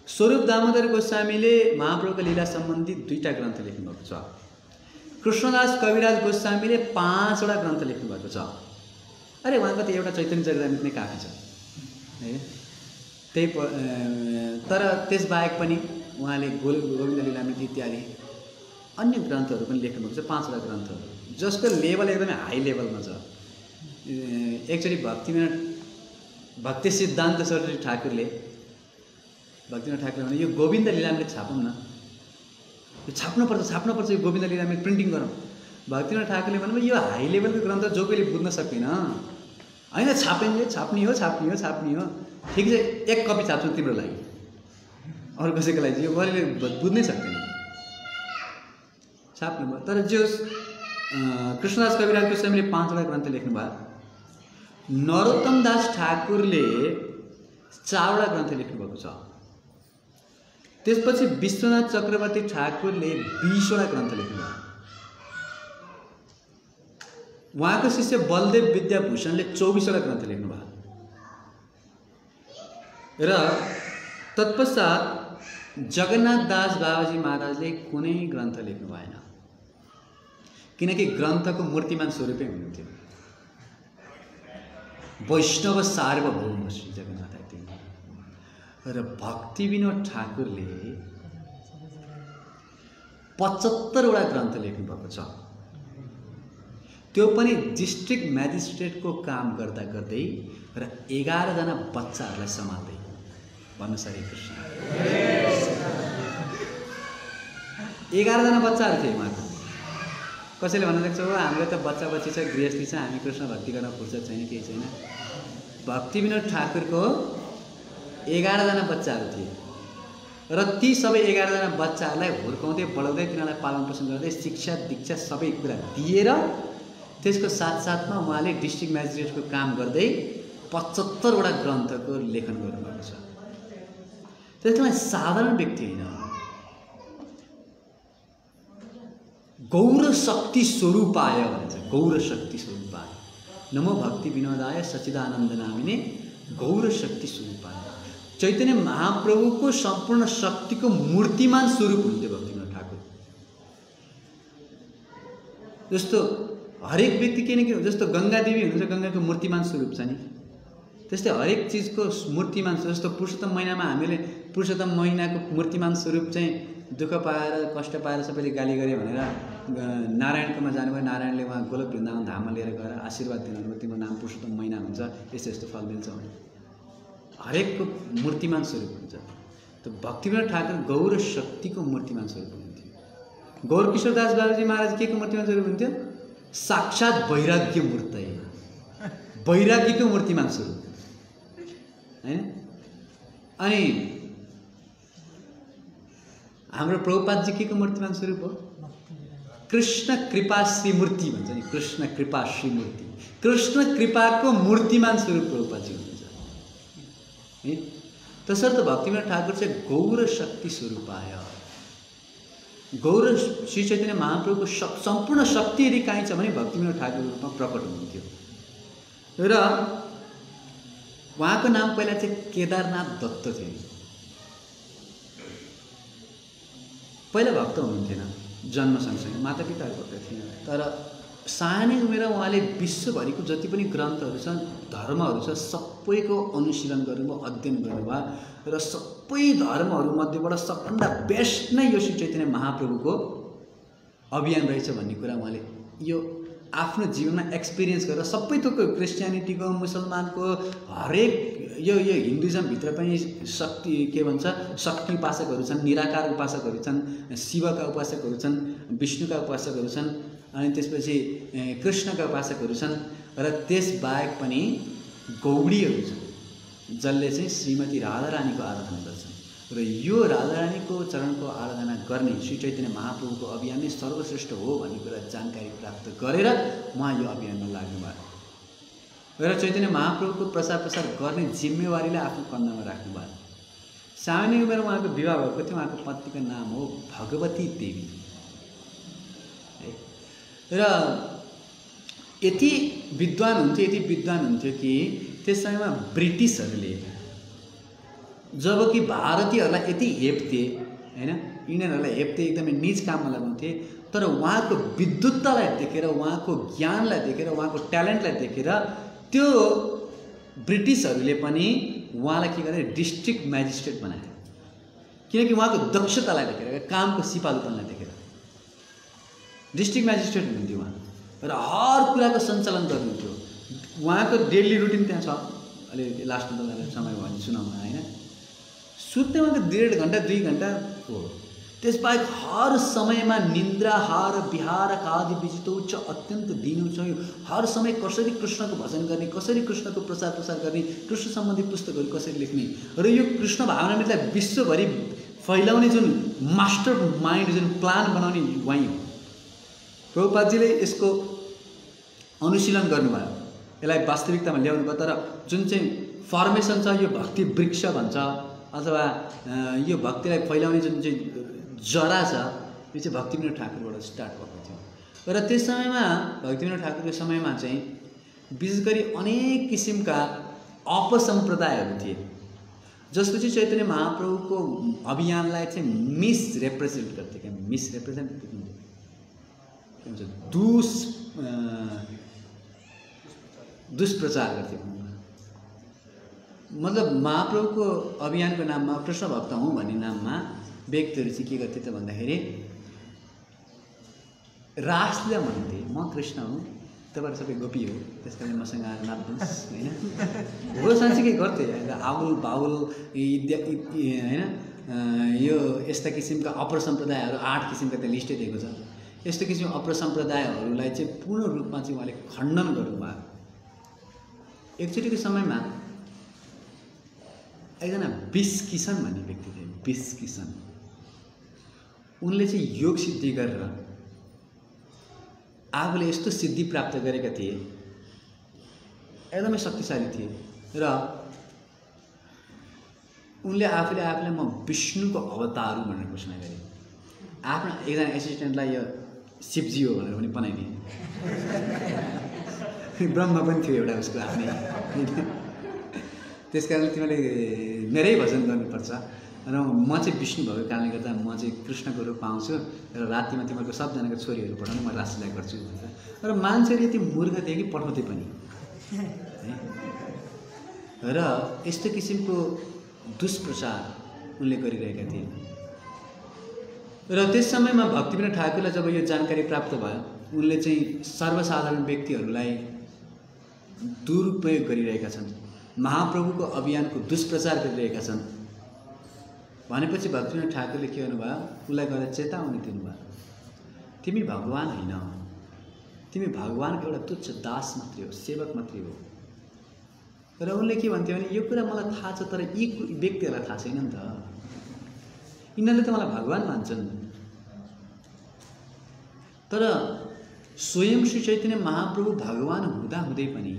स्वरूप दामोदर गोस्वामीले महाप्रभुको लीला सम्बन्धी 2टा ग्रन्थ लेख्नुभएको छ। कृष्णदास कविराज गोस्वामीले 5वटा ग्रन्थ लेख्नुभएको छ। अरे उहाँको त एउटा चैतन्य चरितामृत नै काफी छ है। त्यही तर त्यसबाहेक पनि उहाँले गोविन्द लीलामृत इत्यादि अन्य ग्रन्थहरू पनि लेख्नुभएको छ, 5वटा ग्रन्थहरू, जसको लेभल एकदमै हाई लेभलमा छ। एकचोटि भक्ति सिद्धान्त सरस्वती ठाकुरले भने यो गोविन्द लीलामृत छापौँ न, यो छाप्नुपर्छ, यो गोविन्द लीलामृत प्रिन्टिङ गरौँ। भक्तिनाथ ठाकुरले भन्नुभयो यो हाई लेभलको ग्रन्थ जो कोहीले बुझ्न सक्दैन, होइन छाप्ने हो, ठिक छ 1 कपी छाप्छु तिम्रो लागि, अरू कसैको लागि यो कसैले बुझ्नै सक्दैन, छाप्नु भयो। तर जो कृष्णदास कविराज गोस्वामीले 5वटा ग्रन्थ लेख्नुभयो। नरोत्तम दास ठाकुरले 4वटा ग्रन्थ लेख्नुभएको छ। त्यसपछि विश्वनाथ चक्रवर्ती ठाकुरले 20वटा ग्रन्थ लेख्नुभयो। उहाँको शिष्य बलदेव विद्याभूषणले 24वटा ग्रन्थ लेख्नुभयो। र तत्पश्चात जगन्नाथ दास बाबाजी महाराजले कुनै ग्रन्थ लेख्नु भएन, किनकि ग्रन्थको मूर्तिमान स्वरूपै हुनुहुन्थ्यो। वैष्णव सार्वभौम श्री जगन्नाथ र भक्ति विनोद ठाकुरले 75वटा ग्रन्थ लेख्नुभएको छ। त्यो पनि डिस्ट्रिक्ट म्याजिस्ट्रेटको काम गर्दा गर्दै र 11जना बच्चाहरूलाई सम्हाल्दै। भन्नुहोस् हरे कृष्ण। 11जना बच्चाहरू थिए उहाँको। कसैले भन्न सक्छ हो हाम्रो त बच्चा बच्ची छ, गृहस्थी छ, हामी कृष्ण भक्ति गर्न फुर्सद छैन, केही छैन। भक्ति विनोद ठाकुरको 11जना बच्चाहरू थिए र ती सबै 11जना बच्चाहरूलाई हुर्काउँदै बढाउँदै तिनीहरूलाई पालन पोषण गर्दै शिक्षा दीक्षा सबै कुरा दिएर त्यसको साथसाथमा उहाँले डिस्ट्रिक्ट म्याजिस्ट्रेटको काम गर्दै 75वटा ग्रन्थको लेखन गर्नुभएको छ। त्यसमा साधारण व्यक्ति होइन, गौर शक्ति स्वरूपाय भन्छ। गौर शक्ति स्वरूपाय नमो भक्ति विनोदाय सच्चिदानन्द नामिने गौर शक्ति स्वरूपाय। चैतन्य महाप्रभुको सम्पूर्ण शक्तिको मूर्तिमान स्वरूप हुन्थ्यो भक्ति विनोद ठाकुर। जस्तो हरेक व्यक्ति के न के जस्तो गंगा देवी हुनुहुन्छ, गंगाको मूर्तिमान स्वरूप छ नि, त्यस्तै हरेक चिजको मूर्तिमान। जस्तो पुरुषोत्तम महिनामा हामीले पुरुषोत्तम महिनाको मूर्तिमान स्वरूप चाहिँ दुःख पाएर कष्ट पाएर सबैले गाली गरे भनेर नारायणकोमा जानुभयो। नारायणले उहाँ गोलोक वृन्दावन धाममा लिएर गएर आशीर्वाद दिनुभयो, तिम्रो नाम पुरुषोत्तम महिना हुन्छ, यस्तो यस्तो फल मिल्छ भने। हरेकको मूर्तिमान स्वरूप हुन्छ। त भक्ति विनोद ठाकुर गौर शक्तिको मूर्तिमान स्वरूप हुनुहुन्थ्यो। गौर किशोर दास बाबाजी महाराज के को मूर्तिमान स्वरूप हुन्थ्यो? साक्षात वैराग्य मूर्त, वैराग्यको मूर्तिमान स्वरूप हैन। अनि हाम्रो प्रभुपादजी के को मूर्तिमान स्वरूप हो? कृष्ण कृपा श्री मूर्ति भन्छ नि, कृष्ण कृपा श्री मूर्ति, कृष्ण कृपाको मूर्तिमान स्वरूप प्रभुपादजी हुनुहुन्छ है। तसर्थ भक्ति विनोद ठाकुर चाहिँ गौर शक्ति स्वरूपाय। गौर श्री चैतन्य महाप्रभुको सम्पूर्ण शक्ति यदि कहीँ छ भने भक्ति विनोद ठाकुरको रूपमा प्रकट हुनुहुन्थ्यो। र उहाँको नाम पहिला चाहिँ केदारनाथ दत्त थियो। पहिला भक्त हुनुहुन्थेन, जन्म सँगसँगै माता पिताहरू भक्त थिएन। तर सानै उमेरमा उहाँले विश्वभरिको जति पनि ग्रन्थहरू छन्, धर्महरू छ, सबैको अनुशीलन गर्नुभयो, अध्ययन गर्नुभयो र सबै धर्महरूमध्येबाट सबभन्दा बेस्ट नै यो श्री चैतन्य महाप्रभुको अभियान रहेछ भन्ने कुरा उहाँले यो आफ्नो जीवनमा एक्सपिरियन्स गरेर सबै थोकको क्रिस्चियनिटीको, मुसलमानको, हरेक यो हिन्दुइजमभित्र पनि शक्ति के भन्छ शक्ति उपासकहरू छन्, निराकार उपासकहरू छन्, शिवका उपासकहरू छन्, विष्णुका उपासकहरू छन्, अनि त्यसपछि कृष्णका उपासकहरू छन् र त्यसबाहेक पनि गौडीहरू छन् जसले चाहिँ श्रीमती राधारानीको आराधना गर्छन् र यो राधारानीको चरणको आराधना गर्ने श्री चैतन्य महाप्रभुको अभियान नै सर्वश्रेष्ठ हो भन्ने कुरा जानकारी प्राप्त गरेर उहाँ यो अभियानमा लाग्नुभयो र चैतन्य महाप्रभुको प्रचार प्रसार गर्ने जिम्मेवारीलाई आफ्नो कन्धमा राख्नुभयो। सामान्य उमेरमा उहाँको विवाह भएको थियो। उहाँको पत्नीको नाम हो भगवती देवी र यति विद्वान हुन्थ्यो कि त्यस समयमा ब्रिटिसहरूले जबकि भारतीयहरूलाई यति हेप्थे हैन, इन्डियनहरूलाई हेप्थे, एकदमै निज काममा लगाउँथे, तर उहाँको विद्वत्तालाई देखेर, उहाँको ज्ञानलाई देखेर, उहाँको ट्यालेन्टलाई देखेर त्यो ब्रिटिसहरूले पनि उहाँलाई के गरे डिस्ट्रिक्ट म्याजिस्ट्रेट बनाए। किनकि उहाँको दक्षतालाई देखेर, कामको सिपालुपनलाई देखेर डिस्ट्रिक्ट म्याजिस्ट्रेट हुनुहुन्थ्यो उहाँ र हर कुराको सञ्चालन गर्नुहुन्थ्यो। उहाँको डेली रुटिन त्यहाँ छ। अलि लास्टमा तपाईँलाई समय भयो भने सुनाउनु होइन। सुत्ने उहाँको 1.5 घन्टा 2 घन्टा हो। त्यसबाहेक हर समयमा निन्द्रा हार विहार आदि विजितो उच्च अत्यन्त दिनु छ। हर समय कसरी कृष्णको भजन गर्ने, कसरी कृष्णको प्रचार प्रसार गर्ने, कृष्ण सम्बन्धी पुस्तकहरू कसरी लेख्ने र यो कृष्ण भावनामृतलाई विश्वभरि फैलाउने जुन मास्टर माइन्ड, जुन प्लान बनाउने उहाँ हो। प्रभुपादजीले यसको अनुशीलन गर्नुभयो, यसलाई वास्तविकतामा ल्याउनु भयो। तर जुन चाहिँ फर्मेसन छ यो भक्ति वृक्ष भन्छ अथवा यो भक्तिलाई फैलाउने जुन चाहिँ जरा छ यो चाहिँ भक्तिविनोद ठाकुरबाट स्टार्ट भएको थियो। र त्यस समयमा भक्तिविनोद ठाकुरको समयमा चाहिँ विशेष गरी अनेक किसिमका अपसम्प्रदायहरू थिए जसको चाहिँ चैतन्य महाप्रभुको अभियानलाई चाहिँ मिसरिप्रेजेन्ट गर्थे। क्या मिसरिप्रेजेन्ट हुन्छ दुष्प्रचार गर्थे। मतलब महाप्रभुको अभियानको नाममा कृष्ण भक्त हुँ भन्ने नाममा व्यक्तिहरू चाहिँ के गर्थे त भन्दाखेरि रासलीला भन्थे। म कृष्ण हुँ, तपाईँहरू सबै गोपी हो, त्यस कारण मसँग आएर नाच्नुहोस् होइन। हो साँच्चीकै गर्थे। आउल बाउल इत्यादि होइन। यो यस्ता किसिमका अपर सम्प्रदायहरू 8 किसिमका त्यहाँ लिस्टै दिएको छ। यस्तो किसिमको अपर सम्प्रदायहरूलाई चाहिँ पूर्ण रूपमा चाहिँ उहाँले खण्डन गर्नुभयो। एकचोटिको समयमा एकजना विष किसन भन्ने व्यक्ति थिए। विष किसन उनले चाहिँ योग सिद्धि गरेर आफूले यस्तो सिद्धि प्राप्त गरेका थिए, एकदमै शक्तिशाली थिए र उनले आफूले म विष्णुको अवतार हुँ भनेर घोषणा गरे। आफ्नो एकजना एसिस्टेन्टलाई यो शिवजी हो भनेर पनि बनाइदिए। ब्रह्मा पनि थियो एउटा उसको आफ्नै। त्यस कारण तिमीले मेरै भजन गर्नुपर्छ र म चाहिँ विष्णु भएको कारणले गर्दा म चाहिँ कृष्णको रूप पाउँछु र रातिमा तिमीहरूको सबजनाको छोरीहरू पठाउनु म रासलीला गर्छु भनेर। र मान्छेले यति मूर्ख थिए कि पठाउँदै पनि र यस्तो किसिमको दुष्प्रचार उनले गरिरहेका थिए। र त्यस समयमा भक्तिविनोद ठाकुरलाई जब यो जानकारी प्राप्त भयो, उनले चाहिँ सर्वसाधारण व्यक्तिहरूलाई दुरुपयोग गरिरहेका छन्, महाप्रभुको अभियानको दुष्प्रचार गरिरहेका छन् भनेपछि भक्तिविनोद ठाकुरले के गर्नुभयो, उसलाई गएर चेतावनी दिनुभयो। तिमी भगवान होइन, तिमी भगवानको एउटा तुच्छ दास मात्रै हो, सेवक मात्रै हो। र उनले के भन्थ्यो भने यो कुरा मलाई थाहा छ, तर यी व्यक्तिहरूलाई थाहा छैन नि त। यिनीहरूले त मलाई भगवान मान्छन्। तर स्वयं श्री चैतन्य महाप्रभु भगवान हुँदा हुँदै पनि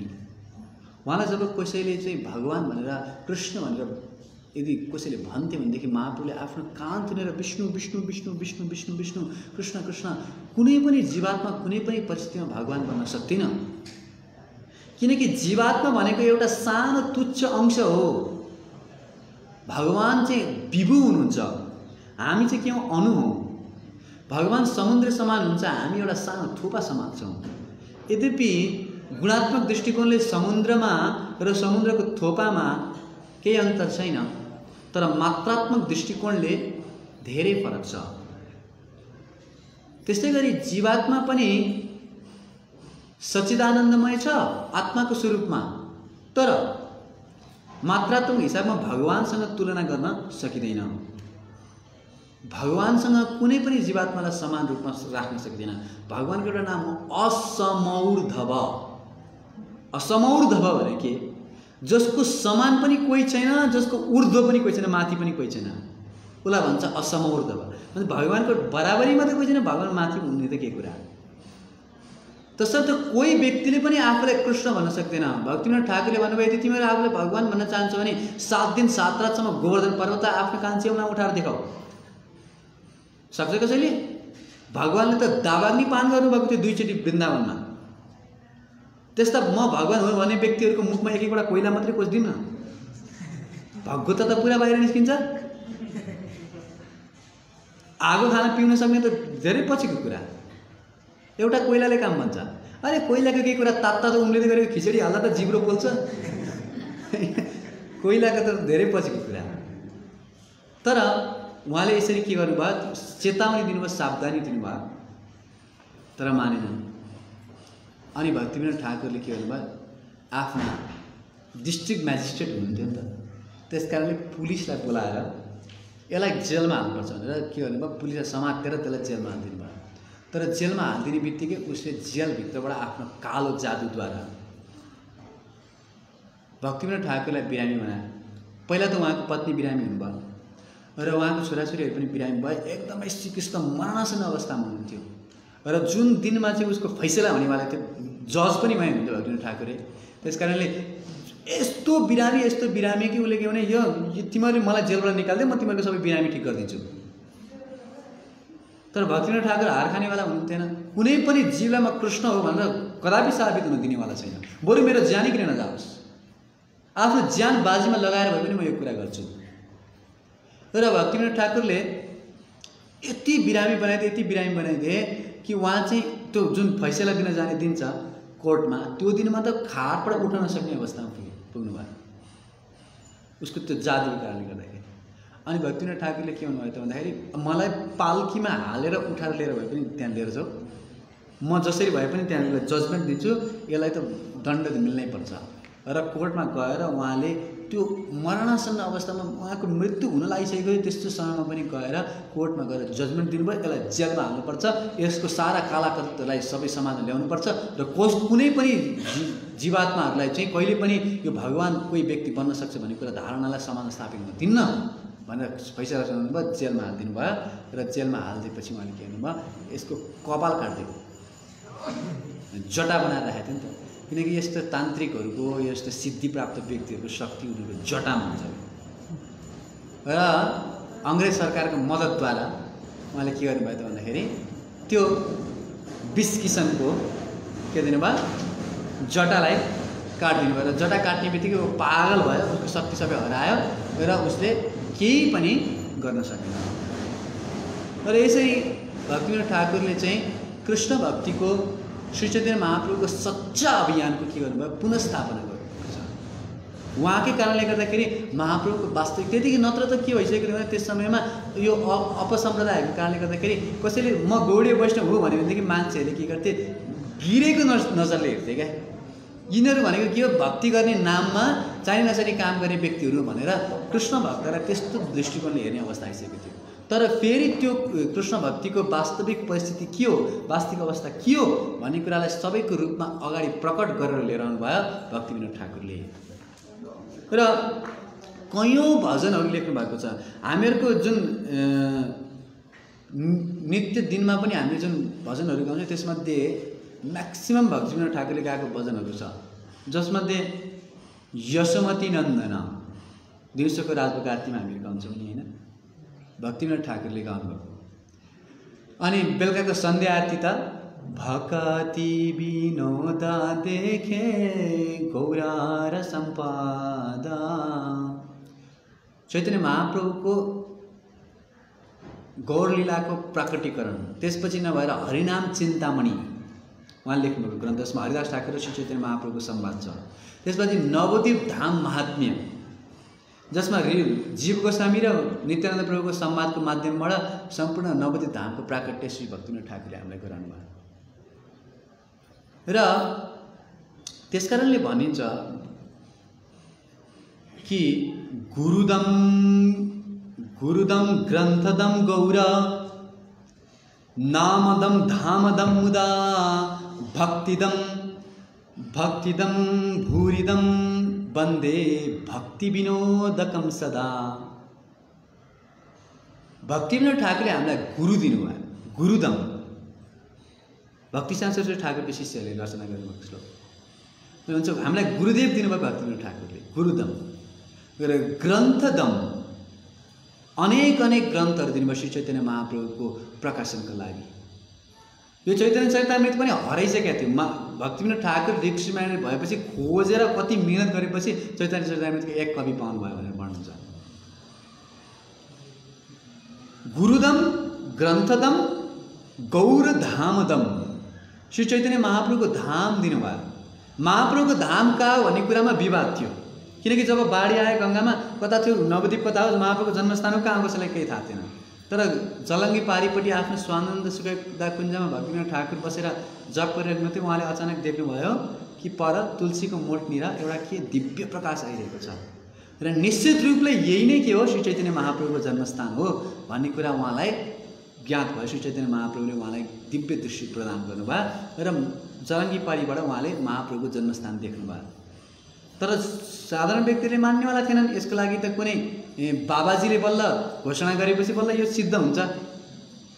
उहाँलाई जब कसैले चाहिँ भगवान भनेर, कृष्ण भनेर यदि कसैले भन्थ्यो भनेदेखि महाप्रभुले आफ्नो कान थुनेर विष्णु विष्णु विष्णु विष्णु विष्णु विष्णु कृष्ण कृष्ण, कुनै पनि जीवात्मा कुनै पनि परिस्थितिमा भगवान बन्न सक्दैन। किनकि जीवात्मा भनेको एउटा सानो तुच्छ अंश हो। भगवान चाहिँ विभु हुनुहुन्छ, हामी चाहिँ के हौँ, अणु हौँ। भगवान समुद्र समान हुन्छ, हामी एउटा सानो थोपा समान छौँ। यद्यपि गुणात्मक दृष्टिकोणले समुद्रमा र समुद्रको थोपामा केही अन्तर छैन, तर मात्रात्मक दृष्टिकोणले धेरै फरक छ। त्यस्तै गरी जीवात्मा पनि सच्चिदानन्दमय छ आत्माको स्वरूपमा, तर मात्रात्मक हिसाबमा भगवानसँग तुलना गर्न सकिँदैन। भगवानसँग कुनै पनि जीवात्मालाई समान रूपमा राख्न सकिँदैन। भगवानको एउटा नाम हो असमौर्धव। असमौर्धव भने के? जसको समान पनि कोही छैन, जसको ऊर्ध्व पनि कोही छैन, माथि पनि कोही छैन, उसलाई भन्छ असमौर्धव। म्हणजे भगवानको बराबरी मात्रै कोही छैन, भगवान माथि हुने त के कुरा। तसर्थ कोही व्यक्तिले पनि आफूलाई कृष्ण भन्न सक्दैन। भक्तिविनोद ठाकुरले भन्नुभयो, यदि तिमीहरू आफूलाई भगवान भन्न चाहन्छौ भने 7 दिन 7 रातसम्म गोवर्धन पर्वत आफ्नो कान्छी औँला उठाएर देखाऊ। सक्छ कसैले? भगवानले त दावाग्नि पान गर्नुभएको थियो 2 चोटि वृन्दावनमा। त्यस्ता म भगवान हो भन्ने व्यक्तिहरूको मुखमा एक एकवटा कोइला मात्रै कोच्दिउँ न, भगवता त पुरा बाहिर निस्किन्छ। आगो खान पिउन सक्ने त धेरै पछिको कुरा, एउटा कोइलाले काम भन्छ। अरे कोइलाको केही कुरा तात्ता त उम्लिँदै गरेको खिचडी हाल्दा त जिब्रो पोल्छ। कोइलाको त धेरै पछिको कुरा। तर उहाँले यसरी के गर्नुभयो? चेतावनी दिनुभयो, सावधानी दिनुभयो, तर मानेनन्। अनि भक्तिविनोद ठाकुरले के गर्नुभयो? आफ्ना डिस्ट्रिक्ट म्याजिस्ट्रेट हुनुहुन्थ्यो नि त, त्यस कारणले पुलिसलाई बोलाएर यसलाई जेलमा हाल्नुपर्छ भनेर के गर्नुभयो? पुलिसलाई समातेर त्यसलाई जेलमा हालिदिनु भयो। तर जेलमा हालिदिने बित्तिकै उसले जेलभित्रबाट आफ्नो कालो जादुद्वारा भक्तिविनोद ठाकुरलाई बिरामी बनायो। पहिला त उहाँको पत्नी बिरामी हुनुभयो र उहाँको छोराछोरीहरू पनि बिरामी भयो। एकदमै श्रीकृष्ण मरणासन अवस्थामा हुनुहुन्थ्यो र जुन दिनमा चाहिँ उसको फैसला हुनेवाला थियो, जज पनि उहाँ हुनुहुन्थ्यो भक्तिविनोद ठाकुरले। त्यस कारणले यस्तो बिरामी कि उसले के भने, यो तिमीहरूले मलाई जेलबाट निकाल्दै म तिमीहरूको सबै बिरामी ठिक गरिदिन्छु। तर भक्तिविनोद ठाकुर हार खानेवाला हुनुहुन्थेन। कुनै पनि जीवलाई म कृष्ण हो भनेर कदापि साबित हुन दिनेवाला छैन। बरु मेरो ज्यानै किन नजाओस्, आफ्नो ज्यान बाजीमा लगाएर भए पनि म यो कुरा गर्छु। तर भक्तिविनोद ठाकुरले यति बिरामी बनाइदिए कि उहाँ चाहिँ त्यो जुन फैसला दिन जाने दिन छ कोर्टमा, त्यो दिनमा त खाटबाट उठ्न नसक्ने अवस्थामा पुग्नु भयो उसको त्यो जादुको कारणले गर्दाखेरि। अनि भक्तिविनोद ठाकुरले के भन्नुभयो त भन्दाखेरि, मलाई पाल्कीमा हालेर उठाएर लिएर भए पनि त्यहाँ लिएर जाऊ, म जसरी भए पनि त्यहाँ जजमेन्ट दिन्छु, यसलाई त दण्ड मिल्नै पर्छ। र कोर्टमा गएर उहाँले त्यो मरणासन्न अवस्थामा उहाँको मृत्यु हुन लागिसकेको थियो, त्यस्तो समयमा पनि गएर कोर्टमा गएर जजमेन्ट दिनुभयो, यसलाई जेलमा हाल्नुपर्छ, यसको सारा कालाकर्तलाई सबै समाजमा ल्याउनुपर्छ र कुनै पनि जीवात्माहरूलाई चाहिँ कहिले पनि यो भगवान कोही व्यक्ति बन्न सक्छ भन्ने कुरा धारणालाई समाजमा स्थापित हुन दिन्न भनेर फैसला गर्नुभयो। जेलमा हालिदिनु भयो र जेलमा हालिदिएपछि उहाँले के गर्नुभयो? यसको कपाल काटिदियो, जटा बनाएर राखेको थियो नि त, किनकि यस्तो तान्त्रिकहरूको, यस्तो सिद्धि प्राप्त व्यक्तिहरूको शक्ति उनीहरूको जटामा हुन्छ। र अङ्ग्रेज सरकारको मद्दतद्वारा उहाँले के गर्नुभयो त भन्दाखेरि, त्यो 20 किसिमको के दिनुभयो? जटालाई काटिदिनु भयो। र जटा काट्ने बित्तिकै ऊ पागल भयो, उसको शक्ति सबै हरायो र उसले केही पनि गर्न सकेन। र यसरी भक्तिविनोद ठाकुरले चाहिँ कृष्ण भक्तिको श्री चैतन्य महाप्रभुको सच्चा अभियानको के गर्नुभयो? पुनस्थापना गर्नुभएको छ। उहाँकै कारणले गर्दाखेरि महाप्रभुको वास्तविक, त्यतिकै नत्र त के भइसकेको थियो भने त्यस समयमा यो अपसम्प्रदायहरूको कारणले गर्दाखेरि कसैले म गौडीय वैष्णव हो भन्यो भनेदेखि मान्छेहरूले के गर्थे? गिरेको नजरले हेर्थे क्या। यिनीहरू भनेको के हो? भक्ति गर्ने नाममा चाहिने नचाहिने काम गर्ने व्यक्तिहरू भनेर कृष्ण भक्तलाई त्यस्तो दृष्टिकोणले हेर्ने अवस्था आइसकेको थियो। तर फेरि त्यो कृष्ण भक्तिको वास्तविक परिस्थिति के हो, वास्तविक अवस्था के हो भन्ने कुरालाई सबैको रूपमा अगाडि प्रकट गरेर लिएर आउनुभयो भक्तिविनोद ठाकुरले। र कयौँ भजनहरू लेख्नु भएको छ। हामीहरूको जुन नित्य दिनमा पनि हामीले जुन भजनहरू गाउँछौँ त्यसमध्ये म्याक्सिमम भक्तिविनोद ठाकुरले गाएको भजनहरू छ, जसमध्ये यशोमती नन्दन दिउँसोको रातको आरतीमा हामीले गाउँछौँ नि, होइन? भक्तिविनोद ठाकुरले गाउनुभएको। अनि बेलुकाको सन्ध्या आरती त भक्ति विनोदा देखे गौरा र सम्पदा, चैतन्य महाप्रभुको गौरलीलाको प्रकटीकरण, त्यसपछि नभएर हरिनाम चिन्तामणि उहाँले लेख्नुभएको ग्रन्थ, जसमा हरिदास ठाकुर र श्री चैतन्य महाप्रभुको संवाद छ। त्यसपछि नवद्वीप धाम महात्म्य, जसमा जीव गोस्वामी र नित्यानन्द प्रभुको संवादको माध्यमबाट सम्पूर्ण नवद्वीप धामको प्राकट्य श्री भक्तिविनोद ठाकुरले हामीलाई गराउनु भयो। र त्यसकारणले भनिन्छ कि गुरुदम ग्रन्थदम गौर नामदम धामदम मुदा भक्तिदम भूरिदम वन्दे भक्ति विनोदकम सदा। भक्तिविनोद ठाकुरले हामीलाई गुरु दिनुभयो, गुरुदम। भक्ति शास्त्री ठाकुरको शिष्यले रचना गर्नुभएको श्लोक भन्छ हामीलाई गुरुदेव दिनुभयो भक्तिविनोद ठाकुरले, गुरुदम। र ग्रन्थदम, अनेक ग्रन्थहरू दिनुभयो श्री चैतन्य महाप्रभुको प्रकाशनको लागि। यो चैतन्य चरितामृत पनि हराइसकेको थियो। भक्तिविनोद ठाकुर दीक्षित भएपछि खोजेर कति मिहिनेत गरेपछि चैतन्य चरितामृतको एक कपी पाउनुभयो भनेर भन्नुहुन्छ। गुरुदम ग्रन्थदम गौरधामदम, श्री चैतन्य महाप्रभुको धाम दिनुभयो। महाप्रभुको धाम कहाँ हो भन्ने कुरामा विवाद थियो, किनकि जब बाढी आयो गङ्गामा, कता थियो नवद्वीप, कता हो महाप्रभुको जन्मस्थान हो, कहाँ कसैलाई केही थाहा थिएन। तर जलङ्गी पारिपट्टि आफ्नो स्वानन्द सुखदा कुञ्जमा भक्तिविनोद ठाकुर बसेर जप गरिरहेको थियो। उहाँले अचानक देख्नुभयो कि पर तुलसीको मोठनिर एउटा के दिव्य प्रकाश आइरहेको छ र निश्चित रूपले यही नै के हो, श्री चैतन्य महाप्रभुको जन्मस्थान हो भन्ने कुरा उहाँलाई ज्ञात भयो। श्री चैतन्य महाप्रभुले उहाँलाई दिव्य दृष्टि प्रदान गर्नुभयो र जलङ्गी पारीबाट उहाँले महाप्रभुको जन्मस्थान देख्नुभयो। तर साधारण व्यक्तिले मान्नेवाला थिएनन्। यसको लागि त कुनै बाबाजीले बल्ल घोषणा गरेपछि बल्ल यो सिद्ध हुन्छ।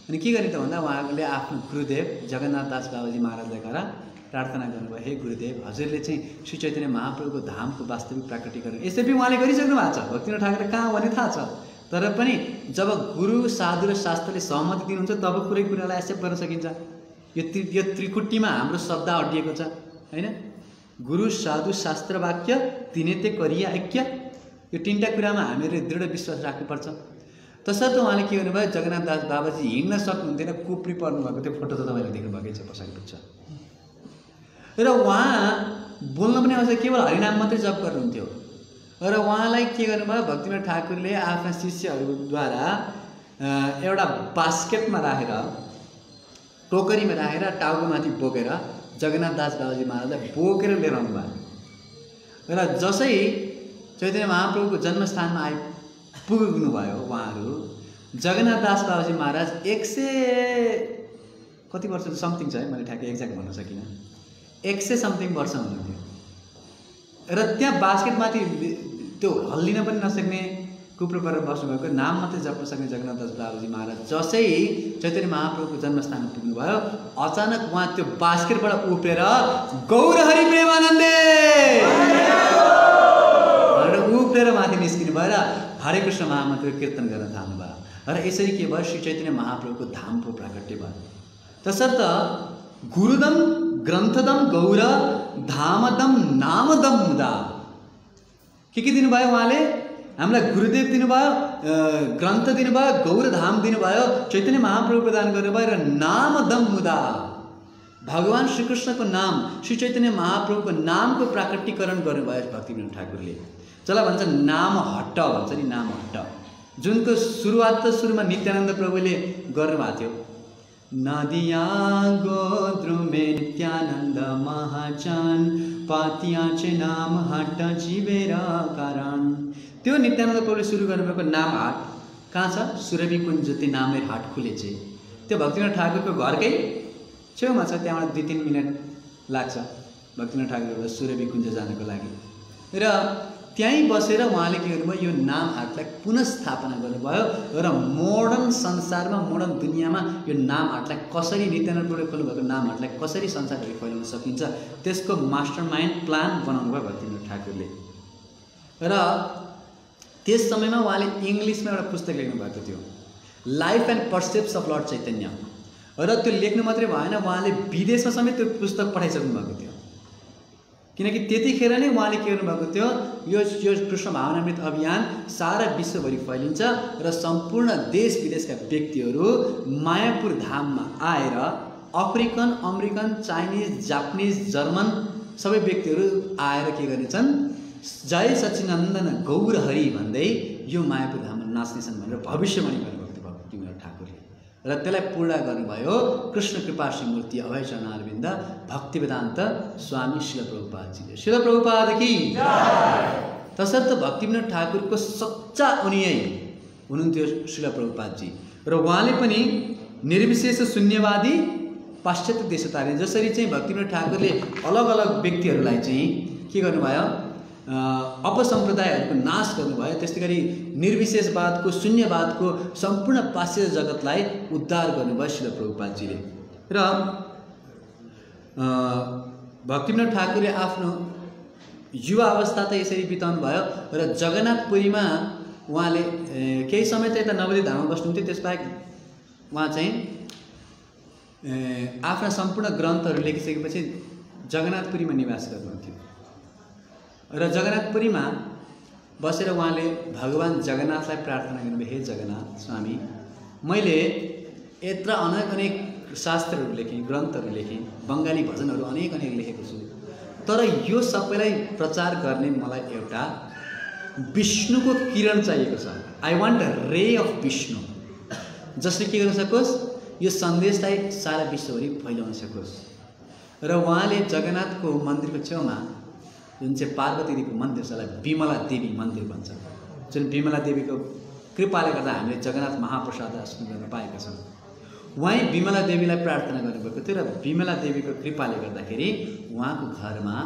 अनि के गर्ने त भन्दा उहाँले आफ्नो गुरुदेव जगन्नाथ दास बाबाजी महाराजलाई गएर प्रार्थना गर्नुभयो, हे गुरुदेव, हजुरले चाहिँ श्री चैतन्य महाप्रभुको धामको वास्तविक प्राकटीकरण यसैले उहाँले गरिसक्नु भएको छ। भक्तिविनोद ठाकुर कहाँ हो भने थाहा छ, तर पनि जब गुरु साधु र शास्त्रले सहमति दिनुहुन्छ तब कुरालाई एक्सेप्ट गर्न सकिन्छ। यो त्रिकुटीमा हाम्रो शब्द अड्डिएको छ हैन। गुरु साधु शास्त्र वाक्य तिनै करिया ऐक्य, यो तीनटा कुरामा हामीले दृढ विश्वास राख्नुपर्छ। तसर्थ उहाँले के गर्नुभयो, जगन्नाथ दास बाबाजी हिँड्न सक्नुहुन्थेन, कुप्री पर्नु भएको त्यो फोटो त तपाईँले देख्नुभएकै छ पछाडि पुग्छ। र उहाँ बोल्न पनि आउँछ, केवल हरिनाम मात्रै जप गर्नुहुन्थ्यो। र उहाँलाई के गर्नुभयो, भक्तिविनोद ठाकुरले आफ्ना शिष्यहरूद्वारा एउटा बास्केटमा राखेर, टोकरीमा राखेर टाउकोमाथि बोकेर जगन्नाथ दास बाबाजी महाराजलाई बोकेर लिएर आउनुभयो। र जसै चैतन्य महाप्रभुको जन्मस्थानमा आइपुग्नुभयो उहाँहरू, जगन्नाथ दास बाबाजी महाराज 100 कति वर्ष समथिङ छ है, मैले ठ्याक्कै एक्ज्याक्ट भन्न सकिनँ, 100 समथिङ वर्ष हुनुहुन्थ्यो। र त्यहाँ बास्केटमाथि त्यो हल्लिन पनि नसक्ने, कुप्रो गरेर बस्नुभएको, नाम मात्रै जप्न सक्ने जगन्नाथ दास बाबाजी महाराज जसै चैतन्य महाप्रभुको जन्मस्थानमा पुग्नुभयो, अचानक उहाँ त्यो बास्केटबाट उफ्रेर गौर हरि प्रेमानन्दे भनेर उफ्रेर माथि निस्किनु भयो र हरे कृष्ण महामन्त्रको कीर्तन गर्न थाल्नुभयो। र यसरी के भयो, श्री चैतन्य महाप्रभुको धामको प्राकट्य भयो। तसर्थ गुरुदम ग्रन्थदम गौर धामदम नामदम मुदा, के दिनुभयो उहाँले, हामीलाई गुरुदेव दिनुभयो, ग्रन्थ दिनुभयो, गौरधाम दिनुभयो, चैतन्य महाप्रभु प्रदान गर्नुभयो र नामदम मुदा, भगवान श्रीकृष्णको नाम, श्री चैतन्य महाप्रभुको नामको प्राकटीकरण गर्नुभयो भक्तिविनोद ठाकुरले। जसलाई भन्छ नाम हट्ट भन्छ नि, नाम हट्ट, जुनको सुरुवात त सुरुमा नित्यानन्द प्रभुले गर्नुभएको थियो। नदिया गोद्रुमे नित्यानन्द महाजन पातियाचे नाम हट्ट जीवेर कारण। त्यो नित्यानन्द प्रभुले सुरु गर्नुभएको नाम हाट कहाँ छ, सुरभि कुञ्ज त्यो नामे हाट खुले चाहिँ त्यो भक्तिविनोद ठाकुरको घरकै छेउमा छ। त्यहाँबाट 2-3 मिनट लाग्छ भक्तिविनोद ठाकुरको सुरभि कुञ्ज जानको लागि। र त्यहीँ बसेर उहाँले के गर्नुभयो, यो नाम हाटलाई पुनस्थापना गर्नुभयो र मोडर्न संसारमा, मोडर्न दुनियाँमा यो नाम हाटलाई कसरी, नित्यानन्द प्रभुले खोल्नुभएको नाम हाटलाई कसरी संसारभरि फैलाउन सकिन्छ त्यसको मास्टर माइन्ड प्लान बनाउनु भयो भक्तिविनोद ठाकुरले। र त्यस समयमा उहाँले इङ्ग्लिसमा एउटा पुस्तक लेख्नु भएको थियो, life and percepts of Lord Chaitanya. र त्यो लेख्नु मात्रै भएन, उहाँले विदेशमा समेत त्यो पुस्तक पठाइसक्नु भएको थियो। किनकि त्यतिखेर नै उहाँले के गर्नुभएको थियो, यो कृष्ण भावनामृत अभियान सारा विश्वभरि फैलिन्छ र सम्पूर्ण देश विदेशका व्यक्तिहरू मायापुर धाममा आएर African, American, Chinese, Japanese, German सबै व्यक्तिहरू आएर के गर्नेछन्, जय सच्चिदानन्द गौर हरि भन्दै यो मायापुर धाममा नाच्नेछन् भनेर भविष्यवाणी गर्नुभयो भक्तिविनोद ठाकुरले। र त्यसलाई पूर्ण गर्नुभयो कृष्ण कृपा श्रीमूर्ति अभय चरणारविन्द भक्तिवेदान्त स्वामी शिल प्रभुपादजीले। शिल प्रभुपाद की तसर्थ भक्तिविनोद ठाकुरको सच्चा अनुयायी हुनुहुन्थ्यो शिल प्रभुपादजी। र उहाँले पनि निर्विशेष शून्यवादी पाश्चात्य देशतारी, जसरी चाहिँ भक्तिविनोद ठाकुरले अलग अलग व्यक्तिहरूलाई चाहिँ के गर्नुभयो, अपसम्प्रदायहरूको नाश गर्नुभयो, त्यस्तै गरी निर्विशेषवादको, शून्यवादको सम्पूर्ण पाश्चात्य जगतलाई उद्धार गर्नुभयो शिल प्रभुपादजीले। र भक्तिविनोद ठाकुरले आफ्नो युवा अवस्था त यसरी बिताउनु भयो। र जगन्नाथपुरीमा उहाँले केही समय त यता नवद्वीप धाममा बस्नुहुन्थ्यो, त्यसबाहेक उहाँ चाहिँ आफ्ना सम्पूर्ण ग्रन्थहरू लेखिसकेपछि जगन्नाथपुरीमा निवास गर्नुहुन्थ्यो। र जगन्नाथपुरीमा बसेर उहाँले भगवान जगन्नाथलाई प्रार्थना गर्नुभयो, हे जगन्नाथ स्वामी, मैले यत्र अनेक शास्त्रहरू लेखेँ, ग्रन्थहरू लेखेँ, बङ्गाली भजनहरू अनेक लेखेको छु, तर यो सबैलाई प्रचार गर्ने मलाई एउटा विष्णुको किरण चाहिएको छ। आई वान्ट अ रे अफ विष्णु, जसले के गर्न सकोस्, यो सन्देशलाई सारा विश्वभरि फैलाउन सकोस्। र उहाँले जगन्नाथको मन्दिरको छेउमा जुन चाहिँ पार्वती देवीको मन्दिर छ, त्यसलाई विमला देवी मन्दिर भन्छ, जुन विमला देवीको कृपाले गर्दा हामीले जगन्नाथ महाप्रसाद दर्शन गर्न पाएका छौँ। उहाँ विमला देवीलाई प्रार्थना गर्नुभएको थियो र विमला देवीको कृपाले गर्दाखेरि उहाँको घरमा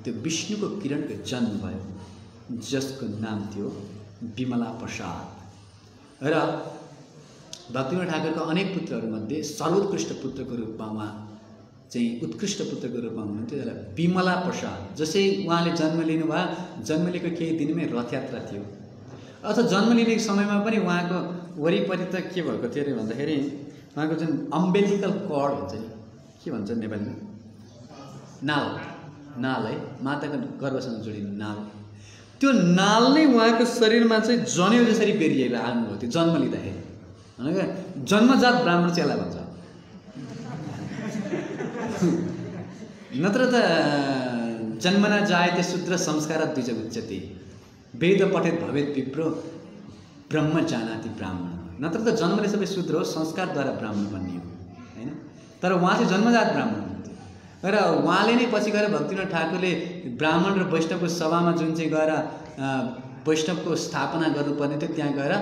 त्यो विष्णुको किरणको जन्म भयो, जसको नाम थियो विमला प्रसाद। र भक्तिविनोद ठाकुरको अनेक पुत्रहरूमध्ये सर्वोत्कृष्ट पुत्रको रूपमा उहाँ चाहिँ उत्कृष्ट पुत्रको रूपमा हुनुहुन्थ्यो, त्यसलाई विमला प्रसाद। जसै उहाँले जन्म लिनुभयो, जन्म लिएको केही दिनमै रथयात्रा थियो, अथवा जन्म लिने समयमा पनि उहाँको वरिपरि त के भएको थियो अरे भन्दाखेरि उहाँको जुन अम्बेलिकल कर्ड हुन्छ नि, के भन्छ नेपालीमा, नाल, नाल है, माताको गर्भसँग जोडिने नाल, त्यो नाल नै उहाँको शरीरमा चाहिँ जन्यो जसरी बेरिएर आउनुभयो थियो जन्म लिँदाखेरि। भनेको जन्मजात ब्राह्मण चेला भन्छ, नत्र त जन्मना जायते शूद्र संस्कार द्विज उच्यते, वेद पठेत भवेत विप्रो ब्रह्म जानाति ब्राह्मण। नत्र त जन्मले सबै शूद्र हो, संस्कारद्वारा ब्राह्मण बन्ने हो होइन। तर उहाँ चाहिँ जन्मजात ब्राह्मण हुनुहुन्थ्यो। र उहाँले नै पछि गएर भक्तिविनोद ठाकुरले ब्राह्मण र वैष्णवको सभामा जुन चाहिँ गएर वैष्णवको स्थापना गर्नुपर्ने थियो, त्यहाँ गएर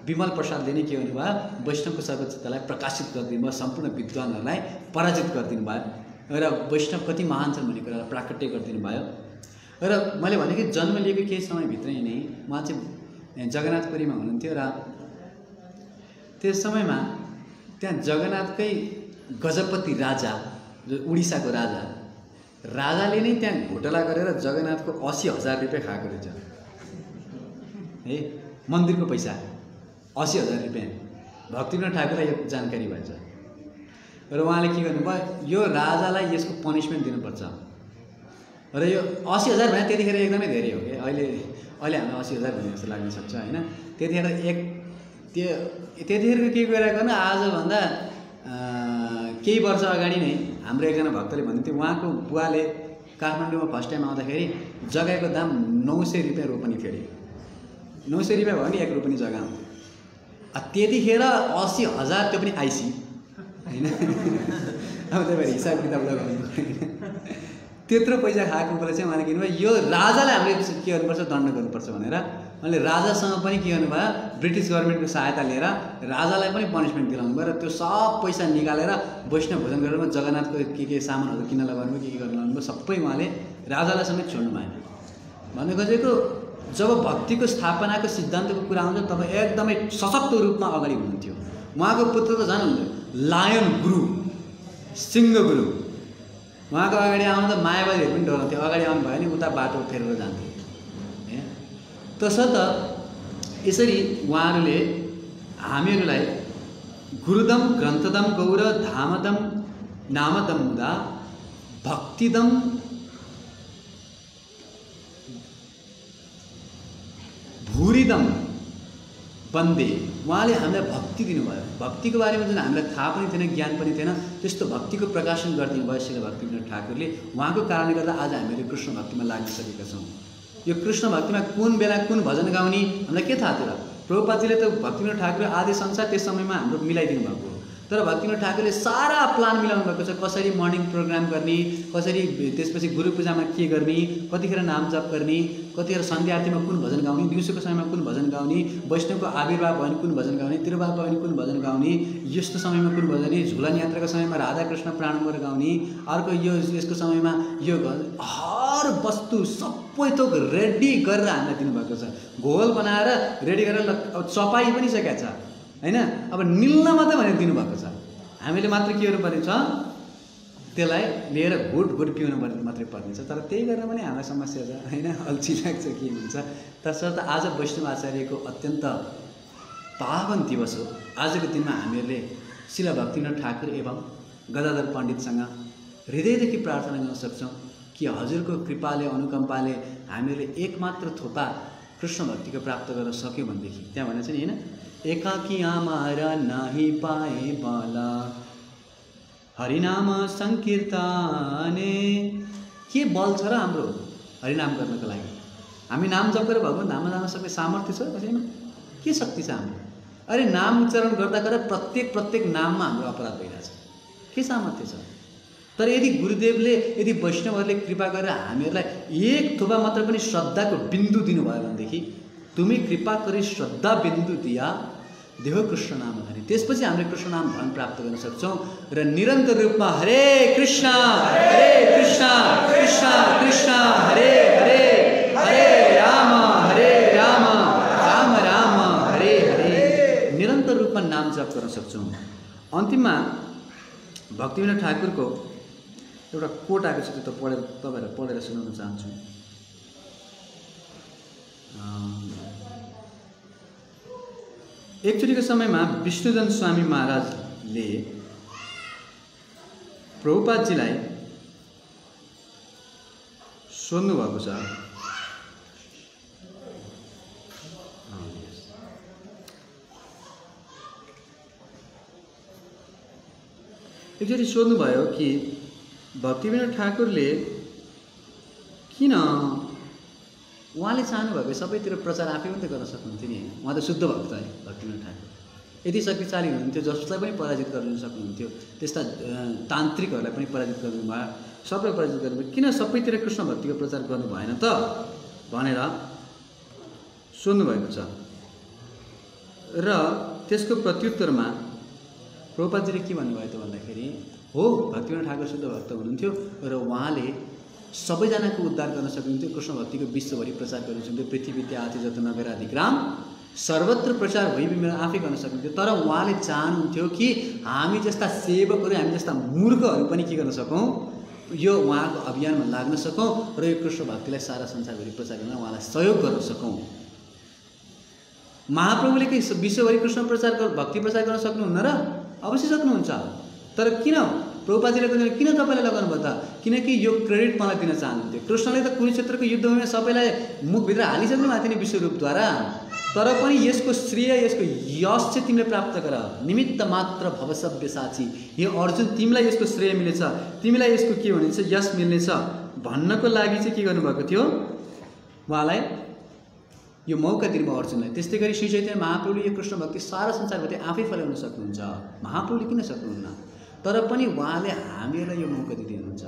विमल प्रसादले नै के भन्नुभयो, वैष्णवको सर्वोच्चतालाई प्रकाशित गरिदिनु भयो, सम्पूर्ण विद्वानहरूलाई पराजित गरिदिनु भयो र वैष्णव कति महान छन् भन्ने कुरालाई प्राकट्य गरिदिनु भयो। र मैले भने कि जन्म लिएको केही समयभित्रै नै उहाँ चाहिँ जगन्नाथपुरीमा हुनुहुन्थ्यो। र त्यस समयमा त्यहाँ जगन्नाथकै गजपति राजा, जो उडिसाको राजा, राजाले नै त्यहाँ घोटाला गरेर जगन्नाथको 80,000 रुपियाँ खाएको रहेछ है, मन्दिरको पैसा 80,000 रुपियाँ। भक्तिविनोद ठाकुरलाई यो जानकारी भएछ र उहाँले के गर्नुभयो, यो राजालाई यसको पनिसमेन्ट दिनुपर्छ। र यो 80,000 भने त्यतिखेर एकदमै धेरै हो कि, अहिले हामीलाई 80,000 भन्ने जस्तो लाग्न सक्छ होइन। त्यतिखेर त्यतिखेरको के गरिरहेको न, आजभन्दा केही वर्ष अगाडि नै हाम्रो एकजना भक्तले भन्नुहुन्थ्यो, उहाँको बुवाले काठमाडौँमा फर्स्ट टाइम आउँदाखेरि जग्गाको दाम 900 रुपियाँ रोपनी थियो अरे। 900 रुपियाँ भयो नि 1 रोपनी जग्गा आउँथ्यो। त्यतिखेर 80,000 त्यो पनि आइसी होइन। अब तपाईँ हिसाब किताब लगाउनु त्यत्रो पैसा खाएको कुरा चाहिँ उहाँले के भन्नुभयो, यो राजालाई हामीले के गर्नुपर्छ, दण्ड गर्नुपर्छ भनेर उहाँले राजासँग पनि के गर्नुभयो, ब्रिटिस गभर्मेन्टको सहायता लिएर राजालाई पनि पनिसमेन्ट दिलाउनु भयो। र त्यो सब पैसा निकालेर वैष्णव भोजन गरेर जगन्नाथको के सामानहरू किन्न लगाउनु भयो, के गर्नु भयो, सबै उहाँले राजालाई समेत छोड्नु भएन। भन्नु खोजेको, जब भक्तिको स्थापनाको सिद्धान्तको कुरा आउँछ तब एकदमै सशक्त रूपमा अगाडि हुनुहुन्थ्यो। उहाँको पुत्र त झन् लायन गुरु, सिंह गुरु, उहाँको अगाडि आउनु त मायावादीहरू पनि डराउँथ्यो, अगाडि आउनु भयो नि उता बाटो फेरेर जान्थ्यो होइन। तसर्थ यसरी उहाँहरूले हामीहरूलाई गुरुदम ग्रन्थदम गौर धामदम नामदम मुदा भक्तिदम भूरिदम वन्दे, उहाँले हामीलाई भक्ति दिनुभयो। भक्तिको बारेमा जुन हामीलाई थाहा पनि थिएन, ज्ञान पनि थिएन, त्यस्तो भक्तिको प्रकाशन गरिदिनु भयो श्री भक्तिविनोद ठाकुरले। उहाँको कारणले गर्दा आज हामीले कृष्ण भक्तिमा लाग्न सकेका छौँ। यो कृष्ण भक्तिमा कुन बेला कुन भजन गाउने हामीलाई के थाहा थियो र? प्रभुपादजीले त भक्तिविनोद ठाकुर आदि संसार त्यस समयमा हाम्रो मिलाइदिनु भएको हो। तर भक्तिविनोद ठाकुरले सारा प्लान मिलाउनु भएको छ, कसरी मर्निङ प्रोग्राम गर्ने, कसरी त्यसपछि गुरु पूजामा के गर्ने, कतिखेर नाम जप गर्ने, कतिखेर सन्ध्या आरतीमा कुन भजन गाउने, दिउँसोको समयमा कुन भजन गाउने, वैष्णवको आविर्भाव भयो भने कुन भजन गाउने, तिरुभाव भयो भने कुन भजन गाउने, यस्तो समयमा कुन भजन, झुलन यात्राको समयमा राधाकृष्ण प्राणम्बर गाउने, अर्को यो यसको समयमा यो हर वस्तु सबै थोक रेडी गरेर हामीलाई दिनुभएको छ। घोल बनाएर रेडी गरेर अब चपाई पनि सकेको छ हैन, अब निल्न मात्रै भनेर दिनुभएको छ। हामीले मात्र के गर्नुपर्ने छ, त्यसलाई लिएर घुट घुट पिउनु पर्ने मात्रै पर्ने छ। तर त्यही गरेर पनि हामीलाई समस्या छ हैन, अल्छी लाग्छ के हुन्छ। तसर्थ आज वैष्णव आचार्यको अत्यन्त पावन दिवस हो। आजको दिनमा हामीहरूले श्रील भक्तिविनोद ठाकुर एवं गदाधर पण्डितसँग हृदयदेखि प्रार्थना गर्न सक्छौँ कि हजुरको कृपाले अनुकम्पाले हामीहरूले एकमात्र थोपा कृष्ण भक्तिको प्राप्त गर्न सक्यौँ भनेदेखि त्यहाँ भनेको छ नि हैन, एकाकी आमारा नाही पाए बाला हरिनाम संकीर्तने। के बल छ र हाम्रो हरिनाम गर्नको लागि? हामी नाम जप गरेर भगवान् धाममा जान सक्ने सामर्थ्य छ कसैमा? के शक्ति छ हाम्रो? अरे नाम उच्चारण गर्दा गर्दा प्रत्येक नाममा हाम्रो अपराध भइरहेछ, के सामर्थ्य छ? तर यदि गुरुदेवले यदि वैष्णवहरूले कृपा गरेर हामीहरूलाई एक थोपा मात्र पनि श्रद्धाको बिन्दु दिनुभयो भनेदेखि, तुम्हें कृपा गरी श्रद्धा बिन्दु दिया देहो कृष्ण नाम हरे, त्यसपछि हामीले कृष्ण नाम धन प्राप्त गर्न सक्छौँ र निरन्तर रूपमा हरे कृष्ण कृष्ण कृष्ण हरे हरे हरे राम राम राम हरे हरे निरन्तर रूपमा नाम जप गर्न सक्छौँ। अन्तिममा भक्तिविनोद ठाकुरको एउटा कोट आएको छ, त्यो तपाईँहरूलाई पढेर सुनाउन चाहन्छु। एकचोटिको समयमा विष्णुजन स्वामी महाराजले प्रभुपादजीलाई सोध्नु भएको छ, एकचोटि सोध्नुभयो कि भक्तिविनोद ठाकुरले किन उहाँले चाहनुभएको सबैतिर प्रचार आफै पनि त गर्न सक्नुहुन्थ्यो नि। उहाँ त शुद्ध भक्त है भक्तिविनोद ठाकुर, यति शक्तिशाली हुनुहुन्थ्यो, जसलाई पनि पराजित गर्न सक्नुहुन्थ्यो, त्यस्ता तान्त्रिकहरूलाई पनि पराजित गर्नुभयो, सबै पराजित गर्नुभयो, किन सबैतिर कृष्ण भक्तिको प्रचार गर्नु भएन त भनेर सोध्नुभएको छ। र त्यसको प्रत्युत्तरमा प्रभुपादजीले के भन्नुभयो त भन्दाखेरि, हो भक्तिविनोद ठाकुर शुद्ध भक्त हुनुहुन्थ्यो र उहाँले सबैजनाको उद्धार गर्न सक्नुहुन्थ्यो, कृष्ण भक्तिको विश्वभरि प्रचार गर्न सक्नुहुन्थ्यो, पृथ्वी त्याति जत नगर अधिग्राम सर्वत्र प्रचार भइबिमेर आफै गर्न सक्नुहुन्थ्यो। तर उहाँले चाहनुहुन्थ्यो कि हामी जस्ता सेवकहरू, हामी जस्ता मूर्खहरू पनि के गर्न सकौँ, यो उहाँको अभियानमा लाग्न सकौँ र यो कृष्ण भक्तिलाई सारा संसारभरि प्रचार गर्न उहाँलाई सहयोग गर्न सकौँ। महाप्रभुले के विश्वभरि कृष्ण प्रचार भक्ति प्रचार गर्न सक्नुहुन्न र? अवश्य सक्नुहुन्छ। तर किन प्रभुपादजीले किन तपाईँले लगाउनु भयो त? किनकि यो क्रेडिट मलाई दिन चाहनुहुन्थ्यो। कृष्णले त कुरुक्षेत्रको युद्धभूमिमा सबैलाई मुखभित्र हालिसक्नु भएको थियो नि विश्वरूपद्वारा, तर पनि यसको श्रेय यसको यश चाहिँ तिमीले प्राप्त गर, निमित्त मात्र भवसभ्य साची, यो अर्जुन तिमीलाई यसको श्रेय मिलेछ, तिमीलाई यसको के हुनेछ यश मिल्नेछ भन्नको लागि चाहिँ के गर्नुभएको थियो, उहाँलाई यो मौका दिनुभयो अर्जुनलाई। त्यस्तै गरी श्री चैतन्य महाप्रभुले यो कृष्ण भक्ति सारा संसारभरि आफै फैलाउन सक्नुहुन्छ, महाप्रभुले किन सक्नुहुन्न? तर पनि उहाँले हामीलाई यो मौका दिनुहुन्छ।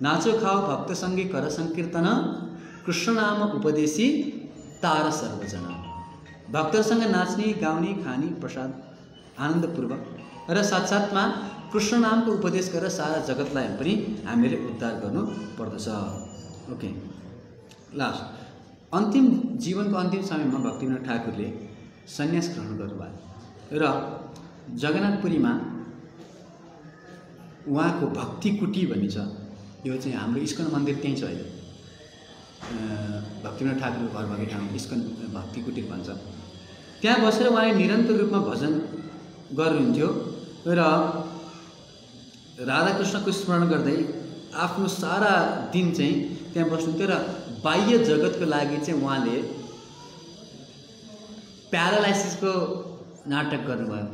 नाचो खाओ भक्तसँगै कर संकीर्तन, कृष्ण नाम उपदेशी तार सर्वजन। भक्तसँग नाच्ने गाउने खाने प्रसाद आनन्दपूर्वक र साथसाथमा कृष्ण नामको उपदेश गरेर सारा जगतलाई पनि हामीले उद्धार गर्नु पर्दछ। ओके, लास्ट अन्तिम जीवनको अन्तिम समयमा भक्तिविनोद ठाकुरले सन्यास ग्रहण गर्नुभयो र जगन्नाथपुरीमा उहाँको भक्ति कुटी भन्ने छ, यो चाहिँ हाम्रो इस्कन मन्दिर त्यहीँ छ अहिले, भक्तिविनोद ठाकुरको घर भएको ठाउँ इस्कन भक्ति कुटी भन्छ। त्यहाँ बसेर उहाँले निरन्तर रूपमा भजन गर्नुहुन्थ्यो र राधाकृष्णको स्मरण गर्दै आफ्नो सारा दिन चाहिँ त्यहाँ बस्नुहुन्थ्यो र बाह्य जगतको लागि चाहिँ उहाँले प्यारालाइसिसको नाटक गर्नुभयो।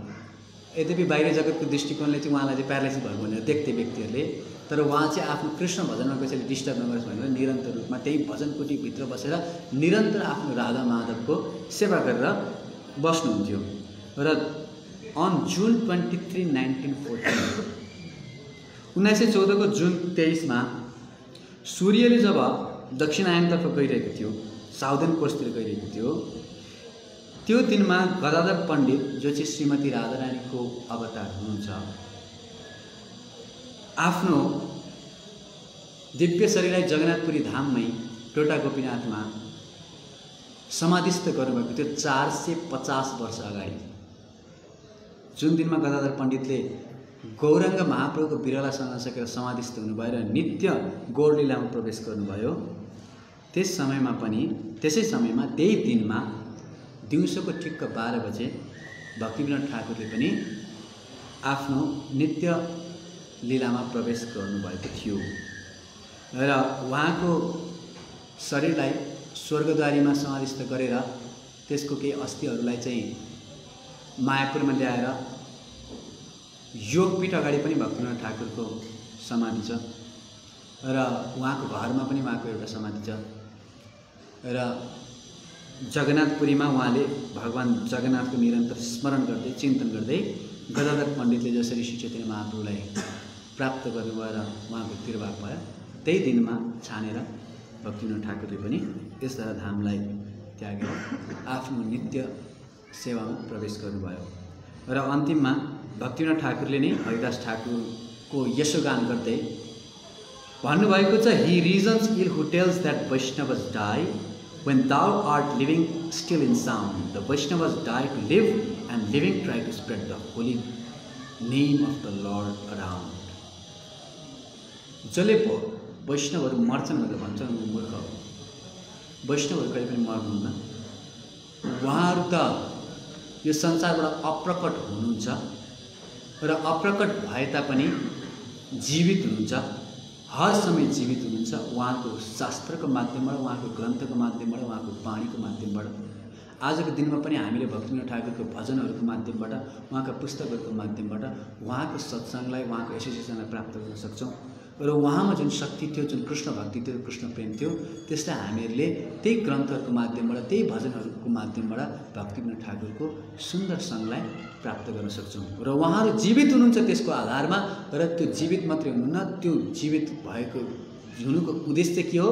यद्यपि बाहिर जगतको दृष्टिकोणले चाहिँ उहाँलाई चाहिँ प्यारालाइसिस भएको भनेर देख्थे व्यक्तिहरूले, तर उहाँ चाहिँ आफ्नो कृष्ण भजनमा कसैले डिस्टर्ब नगरोस् भनेर निरन्तर रूपमा त्यही भजन कुटीभित्र बसेर निरन्तर आफ्नो राधा माधवको सेवा गरेर बस्नुहुन्थ्यो। र अन जुन 23, 1914 1914 को जुन 23मा सूर्यले जब दक्षिणायनतर्फ गइरहेको थियो, साउदर्न कोस्टतिर गइरहेको थियो, त्यो दिनमा गदाधर पण्डित जो चाहिँ श्रीमती राधारानीको अवतार हुनुहुन्छ, आफ्नो दिव्य शरीरलाई जगन्नाथपुरी धाममै टोटा गोपीनाथमा समाधिस्थ गर्नुभएको थियो 450 वर्ष अगाडि। जुन दिनमा गदाधर पण्डितले गौराङ्ग महाप्रभुको बिरलासँग सकेर समाधिस्थ हुनुभयो र नित्य गौरलीलामा प्रवेश गर्नुभयो, त्यसै समयमा त्यही दिनमा दिउँसोको ठिक्क 12 बजे भक्तिविनोद ठाकुरले पनि आफ्नो नित्य लीलामा प्रवेश गर्नुभएको थियो र उहाँको शरीरलाई स्वर्गद्वारीमा समाधिस्थ गरेर त्यसको केही अस्थिहरूलाई चाहिँ मायापुरमा ल्याएर योगपीठ अगाडि पनि भक्तिविनोद ठाकुरको समाधि छ र उहाँको घरमा पनि उहाँको एउटा समाधि छ र जगन्नाथपुरीमा उहाँले भगवान जगन्नाथको निरन्तर स्मरण गर्दै चिन्तन गर्दै गदाधर पण्डितले जसरी श्री चैतन्य महाप्रभुलाई प्राप्त गर्नुभयो र उहाँको तिर्वाग भयो, त्यही दिनमा छानेर भक्तिविनोद ठाकुरले पनि यस धामलाई त्यागेर आफ्नो नित्य सेवामा प्रवेश गर्नुभयो। र अन्तिममा भक्तिविनोद ठाकुरले नै हरिदास ठाकुरको यशोगान गर्दै भन्नुभएको छ, he reasons ill who tells that Vaishnavas die when thou art living still in sound, the Vaishnavas die to live and living try to spread the holy name of the Lord around. जसले वैष्णवहरू मर्छन् भनेर भन्छन् मूर्ख हो। वैष्णवहरू कहिले पनि मर्नुहुन्न। उहाँहरू त यो संसारबाट अप्रकट हुनुहुन्छ र अप्रकट भए तापनि जीवित हुनुहुन्छ, हर समय जीवित हुनुहुन्छ। उहाँको शास्त्रको माध्यमबाट, उहाँको ग्रन्थको माध्यमबाट, उहाँको वाणीको माध्यमबाट आजको दिनमा पनि हामीले भक्तिविनोद ठाकुरको भजनहरूको माध्यमबाट, उहाँका पुस्तकहरूको माध्यमबाट उहाँको सत्सङ्गलाई, उहाँको एसोसिएसनलाई प्राप्त गर्न सक्छौँ र उहाँमा जुन शक्ति थियो, जुन कृष्ण भक्ति थियो, कृष्ण प्रेम थियो, त्यसलाई हामीहरूले त्यही ग्रन्थहरूको माध्यमबाट, त्यही भजनहरूको माध्यमबाट भक्तिविनोद ठाकुरको सुन्दर सङ्गलाई प्राप्त गर्न सक्छौँ र उहाँहरू जीवित हुनुहुन्छ त्यसको आधारमा। र त्यो जीवित मात्रै हुनुहुन्न, त्यो जीवित भएको हुनुको उद्देश्य के हो?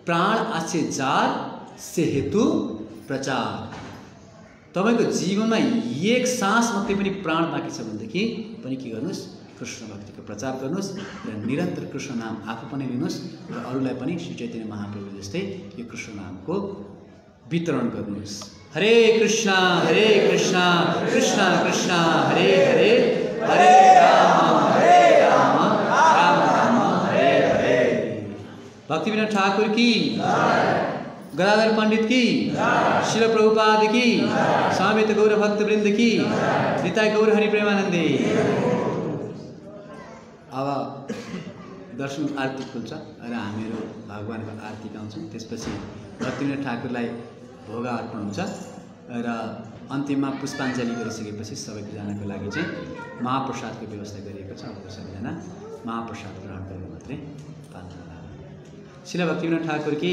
प्राण आछे जार से हेतु प्रचार। तपाईँको जीवनमा एक सास मात्रै पनि प्राण बाँकी छ भनेदेखि पनि के गर्नुहोस्? कृष्ण भक्तिको प्रचार गर्नुहोस् र निरन्तर कृष्ण नाम आफू पनि लिनुहोस् र अरूलाई पनि श्री चैतन्य महाप्रभु जस्तै यो कृष्ण नामको वितरण गर्नुहोस्। हरे कृष्ण कृष्ण कृष्ण हरे हरे, हरे राम राम राम हरे हरे। भक्तिविनोद ठाकुर की, गदाधर पंडित की, श्रील प्रभुपाद की, स्वामित गौर भक्त वृंद की, निताय गौर हरि प्रेमानंदी। अब दर्शन आरती खुल्छ र हामीहरू भगवानको आरती गाउँछौँ। त्यसपछि भक्तिविनोद ठाकुरलाई भोग अर्पण हुन्छ र अन्तिममा पुष्पाञ्जली गरिसकेपछि सबैजनाको लागि चाहिँ महाप्रसादको व्यवस्था गरिएको छ। अब सबैजना महाप्रसाद ग्रहण गरेर मात्रै पाल्नु होला। श्री भक्तिविनोद ठाकुर की